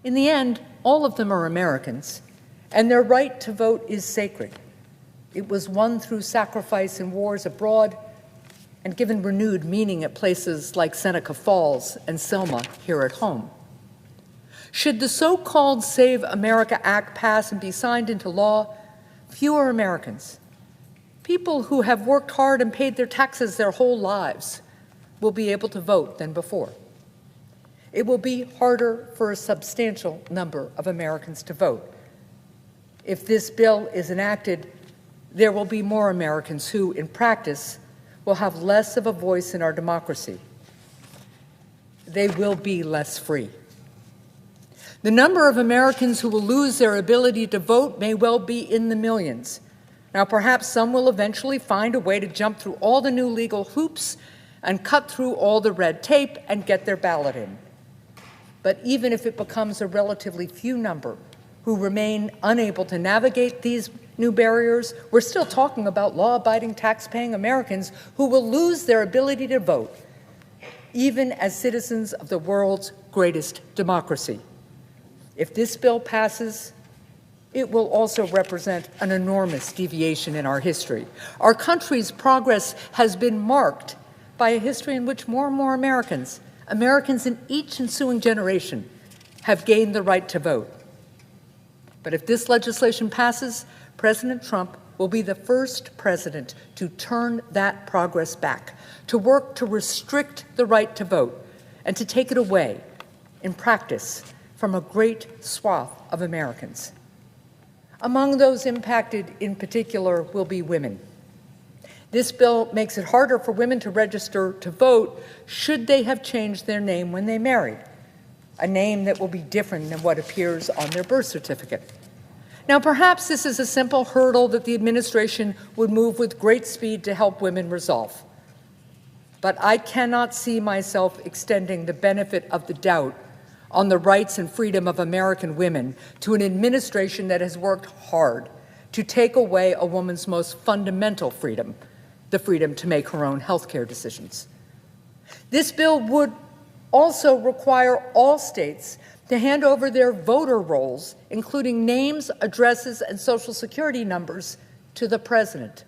In the end, all of them are Americans, and their right to vote is sacred. It was won through sacrifice in wars abroad and given renewed meaning at places like Seneca Falls and Selma here at home. Should the so-called Save America Act pass and be signed into law, fewer Americans, people who have worked hard and paid their taxes their whole lives, will be able to vote than before. It will be harder for a substantial number of Americans to vote. If this bill is enacted, there will be more Americans who, in practice, will have less of a voice in our democracy. They will be less free. The number of Americans who will lose their ability to vote may well be in the millions. Now, perhaps some will eventually find a way to jump through all the new legal hoops and cut through all the red tape and get their ballot in. But even if it becomes a relatively few number who remain unable to navigate these new barriers, we're still talking about law-abiding, tax-paying Americans who will lose their ability to vote, even as citizens of the world's greatest democracy. If this bill passes, it will also represent an enormous deviation in our history. Our country's progress has been marked by a history in which more and more Americans in each ensuing generation have gained the right to vote. But if this legislation passes, President Trump will be the first president to turn that progress back, to work to restrict the right to vote, and to take it away, in practice, from a great swath of Americans. Among those impacted in particular will be women. This bill makes it harder for women to register to vote should they have changed their name when they married, a name that will be different than what appears on their birth certificate. Now, perhaps this is a simple hurdle that the administration would move with great speed to help women resolve. But I cannot see myself extending the benefit of the doubt on the rights and freedom of American women to an administration that has worked hard to take away a woman's most fundamental freedom, the freedom to make her own health care decisions. This bill would also require all states to hand over their voter rolls, including names, addresses, and Social Security numbers, to the president.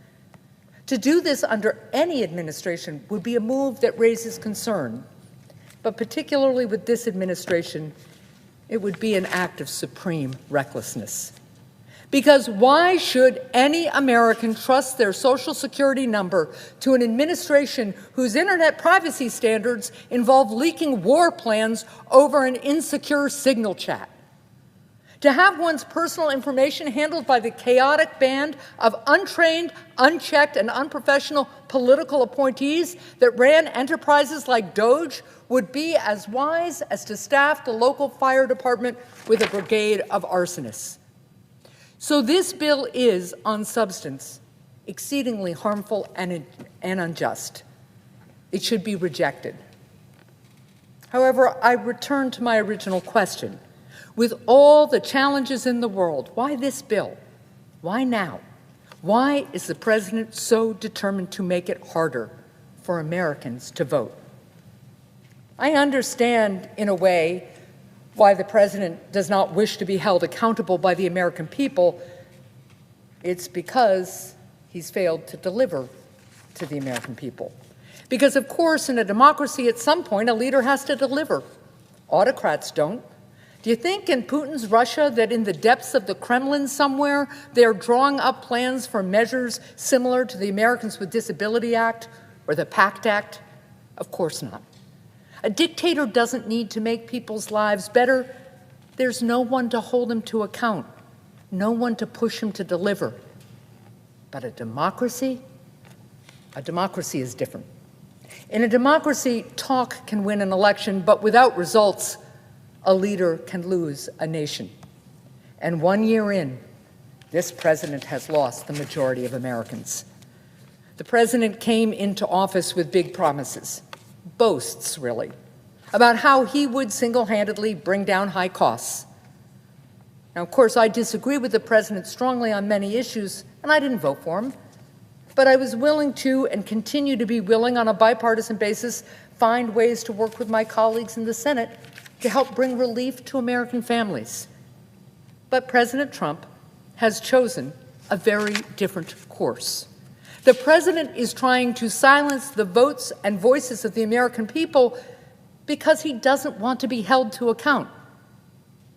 To do this under any administration would be a move that raises concern, but particularly with this administration, it would be an act of supreme recklessness. Because why should any American trust their Social Security number to an administration whose internet privacy standards involve leaking war plans over an insecure signal chat? To have one's personal information handled by the chaotic band of untrained, unchecked, and unprofessional political appointees that ran enterprises like Doge would be as wise as to staff the local fire department with a brigade of arsonists. So this bill is, on substance, exceedingly harmful and unjust. It should be rejected. However, I return to my original question. With all the challenges in the world, why this bill? Why now? Why is the president so determined to make it harder for Americans to vote? I understand, in a way, why the president does not wish to be held accountable by the American people. It's because he's failed to deliver to the American people. Because, of course, in a democracy, at some point, a leader has to deliver. Autocrats don't. Do you think in Putin's Russia that in the depths of the Kremlin somewhere, they're drawing up plans for measures similar to the Americans with Disability Act or the PACT Act? Of course not. A dictator doesn't need to make people's lives better. There's no one to hold him to account, no one to push him to deliver. But a democracy is different. In a democracy, talk can win an election, but without results, a leader can lose a nation. And 1 year in, this president has lost the majority of Americans. The president came into office with big promises, boasts really, about how he would single-handedly bring down high costs. Now, of course, I disagree with the president strongly on many issues, and I didn't vote for him. But I was willing to, and continue to be willing on a bipartisan basis, find ways to work with my colleagues in the Senate to help bring relief to American families. But President Trump has chosen a very different course. The president is trying to silence the votes and voices of the American people because he doesn't want to be held to account,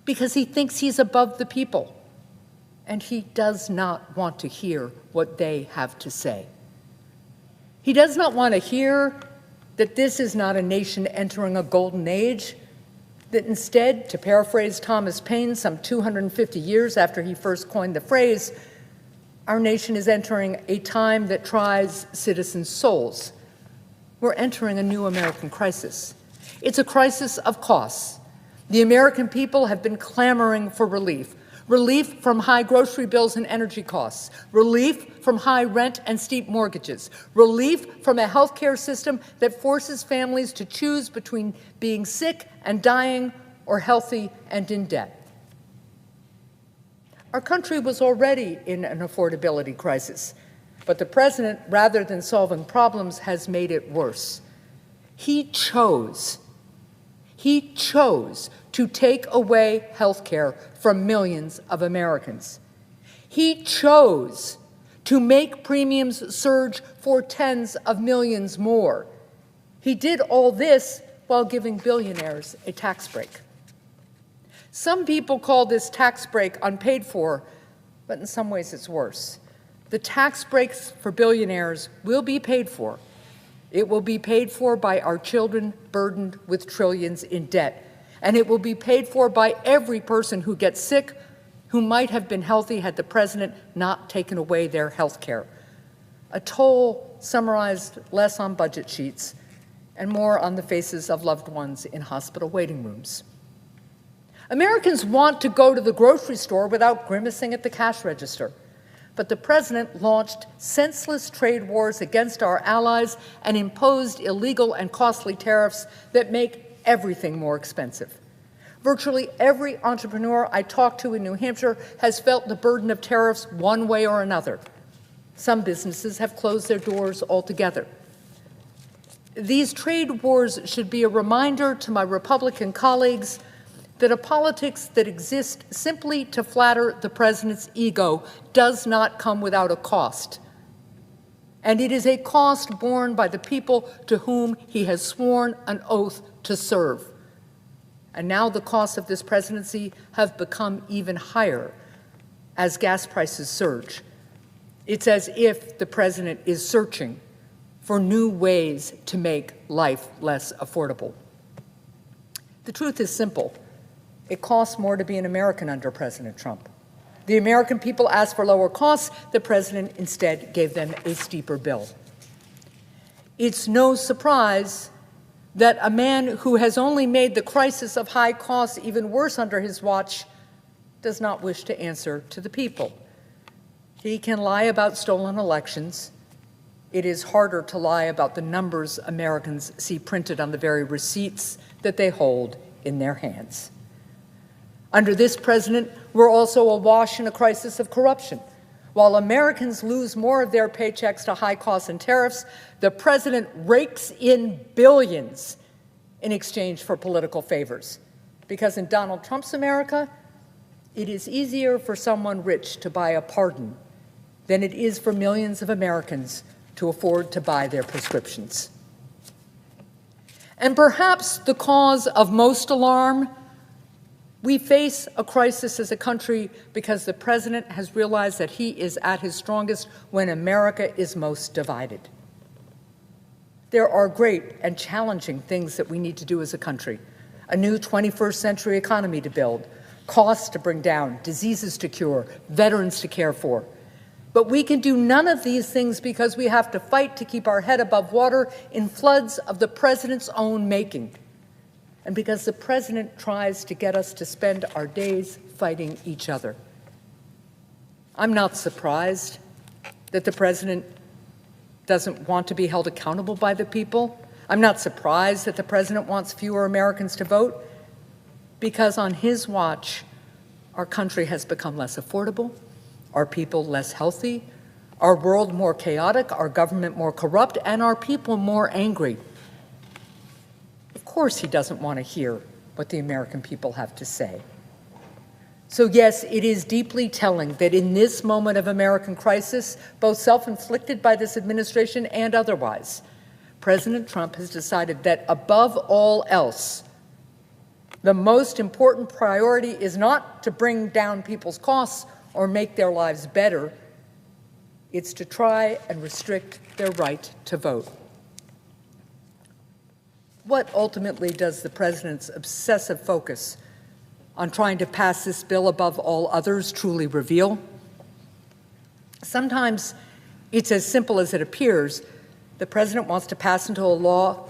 because he thinks he's above the people, and he does not want to hear what they have to say. He does not want to hear that this is not a nation entering a golden age, that instead, to paraphrase Thomas Paine some 250 years after he first coined the phrase, our nation is entering a time that tries citizens' souls. We're entering a new American crisis. It's a crisis of costs. The American people have been clamoring for relief. Relief from high grocery bills and energy costs. Relief from high rent and steep mortgages. Relief from a health care system that forces families to choose between being sick and dying or healthy and in debt. Our country was already in an affordability crisis, but the president, rather than solving problems, has made it worse. He chose to take away health care from millions of Americans. He chose to make premiums surge for tens of millions more. He did all this while giving billionaires a tax break. Some people call this tax break unpaid for, but in some ways it's worse. The tax breaks for billionaires will be paid for. It will be paid for by our children burdened with trillions in debt. And it will be paid for by every person who gets sick, who might have been healthy had the president not taken away their health care. A toll summarized less on budget sheets and more on the faces of loved ones in hospital waiting rooms. Americans want to go to the grocery store without grimacing at the cash register. But the president launched senseless trade wars against our allies and imposed illegal and costly tariffs that make everything more expensive. Virtually every entrepreneur I talked to in New Hampshire has felt the burden of tariffs one way or another. Some businesses have closed their doors altogether. These trade wars should be a reminder to my Republican colleagues that a politics that exists simply to flatter the president's ego does not come without a cost. And it is a cost borne by the people to whom he has sworn an oath to serve. And now the costs of this presidency have become even higher as gas prices surge. It's as if the president is searching for new ways to make life less affordable. The truth is simple. It costs more to be an American under President Trump. The American people asked for lower costs. The president instead gave them a steeper bill. It's no surprise that a man who has only made the crisis of high costs even worse under his watch does not wish to answer to the people. He can lie about stolen elections. It is harder to lie about the numbers Americans see printed on the very receipts that they hold in their hands. Under this president, we're also awash in a crisis of corruption. While Americans lose more of their paychecks to high costs and tariffs, the president rakes in billions in exchange for political favors. Because in Donald Trump's America, it is easier for someone rich to buy a pardon than it is for millions of Americans to afford to buy their prescriptions. And perhaps the cause of most alarm, we face a crisis as a country because the president has realized that he is at his strongest when America is most divided. There are great and challenging things that we need to do as a country. A new 21st century economy to build, costs to bring down, diseases to cure, veterans to care for. But we can do none of these things because we have to fight to keep our head above water in floods of the president's own making. And because the president tries to get us to spend our days fighting each other. I'm not surprised that the president doesn't want to be held accountable by the people. I'm not surprised that the president wants fewer Americans to vote, because on his watch, our country has become less affordable, our people less healthy, our world more chaotic, our government more corrupt, and our people more angry. Of course he doesn't want to hear what the American people have to say. So yes, it is deeply telling that in this moment of American crisis, both self-inflicted by this administration and otherwise, President Trump has decided that above all else, the most important priority is not to bring down people's costs or make their lives better. It's to try and restrict their right to vote. What ultimately does the president's obsessive focus on trying to pass this bill above all others truly reveal? Sometimes it's as simple as it appears. The president wants to pass into law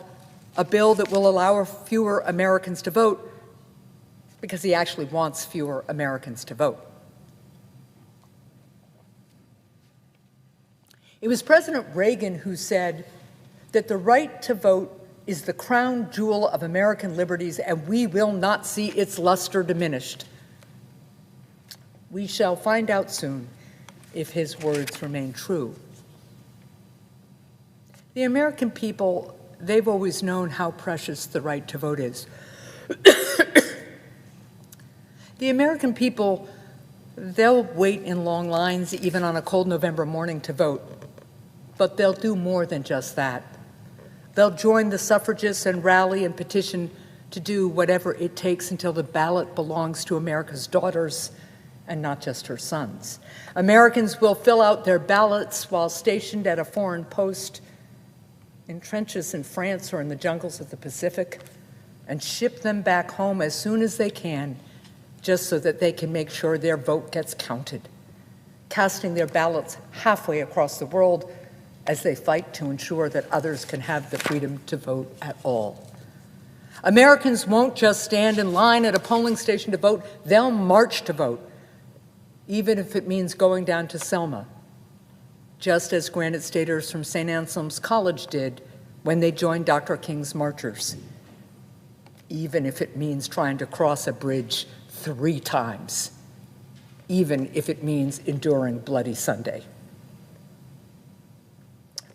a bill that will allow fewer Americans to vote because he actually wants fewer Americans to vote. It was President Reagan who said that the right to vote is the crown jewel of American liberties, and we will not see its luster diminished. We shall find out soon if his words remain true. The American people, they've always known how precious the right to vote is. The American people, they'll wait in long lines even on a cold November morning to vote, but they'll do more than just that. They'll join the suffragists and rally and petition to do whatever it takes until the ballot belongs to America's daughters and not just her sons. Americans will fill out their ballots while stationed at a foreign post in trenches in France or in the jungles of the Pacific and ship them back home as soon as they can, just so that they can make sure their vote gets counted, casting their ballots halfway across the world as they fight to ensure that others can have the freedom to vote at all. Americans won't just stand in line at a polling station to vote, they'll march to vote, even if it means going down to Selma, just as Granite Staters from St. Anselm's College did when they joined Dr. King's marchers, even if it means trying to cross a bridge 3 times, even if it means enduring Bloody Sunday.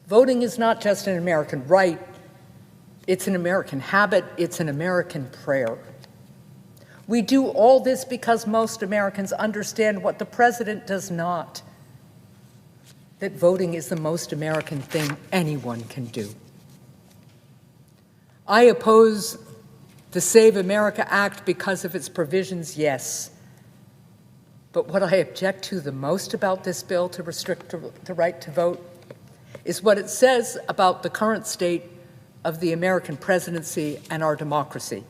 Voting is not just an American right, it's an American habit, it's an American prayer. We do all this because most Americans understand what the president does not, that voting is the most American thing anyone can do. I oppose the Save America Act because of its provisions, yes. But what I object to the most about this bill to restrict the right to vote is what it says about the current state of the American presidency and our democracy.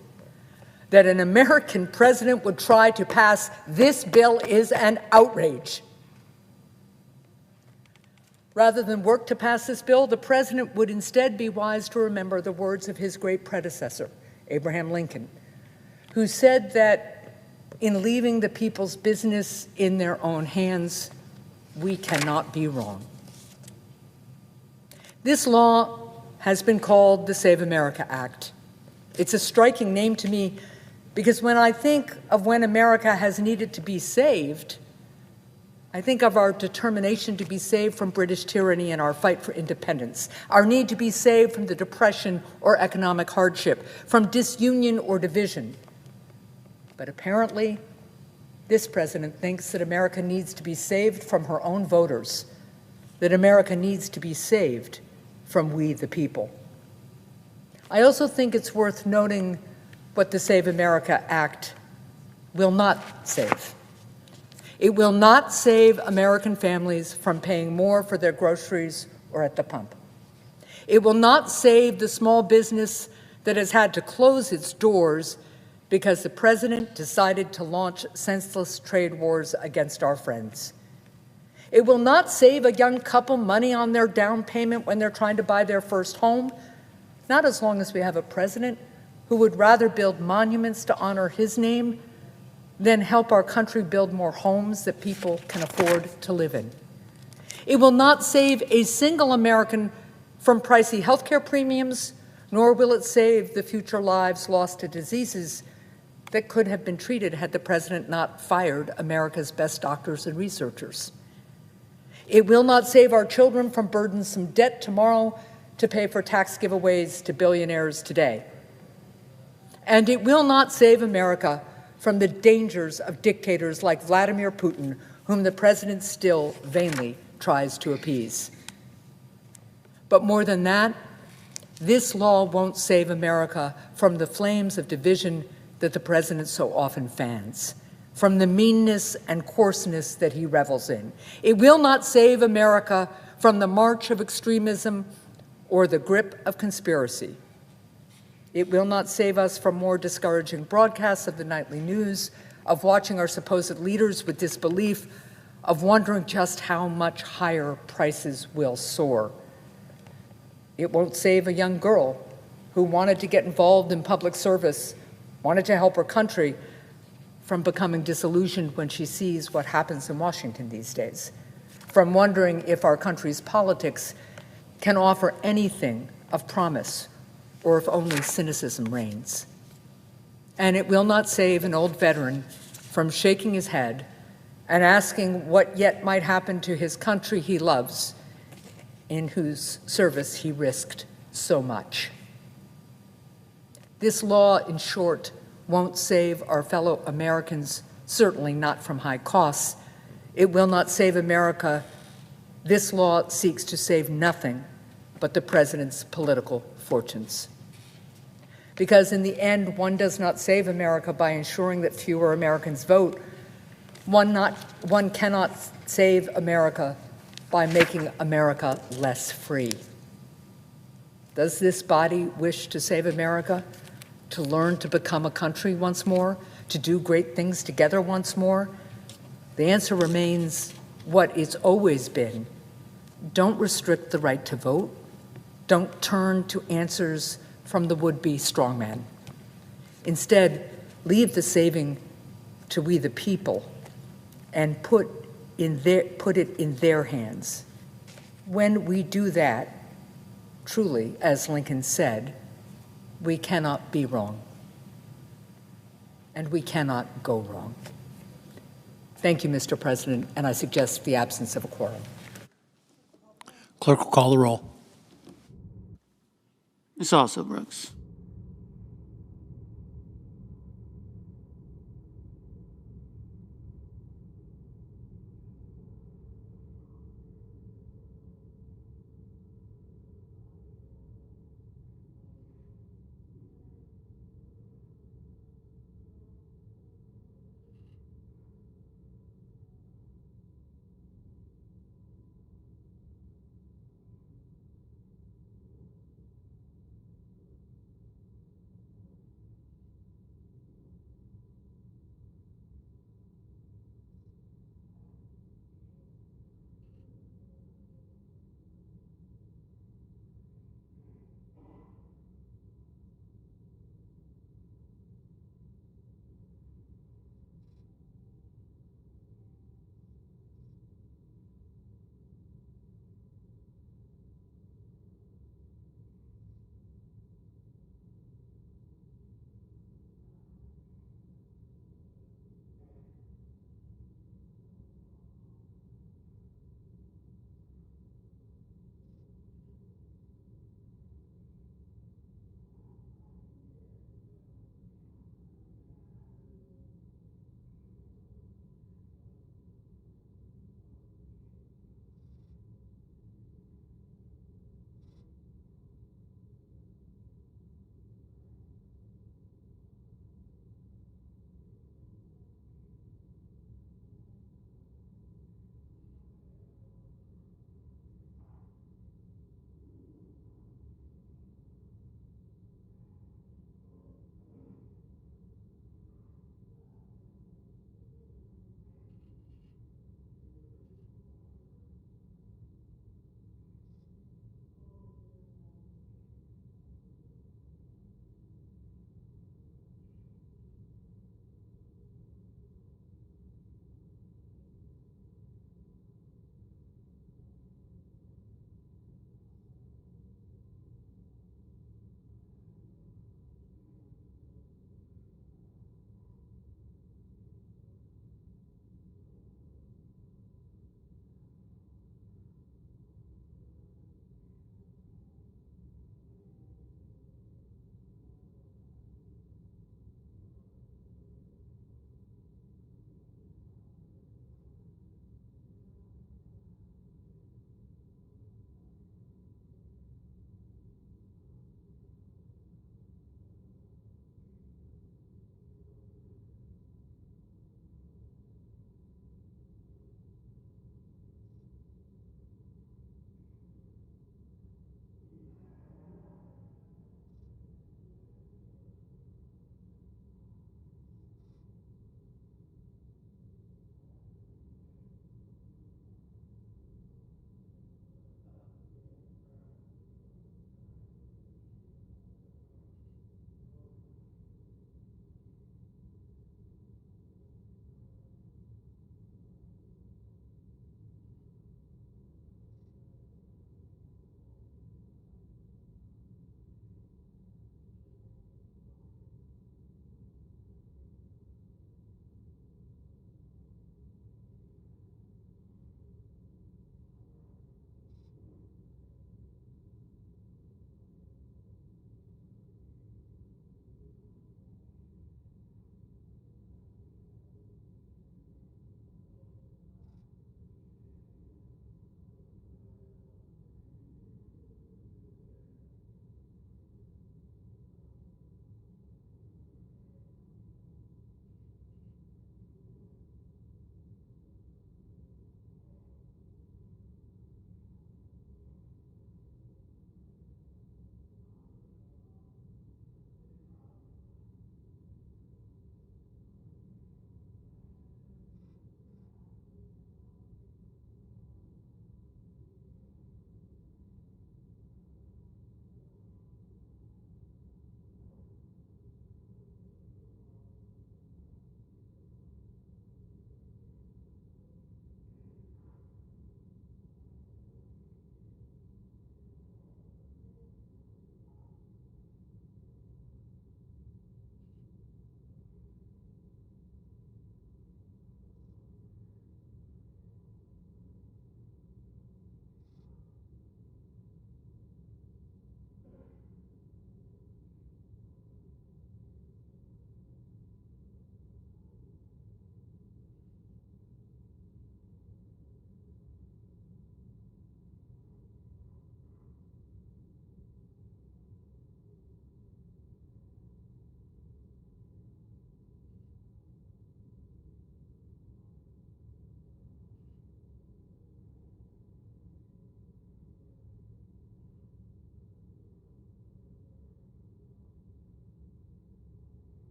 That an American president would try to pass this bill is an outrage. Rather than work to pass this bill, the president would instead be wise to remember the words of his great predecessor, Abraham Lincoln, who said that in leaving the people's business in their own hands, we cannot be wrong. This law has been called the Save America Act. It's a striking name to me because when I think of when America has needed to be saved, I think of our determination to be saved from British tyranny and our fight for independence, our need to be saved from the Depression or economic hardship, from disunion or division. But apparently, this president thinks that America needs to be saved from her own voters, that America needs to be saved from we the people. I also think it's worth noting what the Save America Act will not save. It will not save American families from paying more for their groceries or at the pump. It will not save the small business that has had to close its doors because the president decided to launch senseless trade wars against our friends. It will not save a young couple money on their down payment when they're trying to buy their first home, not as long as we have a president who would rather build monuments to honor his name than help our country build more homes that people can afford to live in. It will not save a single American from pricey health care premiums, nor will it save the future lives lost to diseases that could have been treated had the president not fired America's best doctors and researchers. It will not save our children from burdensome debt tomorrow to pay for tax giveaways to billionaires today. And it will not save America from the dangers of dictators like Vladimir Putin, whom the president still vainly tries to appease. But more than that, this law won't save America from the flames of division that the president so often fans, from the meanness and coarseness that he revels in. It will not save America from the march of extremism or the grip of conspiracy. It will not save us from more discouraging broadcasts of the nightly news, of watching our supposed leaders with disbelief, of wondering just how much higher prices will soar. It won't save a young girl who wanted to get involved in public service, wanted to help her country, from becoming disillusioned when she sees what happens in Washington these days, from wondering if our country's politics can offer anything of promise or if only cynicism reigns. And it will not save an old veteran from shaking his head and asking what yet might happen to his country he loves, in whose service he risked so much. This law, in short, won't save our fellow Americans, certainly not from high costs. It will not save America. This law seeks to save nothing but the president's political fortunes. Because in the end, one does not save America by ensuring that fewer Americans vote. One cannot save America by making America less free. Does this body wish to save America? To learn to become a country once more? To do great things together once more? The answer remains what it's always been. Don't restrict the right to vote. Don't turn to answers from the would-be strongman. Instead, leave the saving to we the people and put it in their hands. When we do that, truly, as Lincoln said, we cannot be wrong, and we cannot go wrong. Thank you, Mr. President, and I suggest the absence of a quorum. Clerk will call the roll. Ms. Brooks.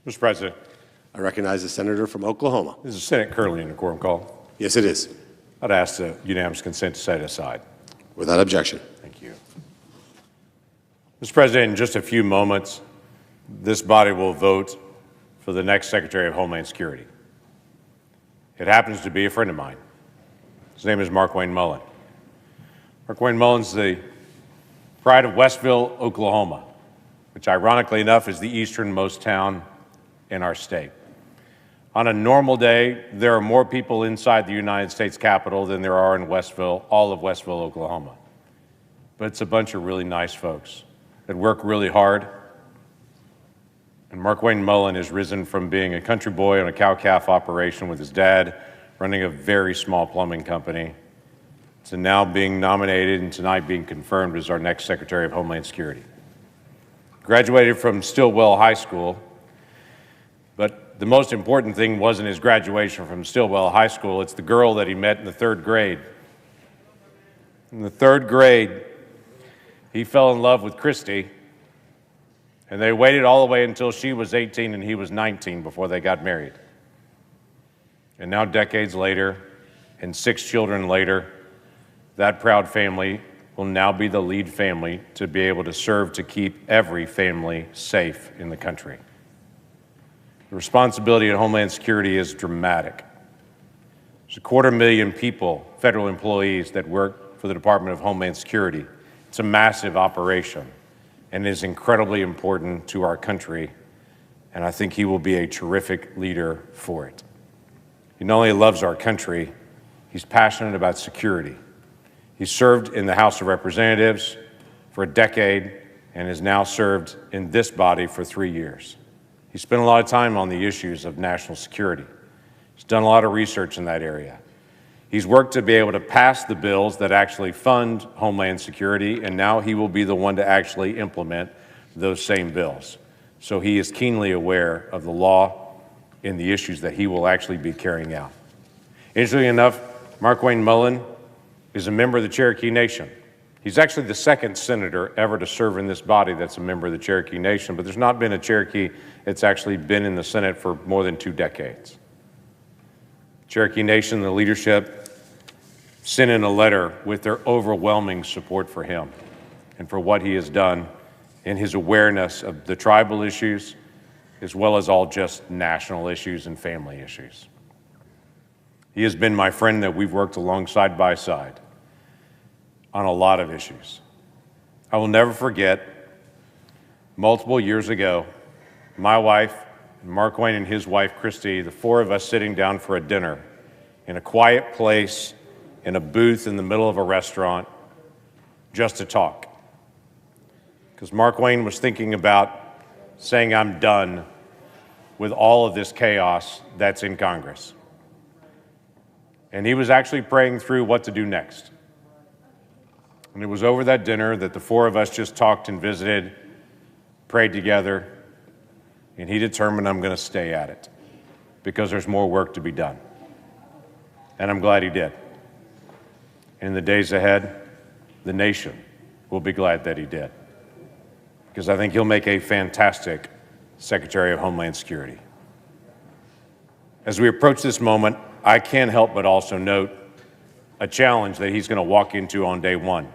Mr. President. I recognize the senator from Oklahoma. This is Senate currently in a quorum call. Yes, it is. I'd ask the unanimous consent to set it aside. Without objection. Thank you. Mr. President, in just a few moments, this body will vote for the next Secretary of Homeland Security. It happens to be a friend of mine. His name is Markwayne Mullin. Markwayne Mullin's the pride of Westville, Oklahoma, which ironically enough is the easternmost town in our state. On a normal day, there are more people inside the United States Capitol than there are in Westville, all of Westville, Oklahoma. But it's a bunch of really nice folks that work really hard. And Markwayne Mullin has risen from being a country boy on a cow-calf operation with his dad, running a very small plumbing company, to now being nominated and tonight being confirmed as our next Secretary of Homeland Security. Graduated from Stillwell High School, but the most important thing wasn't his graduation from Stillwell High School, it's the girl that he met in the 3rd grade. In the 3rd grade, he fell in love with Christy, and they waited all the way until she was 18 and he was 19 before they got married. And now, decades later, and 6 children later, that proud family will now be the lead family to be able to serve to keep every family safe in the country. The responsibility at Homeland Security is dramatic. There's 250,000 people, federal employees, that work for the Department of Homeland Security. It's a massive operation and is incredibly important to our country, and I think he will be a terrific leader for it. He not only loves our country, he's passionate about security. He served in the House of Representatives for a decade and has now served in this body for 3 years. He spent a lot of time on the issues of national security. He's done a lot of research in that area. He's worked to be able to pass the bills that actually fund Homeland Security, and now he will be the one to actually implement those same bills. So he is keenly aware of the law and the issues that he will actually be carrying out. Interestingly enough, Markwayne Mullin is a member of the Cherokee Nation. He's actually the 2nd senator ever to serve in this body that's a member of the Cherokee Nation, but there's not been a Cherokee that's actually been in the Senate for more than 2 decades. Cherokee Nation, the leadership, sent in a letter with their overwhelming support for him and for what he has done in his awareness of the tribal issues, as well as all just national issues and family issues. He has been my friend that we've worked side by side on a lot of issues. I will never forget, multiple years ago, my wife, Markwayne and his wife, Christy, the 4 of us sitting down for a dinner in a quiet place, in a booth in the middle of a restaurant, just to talk. Because Markwayne was thinking about saying, I'm done with all of this chaos that's in Congress. And he was actually praying through what to do next. And it was over that dinner that the 4 of us just talked and visited, prayed together, and he determined I'm going to stay at it because there's more work to be done. And I'm glad he did. And in the days ahead, the nation will be glad that he did, because I think he'll make a fantastic Secretary of Homeland Security. As we approach this moment, I can't help but also note a challenge that he's going to walk into on day 1.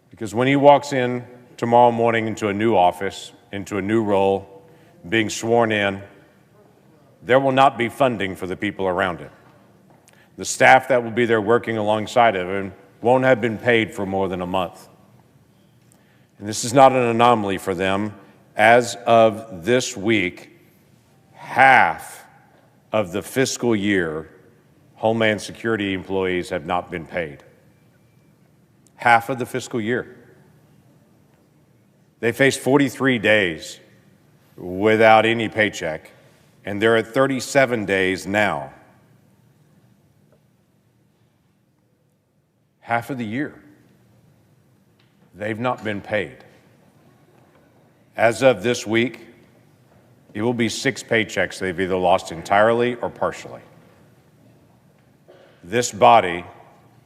Because when he walks in tomorrow morning into a new office, into a new role, being sworn in, there will not be funding for the people around him. The staff that will be there working alongside of him won't have been paid for more than a month. And this is not an anomaly for them. As of this week, half of the fiscal year, Homeland Security employees have not been paid. Half of the fiscal year. They face 43 days without any paycheck, and they're at 37 days now. Half of the year, they've not been paid. As of this week, it will be 6 paychecks they've either lost entirely or partially. This body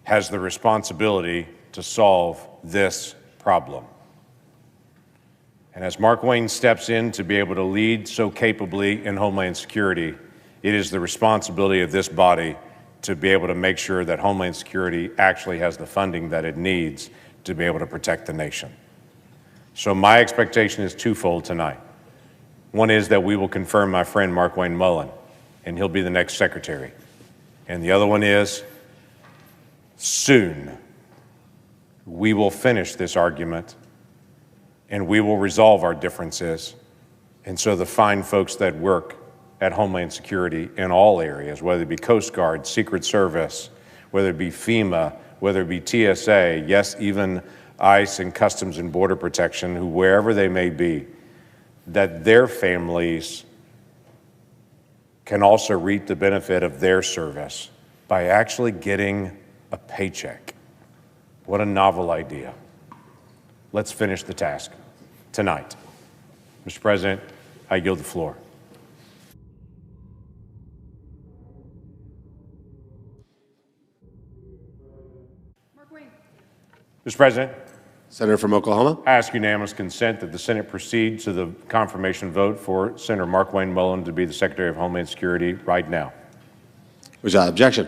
has the responsibility to solve this problem. And as Markwayne steps in to be able to lead so capably in Homeland Security, it is the responsibility of this body to be able to make sure that Homeland Security actually has the funding that it needs to be able to protect the nation. So my expectation is twofold tonight. One is that we will confirm my friend Markwayne Mullin, and he'll be the next secretary. And the other one is, soon, we will finish this argument and we will resolve our differences. And so the fine folks that work at Homeland Security in all areas, whether it be Coast Guard, Secret Service, whether it be FEMA, whether it be TSA, yes, even ICE and Customs and Border Protection, who wherever they may be, that their families can also reap the benefit of their service by actually getting a paycheck. What a novel idea. Let's finish the task tonight. Mr. President, I yield the floor. Mr. President. Senator from Oklahoma. I ask unanimous consent that the Senate proceed to the confirmation vote for Senator Markwayne Mullin to be the Secretary of Homeland Security right now. Without objection.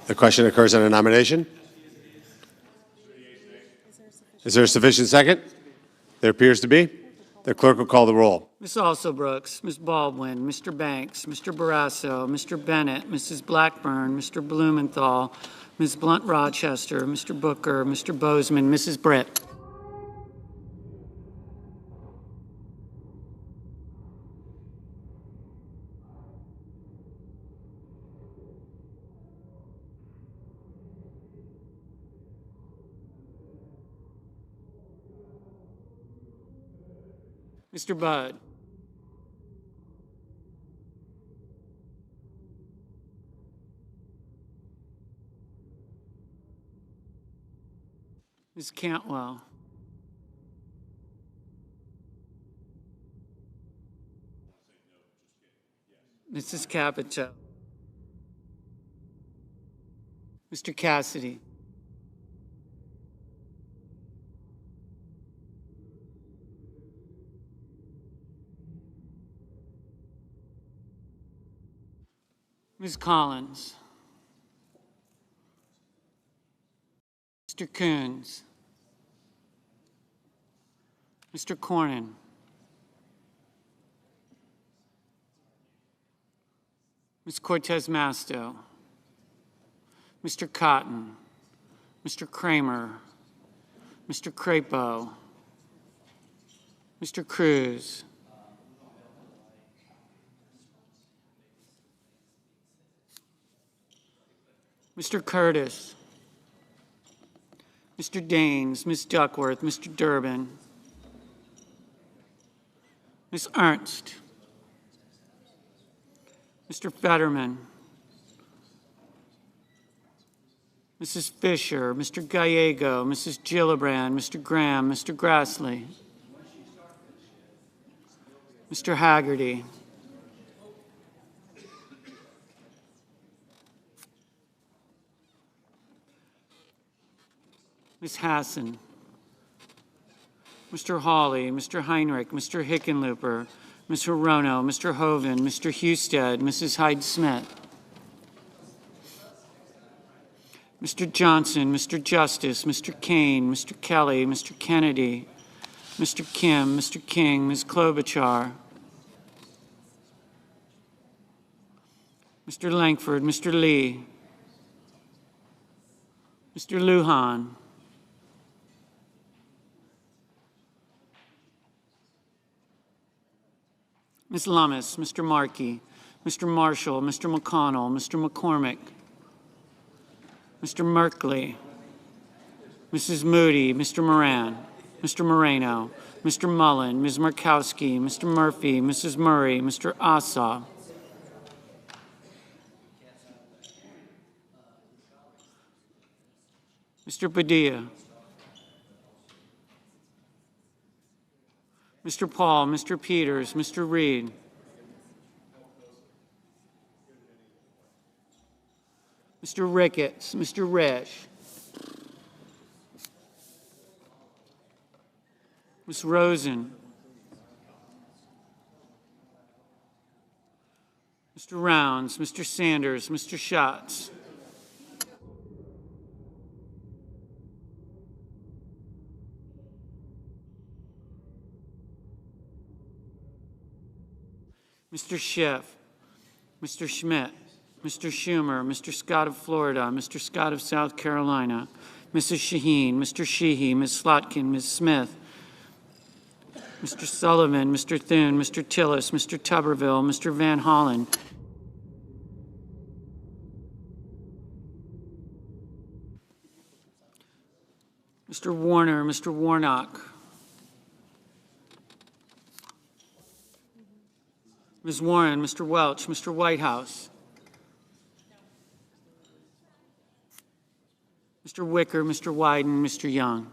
The question occurs on a nomination. Is there a sufficient second? There appears to be. The clerk will call the roll. Ms. Alsobrooks, Ms. Baldwin, Mr. Banks, Mr. Barrasso, Mr. Bennett, Mrs. Blackburn, Mr. Blumenthal, Ms. Blunt-Rochester, Mr. Booker, Mr. Bozeman, Mrs. Britt. Mr. Budd. Ms. Cantwell. Mrs. Capito. Mr. Cassidy. Ms. Collins. Mr. Coons. Mr. Cornyn. Ms. Cortez Masto. Mr. Cotton. Mr. Kramer. Mr. Crapo. Mr. Cruz. Mr. Curtis. Mr. Daines, Ms. Duckworth, Mr. Durbin. Ms. Ernst. Mr. Fetterman. Mrs. Fisher, Mr. Gallego, Mrs. Gillibrand, Mr. Graham, Mr. Grassley. Mr. Haggerty. Ms. Hassan. Mr. Hawley, Mr. Heinrich, Mr. Hickenlooper, Ms. Hirono, Mr. Hoven, Mr. Husted, Mrs. Hyde-Smith. Mr. Johnson, Mr. Justice, Mr. Kane, Mr. Kelly, Mr. Kennedy, Mr. Kim, Mr. King, Ms. Klobuchar. Mr. Langford, Mr. Lee, Mr. Lujan. Ms. Lummis, Mr. Markey, Mr. Marshall, Mr. McConnell, Mr. McCormick, Mr. Merkley, Mrs. Moody, Mr. Moran, Mr. Moreno, Mr. Mullin, Ms. Murkowski, Mr. Murphy, Mrs. Murray, Mr. Asa, Mr. Padilla, Mr. Paul, Mr. Peters, Mr. Reed, Mr. Ricketts, Mr. Resch, Ms. Rosen. Mr. Rounds, Mr. Sanders, Mr. Schatz. Mr. Schiff, Mr. Schmidt, Mr. Schumer, Mr. Scott of Florida, Mr. Scott of South Carolina, Mrs. Shaheen, Mr. Sheehy, Ms. Slotkin, Ms. Smith, Mr. Sullivan, Mr. Thune, Mr. Tillis, Mr. Tuberville, Mr. Van Hollen, Mr. Warner, Mr. Warnock, Ms. Warren, Mr. Welch, Mr. Whitehouse, Mr. Wicker, Mr. Wyden, Mr. Young.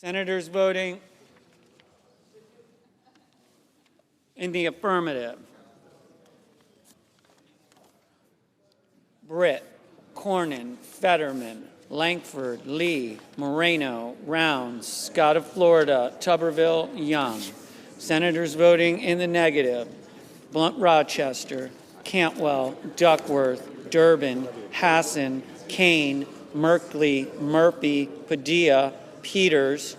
Senators voting in the affirmative: Britt, Cornyn, Fetterman, Lankford, Lee, Moreno, Rounds, Scott of Florida, Tuberville, Young. Senators voting in the negative: Blunt, Rochester, Cantwell, Duckworth, Durbin, Hassan, Kane, Merkley, Murphy, Padilla, Peters,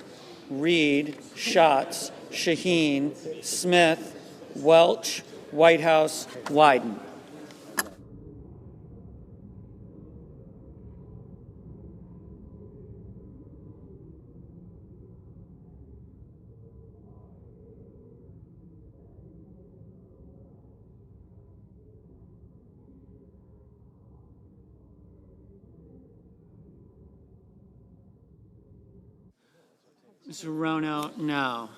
Reed, Schatz, Shaheen, Smith, Welch, Whitehouse, Wyden. Mr. Rono, no.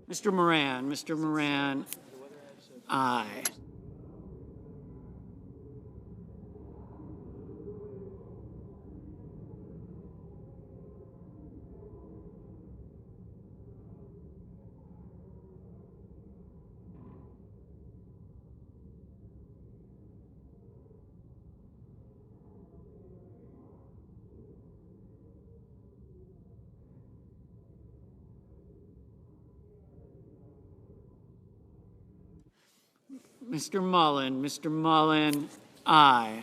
Mr. Moran, aye. Mr. Mullin, aye.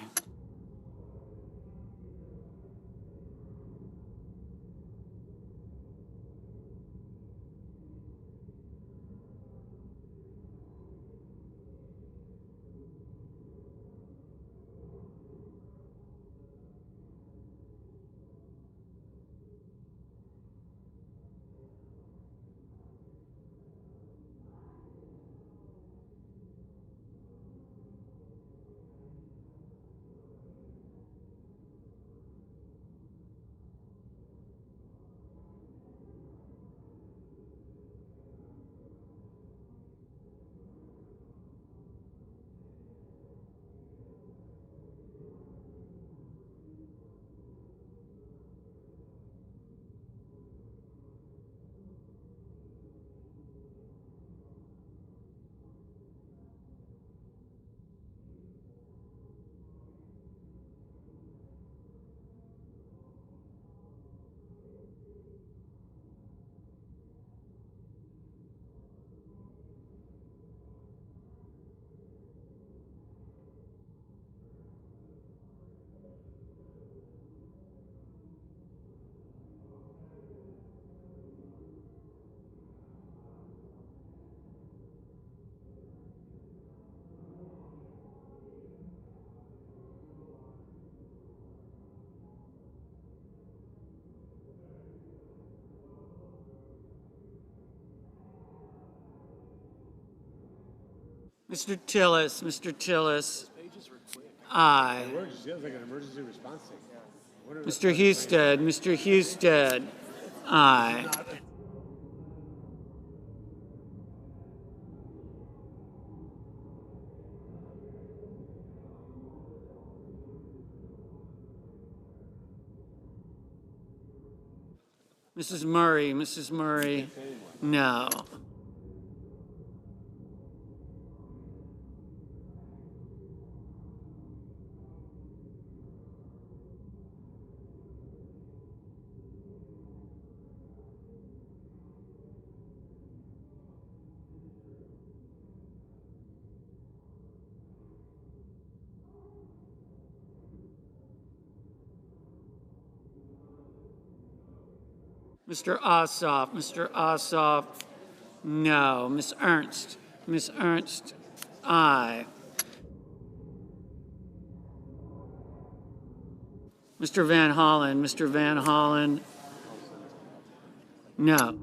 Mr. Tillis, aye. Mr. Husted, aye. Mrs. Murray, no. Mr. Ossoff, no. Ms. Ernst, aye. Mr. Van Hollen, Mr. Van Hollen, no.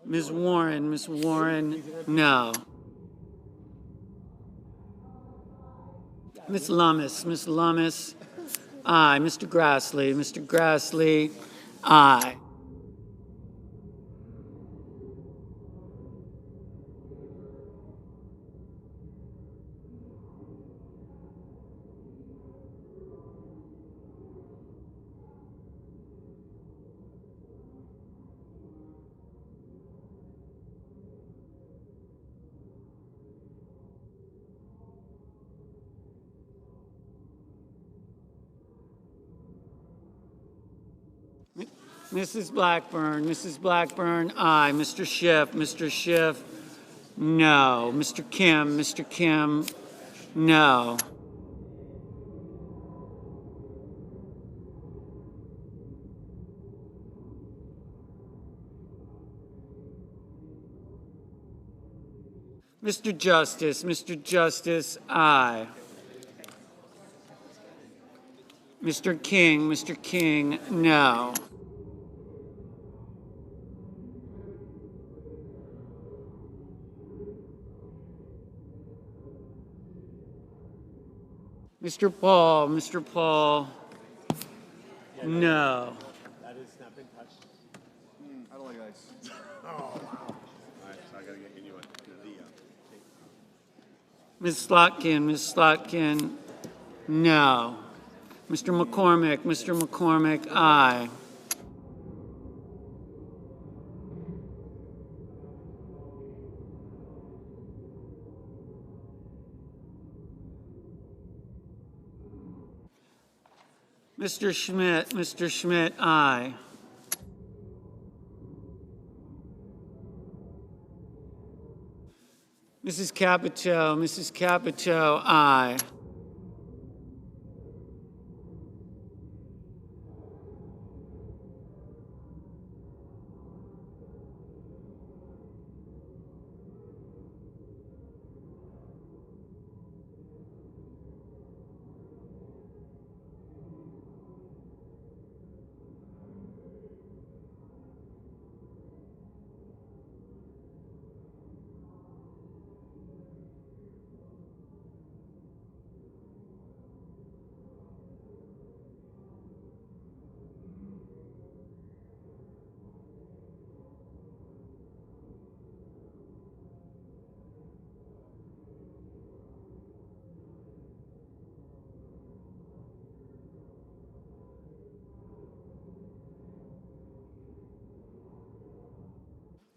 Ms. Warren, no. Ms. Lummis, aye. Mr. Grassley, aye. Mrs. Blackburn, aye. Mr. Schiff, no. Mr. Kim, no. Mr. Justice, aye. Mr. King, no. Mr. Paul, no. That has not been touched. I don't like ice. Oh, wow. All right, so I got to get you Ms. Slotkin, no. Mr. McCormick, aye. Mr. Schmidt, aye. Mrs. Capito, aye.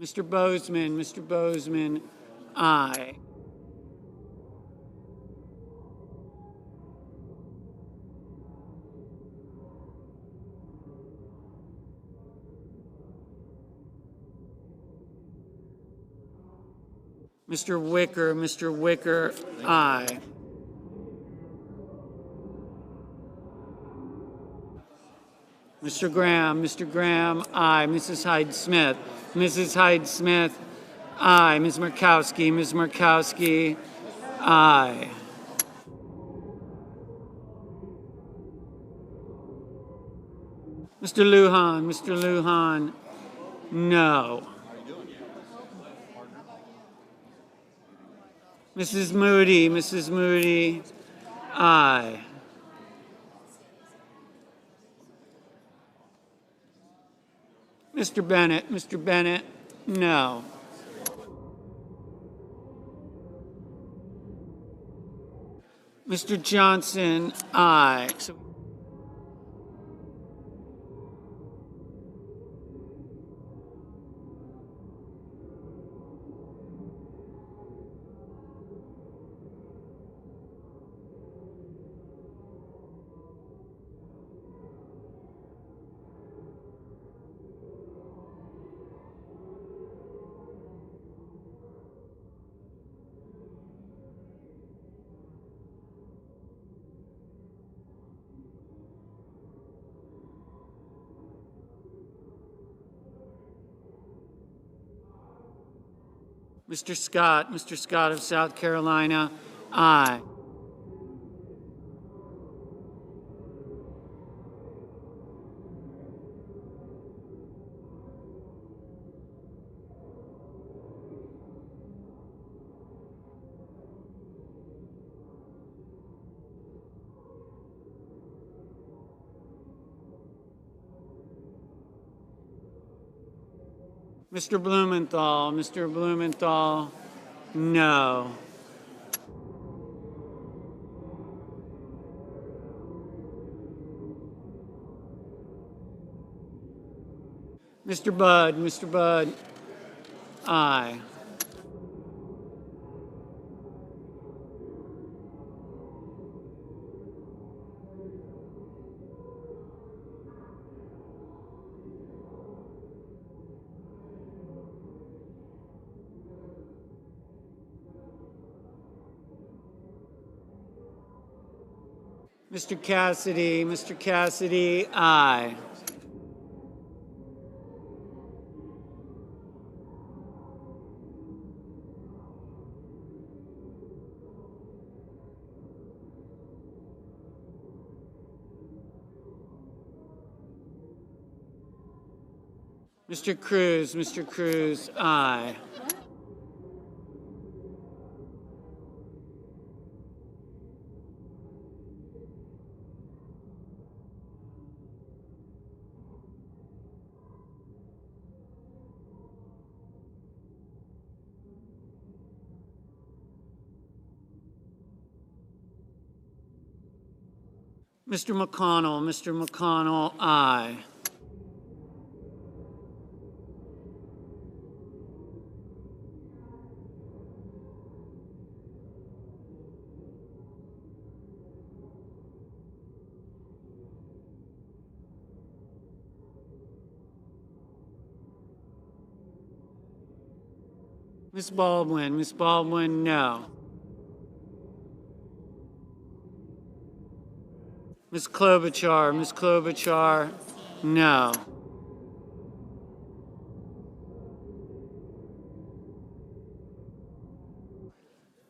Mr. Bozeman, aye. Mr. Wicker, aye. Mr. Graham, aye. Mrs. Hyde Smith, aye. Ms. Murkowski, aye. Mr. Lujan, no. Mrs. Moody, aye. Mr. Bennett, no. Mr. Johnson, aye. Mr. Scott of South Carolina, aye. Mr. Blumenthal, no. Mr. Budd, aye. Mr. Cassidy, aye. Mr. Cruz, aye. Mr. McConnell, aye. Ms. Baldwin, no. Ms. Klobuchar, no.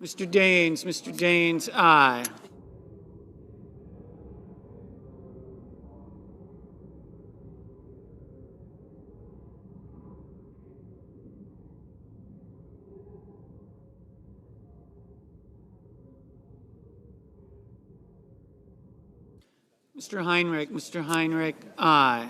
Mr. Daines, aye. Mr. Heinrich, aye.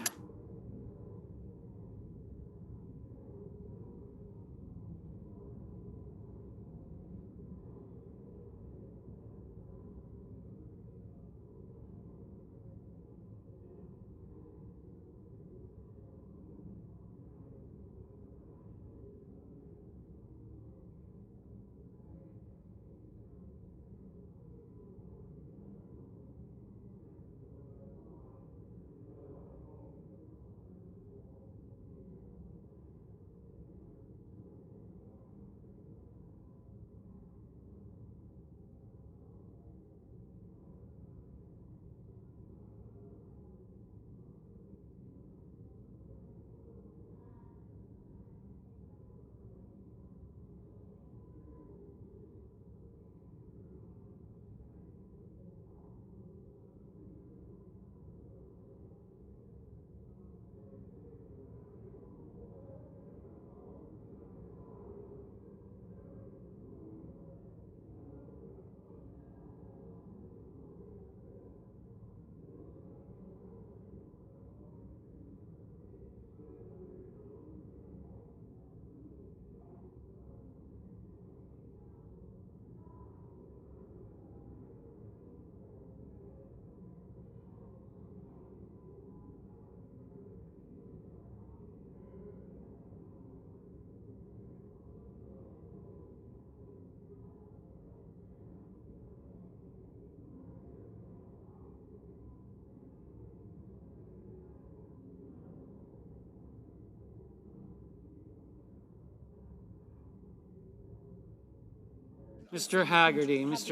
Mr.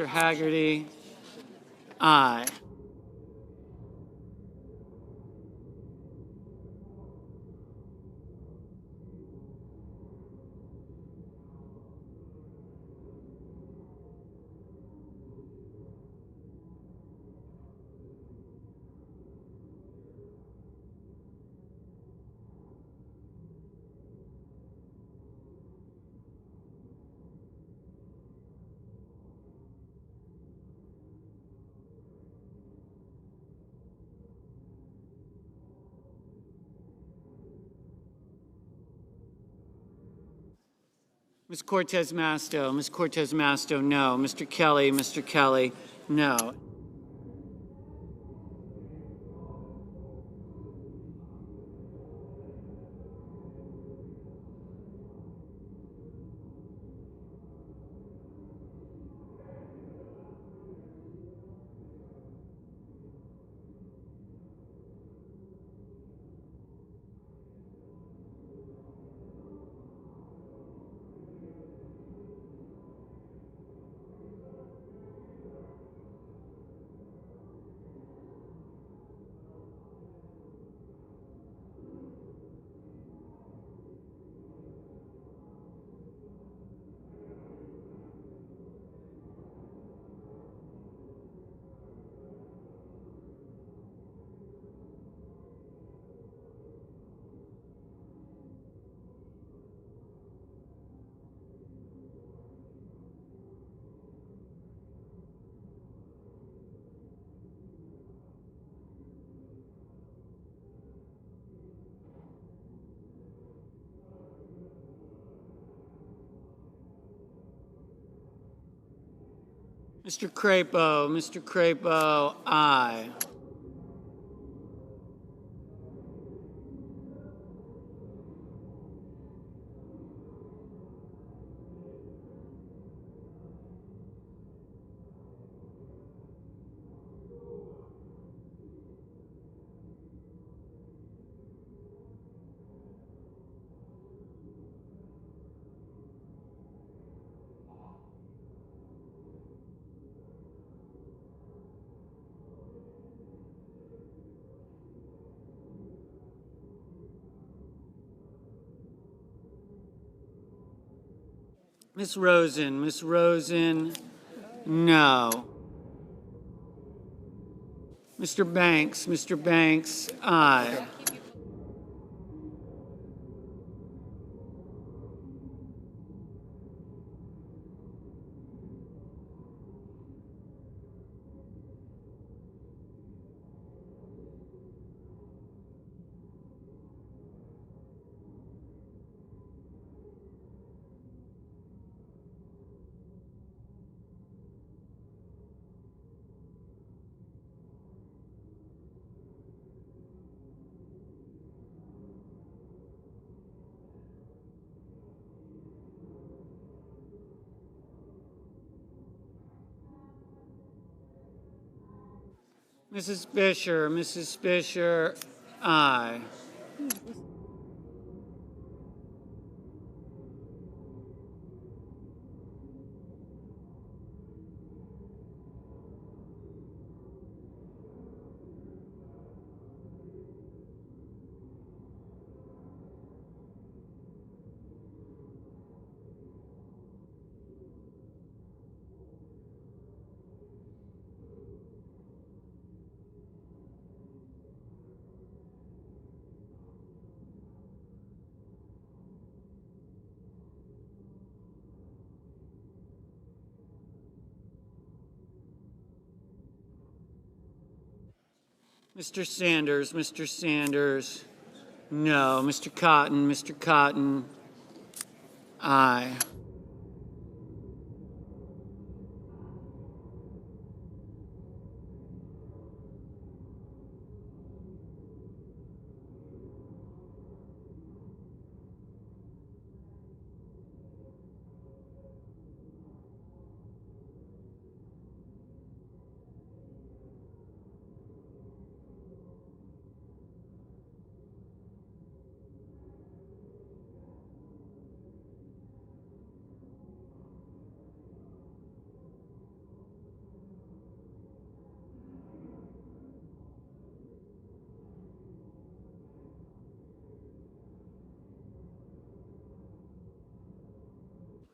Haggerty, aye. Ms. Cortez Masto, Ms. Cortez Masto, no. Mr. Kelly, no. Mr. Crapo, aye. Ms. Rosen, no. Mr. Banks, aye. Mrs. Fisher, aye. Mr. Sanders, no. Mr. Cotton, aye.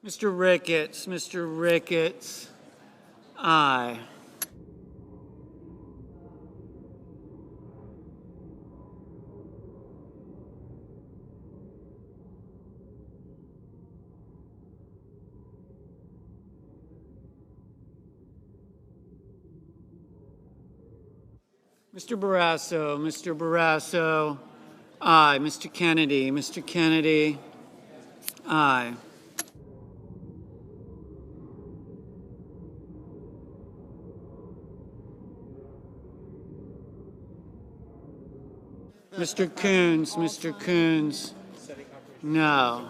Mr. Ricketts, aye. Mr. Barrasso, aye. Mr. Kennedy, aye. Mr. Coons, no.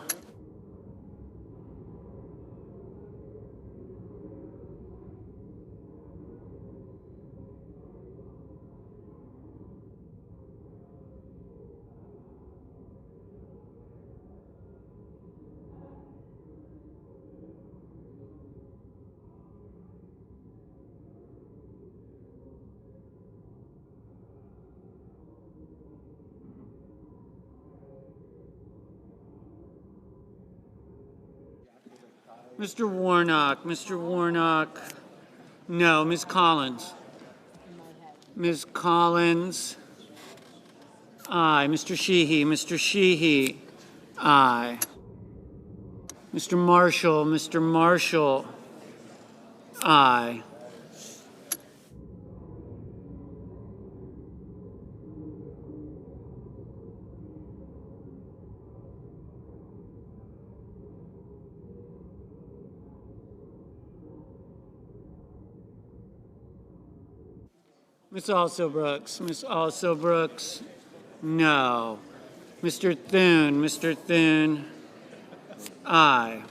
Mr. Warnock, no. Ms. Collins, aye. Mr. Sheehy, aye. Mr. Marshall, aye. Ms. Brooks, no. Mr. Thune, aye.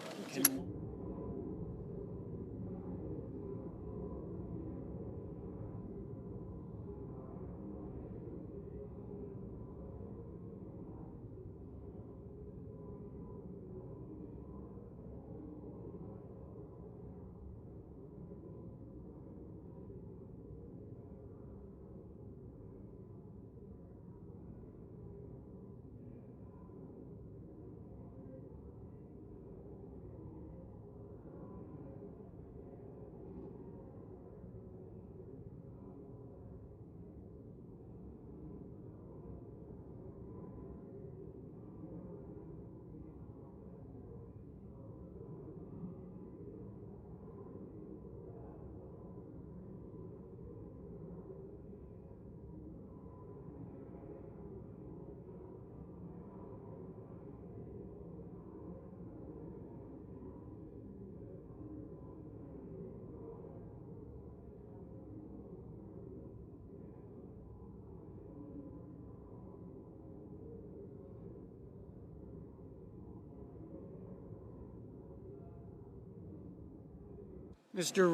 Mr.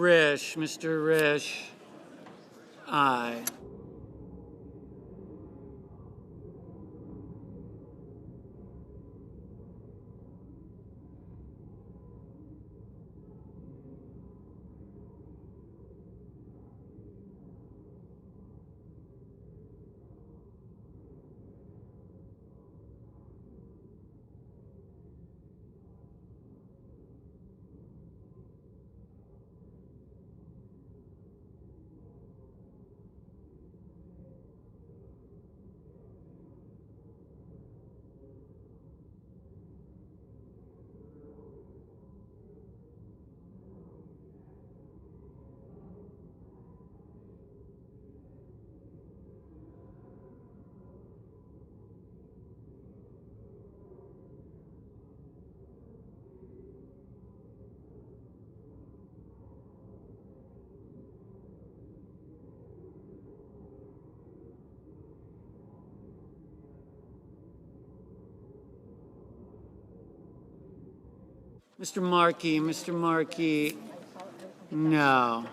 Risch, aye. Mr. Markey, no.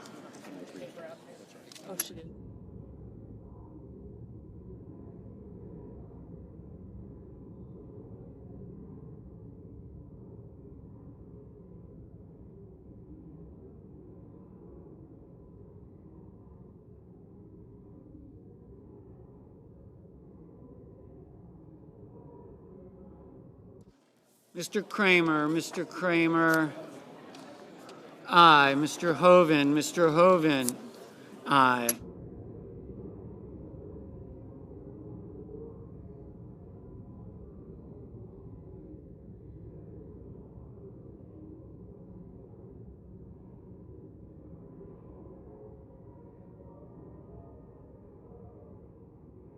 Mr. Kramer, aye. Mr. Hoven, aye.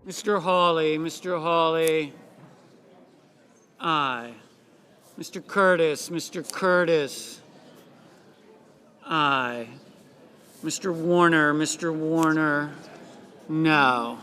Mr. Hawley, aye. Mr. Curtis, aye. Mr. Warner, no.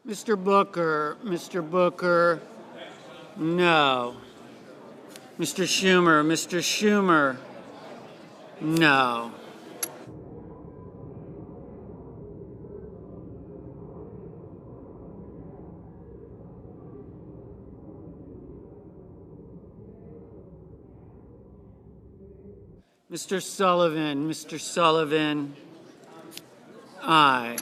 Mr. Booker, no. Mr. Schumer, no. Mr. Sullivan, aye.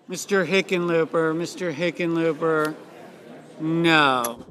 Mr. Hickenlooper, no.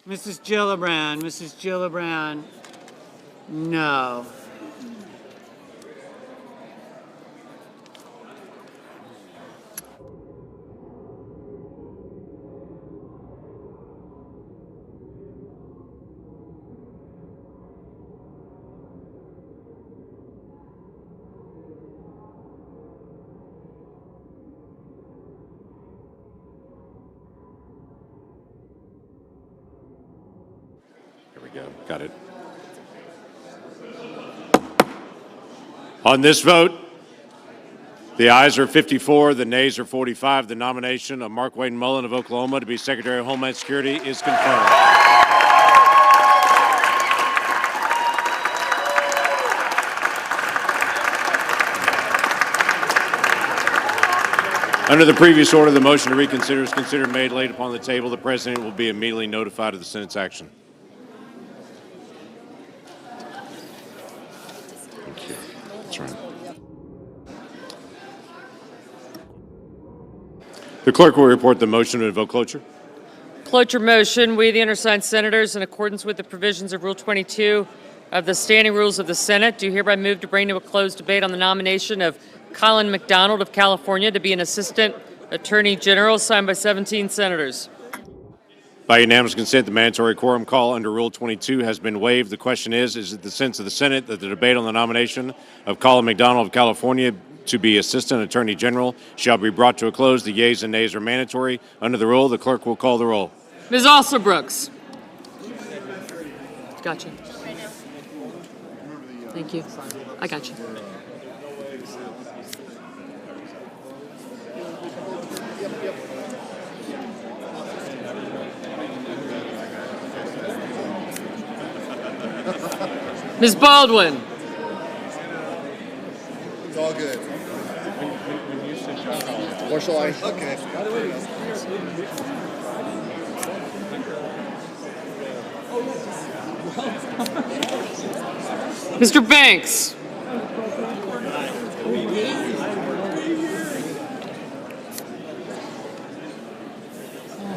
Mrs. Gillibrand, no. Here we go. Got it. On this vote, the ayes are 54, the nays are 45. The nomination of Markwayne Mullin of Oklahoma to be Secretary of Homeland Security is confirmed. Under the previous order, the motion to reconsider is considered made, laid upon the table. The President will be immediately notified of the Senate's action. Thank you. That's right. The clerk will report the motion to vote cloture. Cloture motion. We, the undersigned senators, in accordance with the provisions of Rule 22 of the Standing Rules of the Senate, do hereby move to bring to a closed debate on the nomination of Colin McDonald of California to be an Assistant Attorney General, signed by 17 senators. By unanimous consent, the mandatory quorum call under Rule 22 has been waived. The question is it the sense of the Senate that the debate on the nomination of Colin McDonald of California to be Assistant Attorney General shall be brought to a close? The yeas and nays are mandatory. Under the rule, the clerk will call the roll. Ms. Alsobrooks. Gotcha. Thank you. I got you. Ms. Baldwin. Or shall I? Okay. Mr. Banks.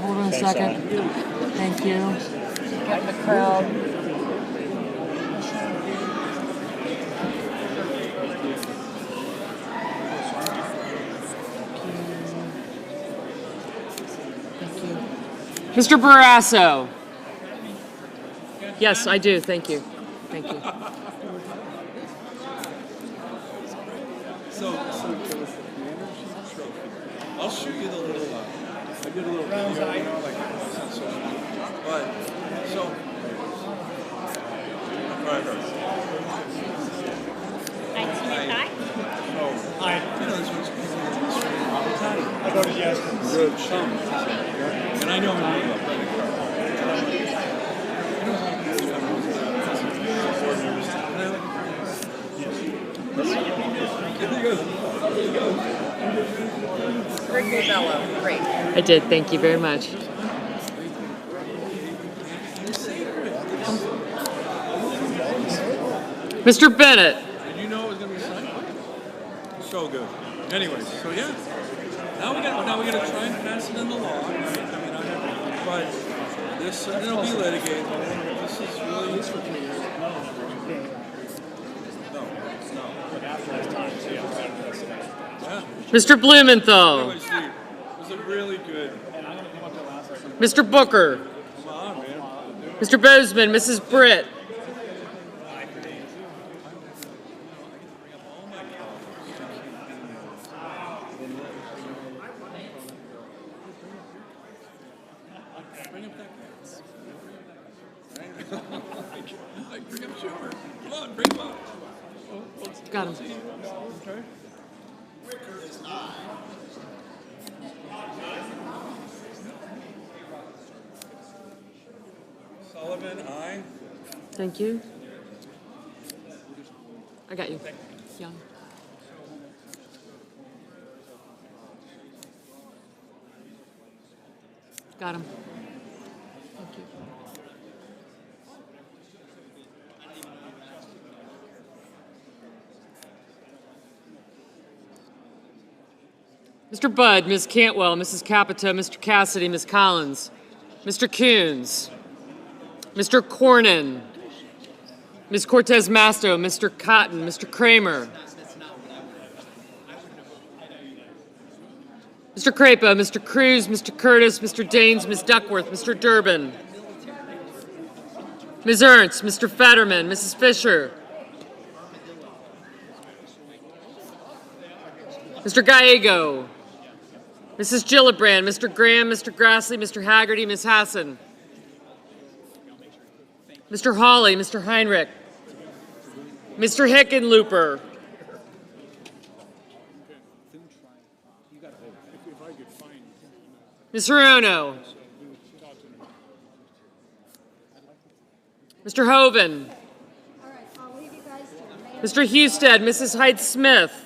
Hold on a second. Thank you. Get in the crowd. Mr. Barrasso. Yes, I do. Thank you. Thank you. I'll shoot you the little, I did a little video, you know, like, but, so, right. You know, this one's I go to yes. Good. And I know him really well. Great. I did. Thank you very much. Mr. Bennett. Did you know it was going to be signed? So good. Anyways, so yeah. Now we got to try and pass it into law, right? I mean, but this it'll be litigated. This is really useful for you. Mr. Blumenthal. It was a really good. Mr. Booker. Come on, man. Mr. Bozeman, Mrs. Britt. Bring up Schumer. Come on, bring him up. Got him. Okay. Sullivan, aye. Thank you. I got you. Young. Got him. Thank you. Mr. Budd, Ms. Cantwell, Mrs. Capito, Mr. Cassidy, Ms. Collins, Mr. Coons, Mr. Cornyn, Ms. Cortez Masto, Mr. Cotton, Mr. Kramer, Mr. Crapo, Mr. Cruz, Mr. Curtis, Mr. Daines, Ms. Duckworth, Mr. Durbin, Ms. Ernst, Mr. Fetterman, Mrs. Fisher, Mr. Gallego, Mrs. Gillibrand, Mr. Graham, Mr. Grassley, Mr. Haggerty, Ms. Hassan, Mr. Hawley, Mr. Heinrich, Mr. Hickenlooper, Ms. Hirono, Mr. Hoven, Mr. Husted, Mrs. Hyde-Smith,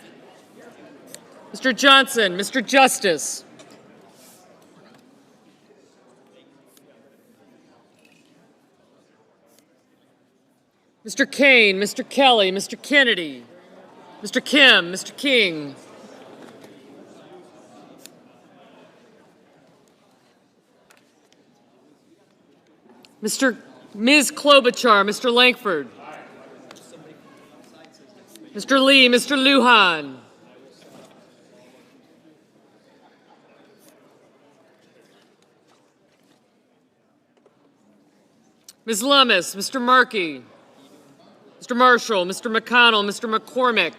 Mr. Johnson, Mr. Justice, Mr. Kane, Mr. Kelly, Mr. Kennedy, Mr. Kim, Mr. King, Ms. Klobuchar, Mr. Lankford, Mr. Lee, Mr. Lujan, Ms. Lummis, Mr. Markey, Mr. Marshall, Mr. McConnell, Mr. McCormick,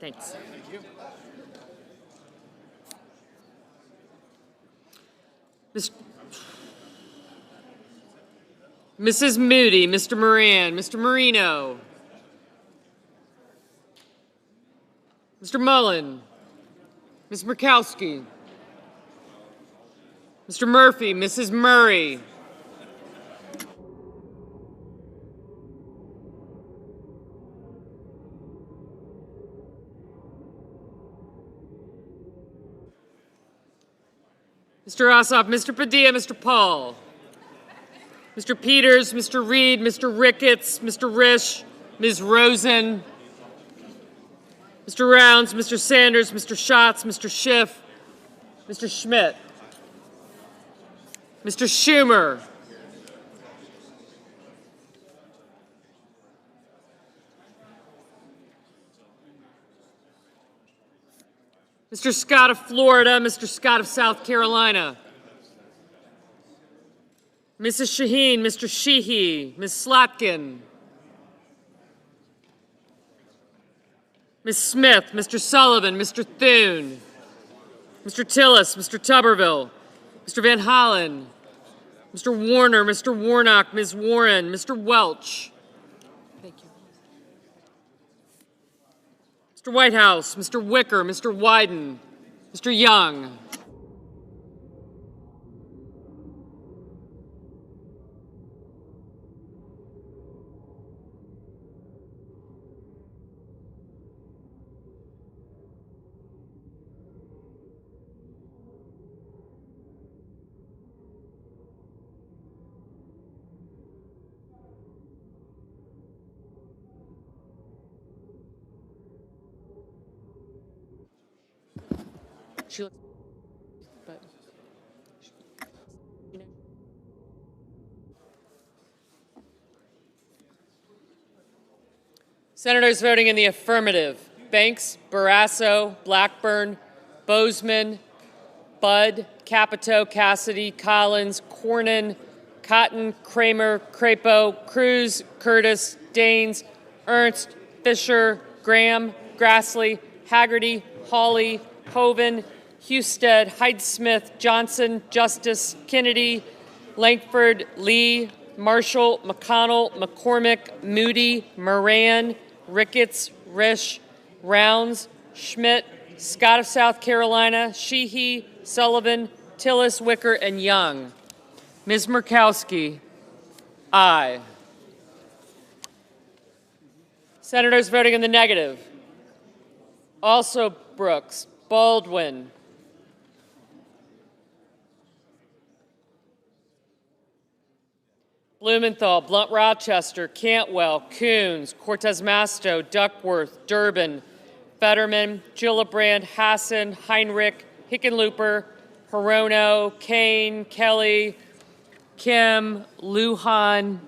thanks. Mrs. Moody, Mr. Moran, Mr. Marino, Mr. Mullin, Ms. Murkowski, Mr. Murphy, Mrs. Murray, Mr. Ossoff, Mr. Padilla, Mr. Paul, Mr. Peters, Mr. Reed, Mr. Ricketts, Mr. Risch, Ms. Rosen, Mr. Rounds, Mr. Sanders, Mr. Schatz, Mr. Schiff, Mr. Schmidt, Mr. Schumer, Mr. Scott of Florida, Mr. Scott of South Carolina, Mrs. Shaheen, Mr. Sheehy, Ms. Slotkin, Ms. Smith, Mr. Sullivan, Mr. Thune, Mr. Tillis, Mr. Tuberville, Mr. Van Hollen, Mr. Warner, Mr. Warnock, Ms. Warren, Mr. Welch, Mr. Whitehouse, Mr. Wicker, Mr. Wyden, Mr. Young, she looks, but, you know. Senators voting in the affirmative: Banks, Barrasso, Blackburn, Bozeman, Budd, Capito, Cassidy, Collins, Cornyn, Cotton, Kramer, Crapo, Cruz, Curtis, Daines, Ernst, Fisher, Graham, Grassley, Haggerty, Hawley, Hoven, Husted, Hyde-Smith, Johnson, Justice, Kennedy, Lankford, Lee, Marshall, McConnell, McCormick, Moody, Moran, Ricketts, Risch, Rounds, Schmidt, Scott of South Carolina, Sheehy, Sullivan, Tillis, Wicker, and Young. Ms. Murkowski, aye. Senators voting in the negative: also Brooks, Baldwin, Blumenthal, Blunt Rochester, Cantwell, Coons, Cortez Masto, Duckworth, Durbin, Fetterman, Gillibrand, Hassan, Heinrich, Hickenlooper, Hirono, Kane, Kelly, Kim, Lujan,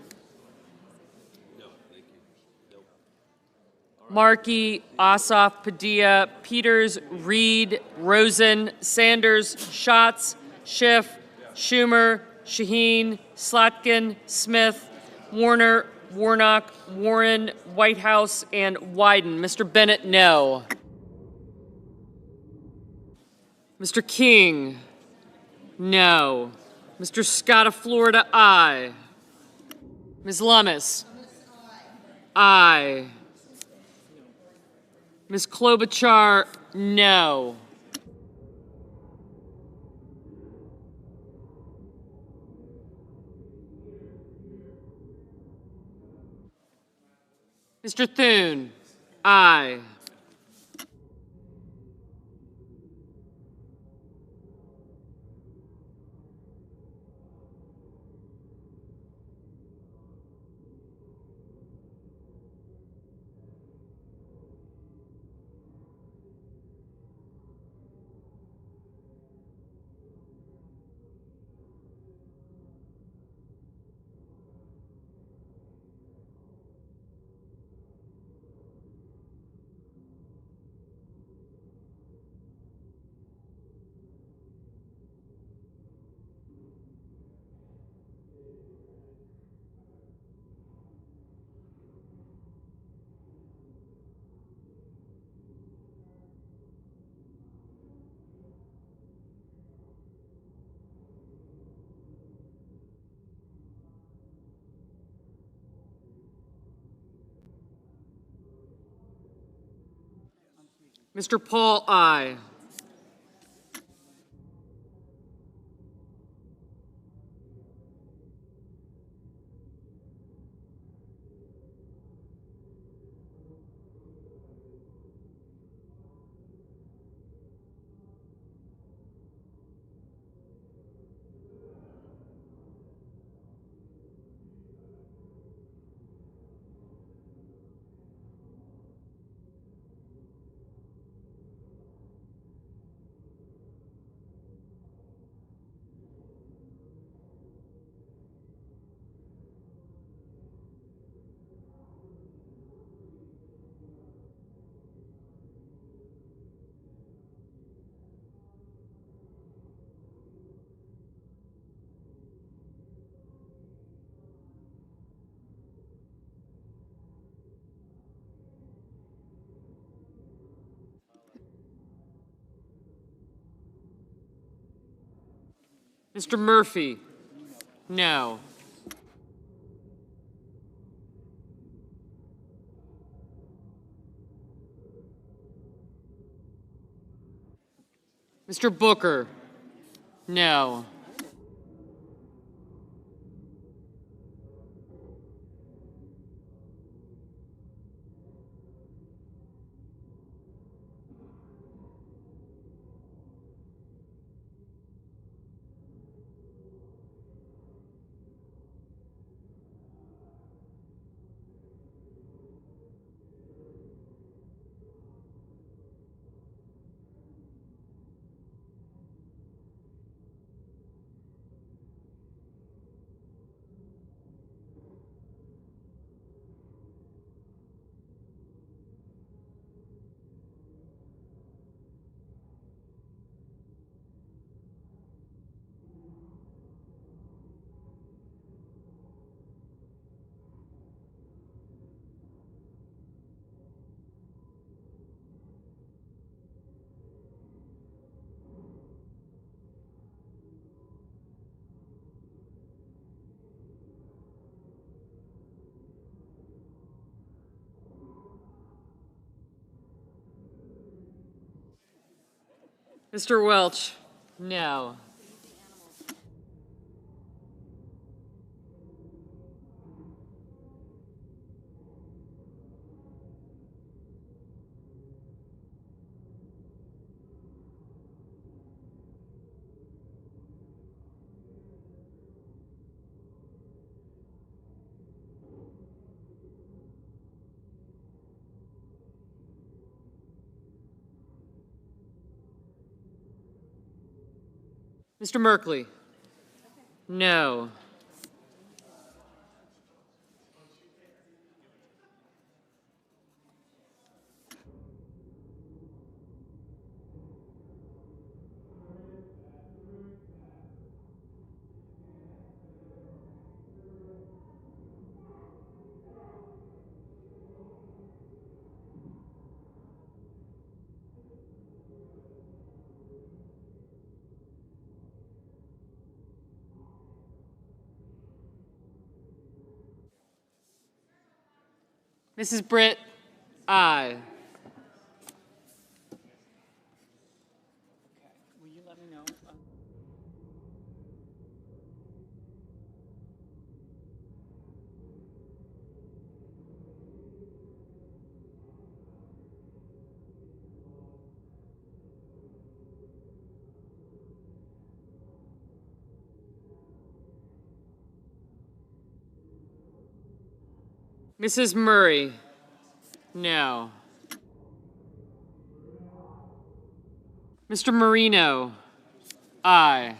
Markey, Ossoff, Padilla, Peters, Reed, Rosen, Sanders, Schatz, Schiff, Schumer, Shaheen, Slotkin, Smith, Warner, Warnock, Warren, Whitehouse, and Wyden. Mr. Bennett, no. Mr. King, no. Mr. Scott of Florida, aye. Ms. Lummis, aye. Ms. Klobuchar, no. Mr. Thune, aye. Mr. Paul, aye. Mr. Murphy? No. Mr. Booker? No. Mr. Welch? No. Mr. Merkley? No. Mrs. Britt? Aye. Will you let me know? Mrs. Murray? No. Mr. Marino? Aye.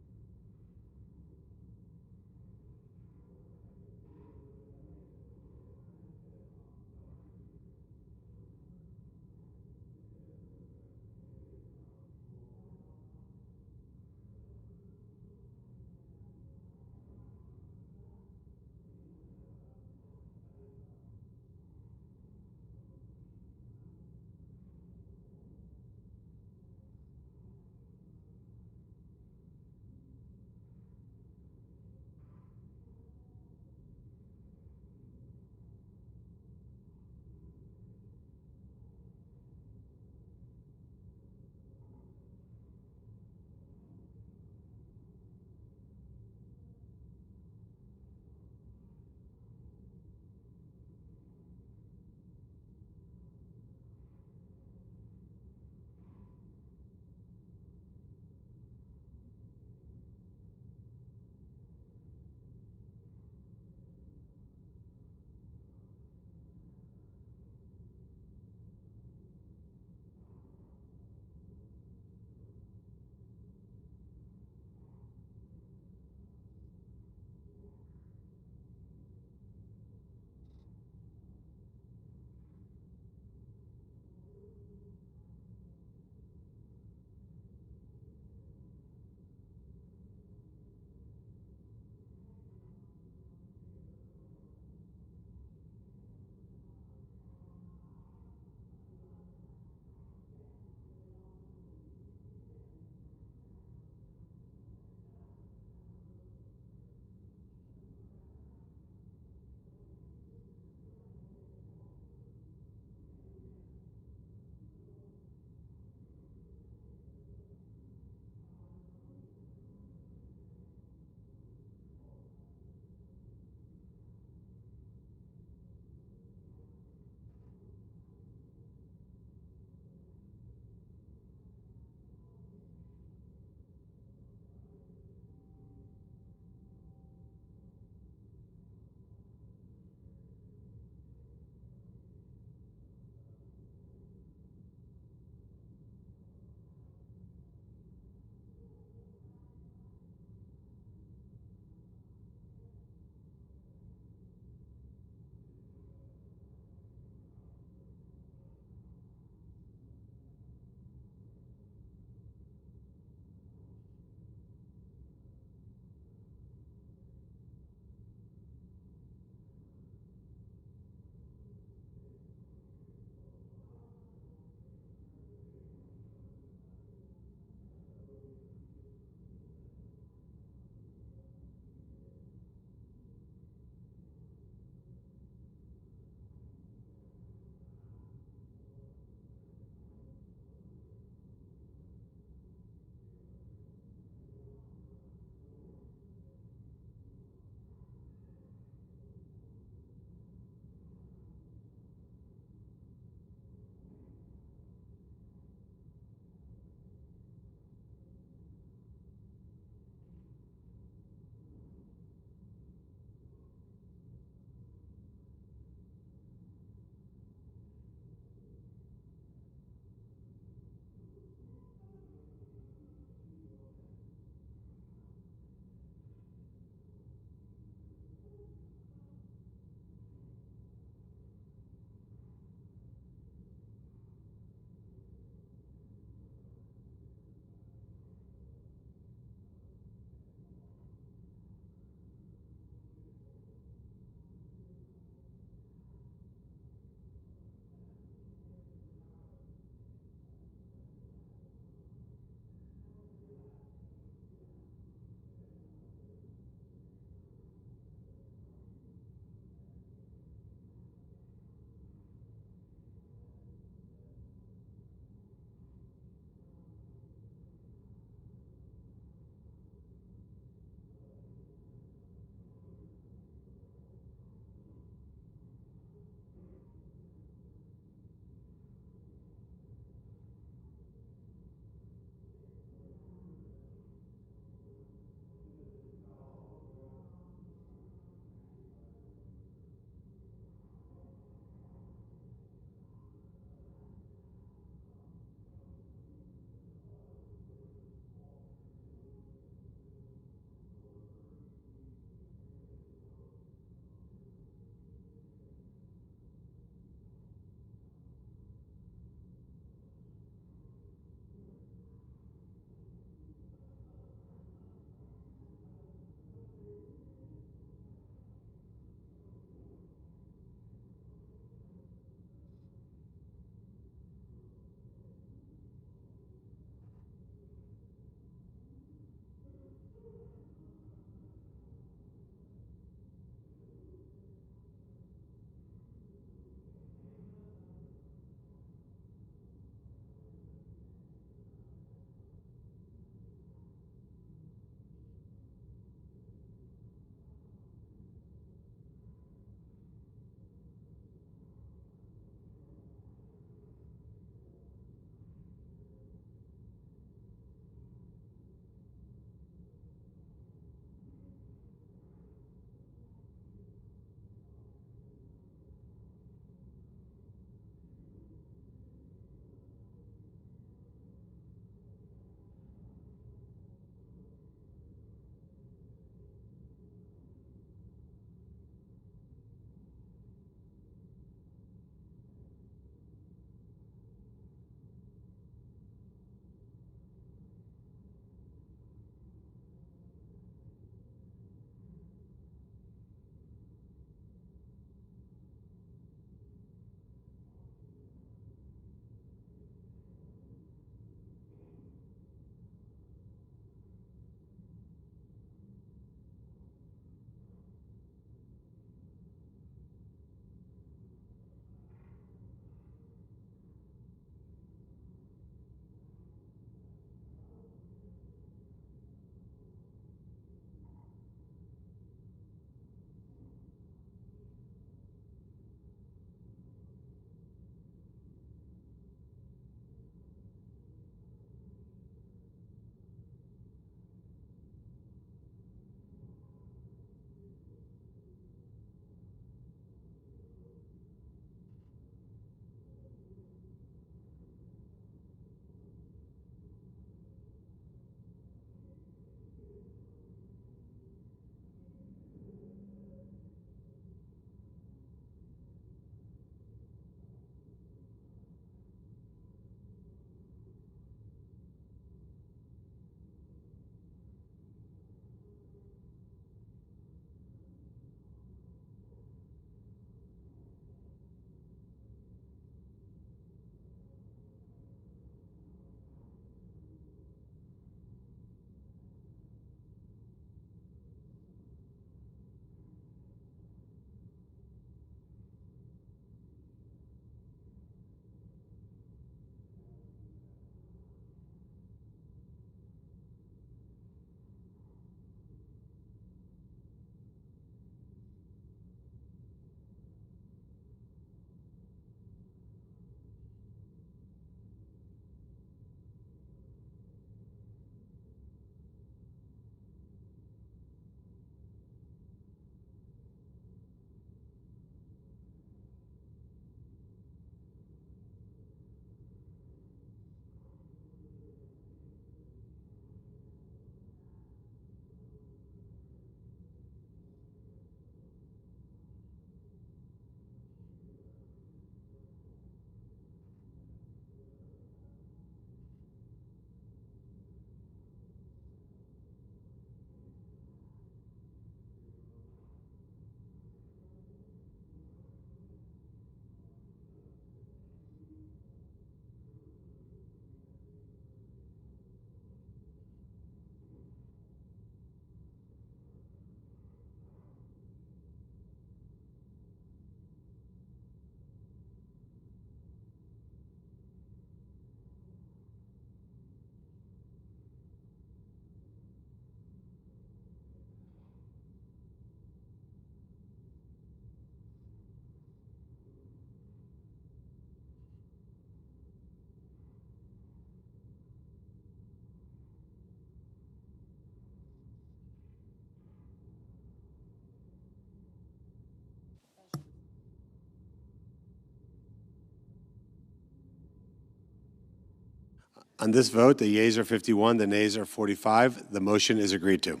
On this vote, the yeas are 51, the nays are 45. The motion is agreed to.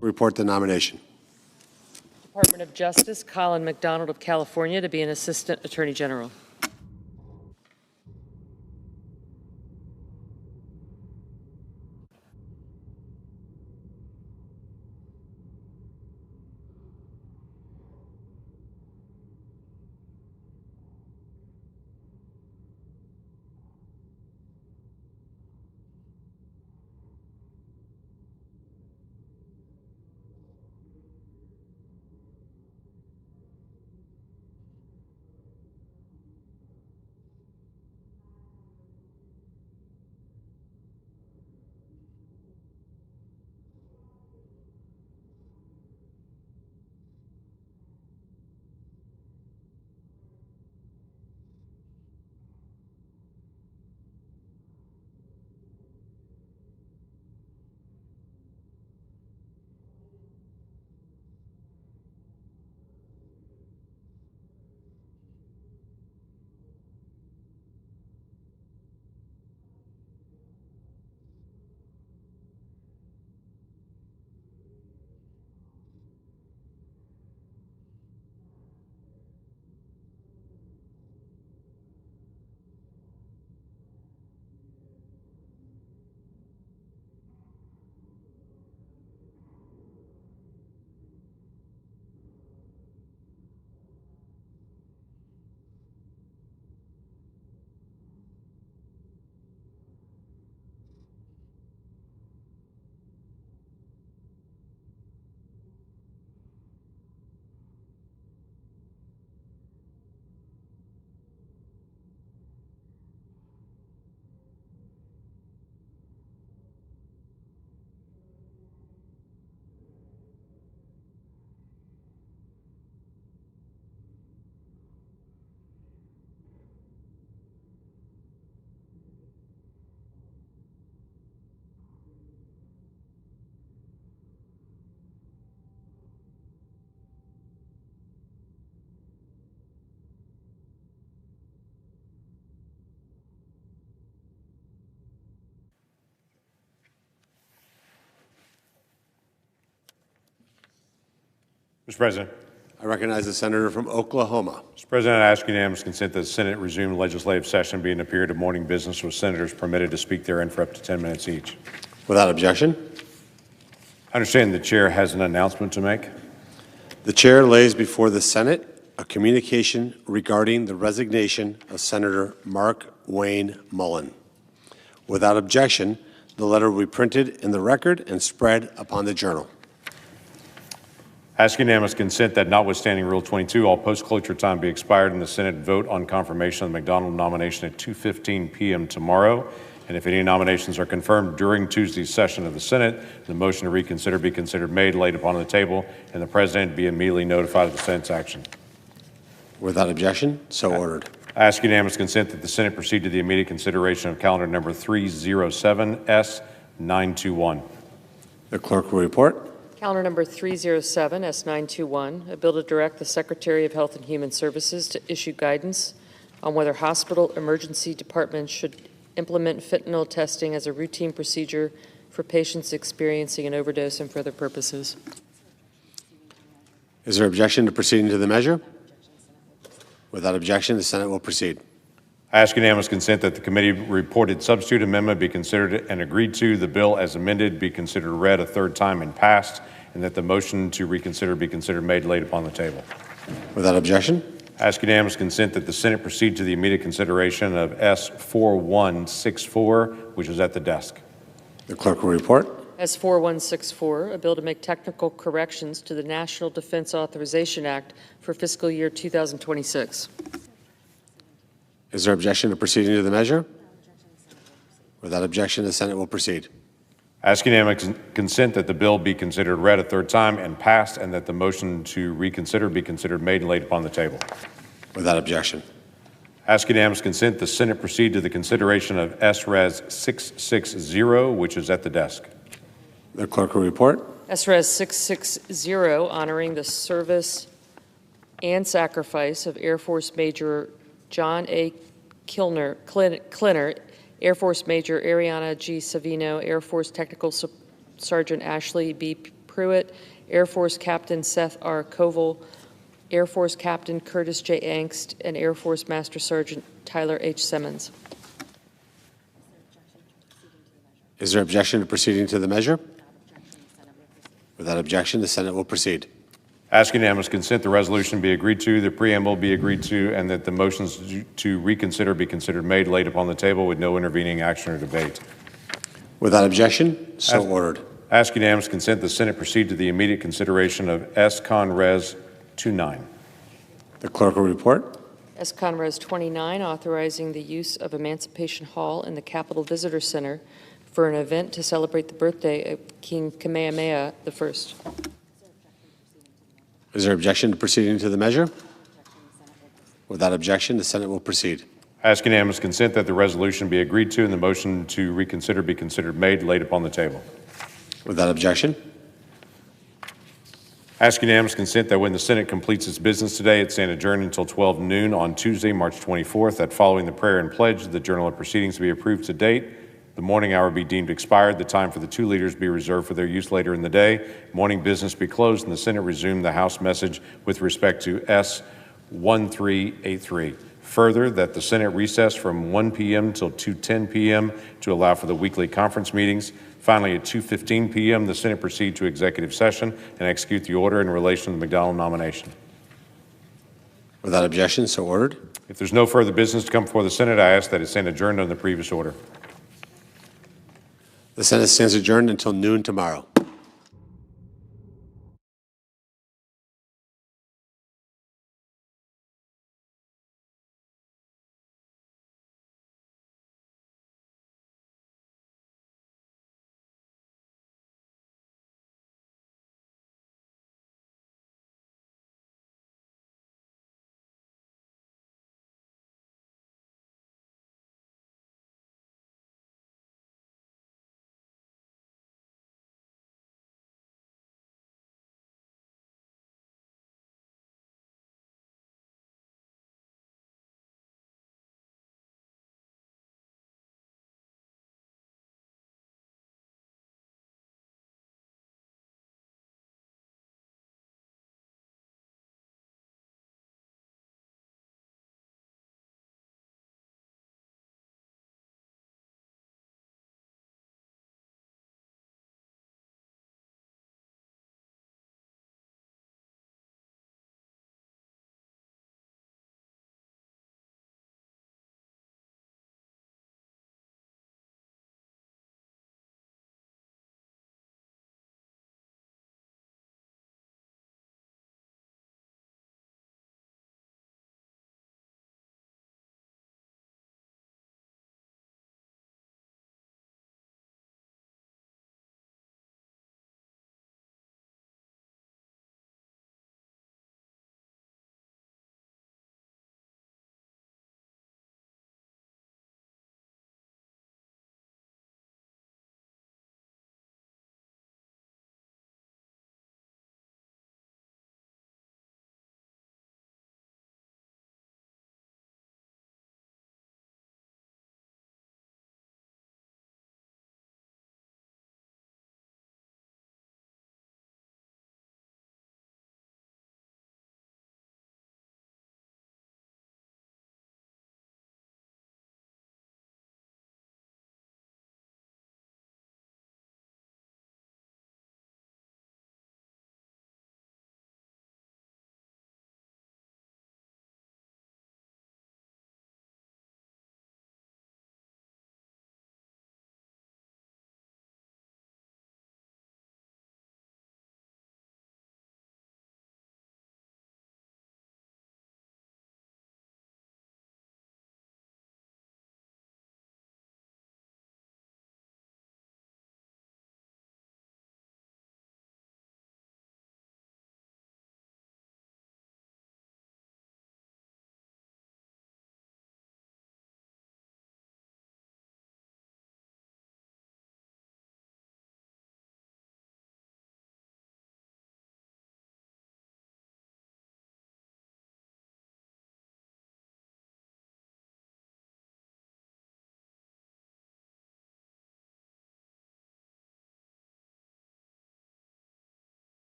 Report the nomination. Department of Justice, Colin McDonald of California to be an Assistant Attorney General. Mr. President. I recognize the senator from Oklahoma. Mr. President, I ask unanimous consent that the Senate resume legislative session being a period of morning business with senators permitted to speak therein for up to 10 minutes each. Without objection. I understand the chair has an announcement to make. The chair lays before the Senate a communication regarding the resignation of Senator Markwayne Mullin. Without objection, the letter will be printed in the record and spread upon the journal. Ask unanimous consent that notwithstanding Rule 22, all post-cloture time be expired and the Senate vote on confirmation of the McDonald nomination at 2:15 p.m. tomorrow. And if any nominations are confirmed during Tuesday's session of the Senate, the motion to reconsider be considered made, laid upon the table, and the President be immediately notified of the Senate's action. Without objection, so ordered. I ask unanimous consent that the Senate proceed to the immediate consideration of calendar number 307S921. The clerk will report. Calendar number 307, S921, a bill to direct the Secretary of Health and Human Services to issue guidance on whether hospital emergency departments should implement fentanyl testing as a routine procedure for patients experiencing an overdose and for other purposes. Is there objection to proceeding to the measure? Without objection, the Senate will proceed. I ask unanimous consent that the committee reported substitute amendment be considered and agreed to, the bill as amended be considered read a third time and passed, and that the motion to reconsider be considered made, laid upon the table. Without objection. I ask unanimous consent that the Senate proceed to the immediate consideration of S4164, which is at the desk. The clerk will report. S4164, a bill to make technical corrections to the National Defense Authorization Act for fiscal year 2026. Is there objection to proceeding to the measure? Without objection, the Senate will proceed. I ask unanimous consent that the bill be considered read a third time and passed, and that the motion to reconsider be considered made and laid upon the table. Without objection. I ask unanimous consent the Senate proceed to the consideration of SRES 660, which is at the desk. The clerk will report. SRES 660, honoring the service and sacrifice of Air Force Major John A. Klinner Air Force Major Ariana G. Savino, Air Force Technical Sergeant Ashley B. Pruitt, Air Force Captain Seth R. Koval, Air Force Captain Curtis J. Angst, and Air Force Master Sergeant Tyler H. Simmons. Is there objection to proceeding to the measure? Without objection, the Senate will proceed. Ask unanimous consent the resolution be agreed to, the preamble be agreed to, and that the motions to reconsider be considered made laid upon the table with no intervening action or debate. Without objection, so ordered. Ask unanimous consent the Senate proceed to the immediate consideration of S. Con Res. 29. The clerk will report. S. Con Res. 29, authorizing the use of Emancipation Hall in the Capitol Visitor Center for an event to celebrate the birthday of King Kamehameha I. Is there objection to proceeding to the measure? Without objection, the Senate will proceed. Ask unanimous consent that the resolution be agreed to and the motion to reconsider be considered made laid upon the table. Without objection. Ask unanimous consent that when the Senate completes its business today, it stand adjourned until 12 noon on Tuesday, March 24th, that following the prayer and pledge, the journal of proceedings be approved to date, the morning hour be deemed expired, the time for the two leaders be reserved for their use later in the day, morning business be closed, and the Senate resume the House message with respect to S. 1383. Further, that the Senate recess from 1 p.m. till 2:10 p.m. to allow for the weekly conference meetings. Finally, at 2:15 p.m., the Senate proceed to executive session and execute the order in relation to the McDonald nomination. Without objection, so ordered. If there's no further business to come before the Senate, I ask that it stand adjourned on the previous order. The Senate stands adjourned until noon tomorrow.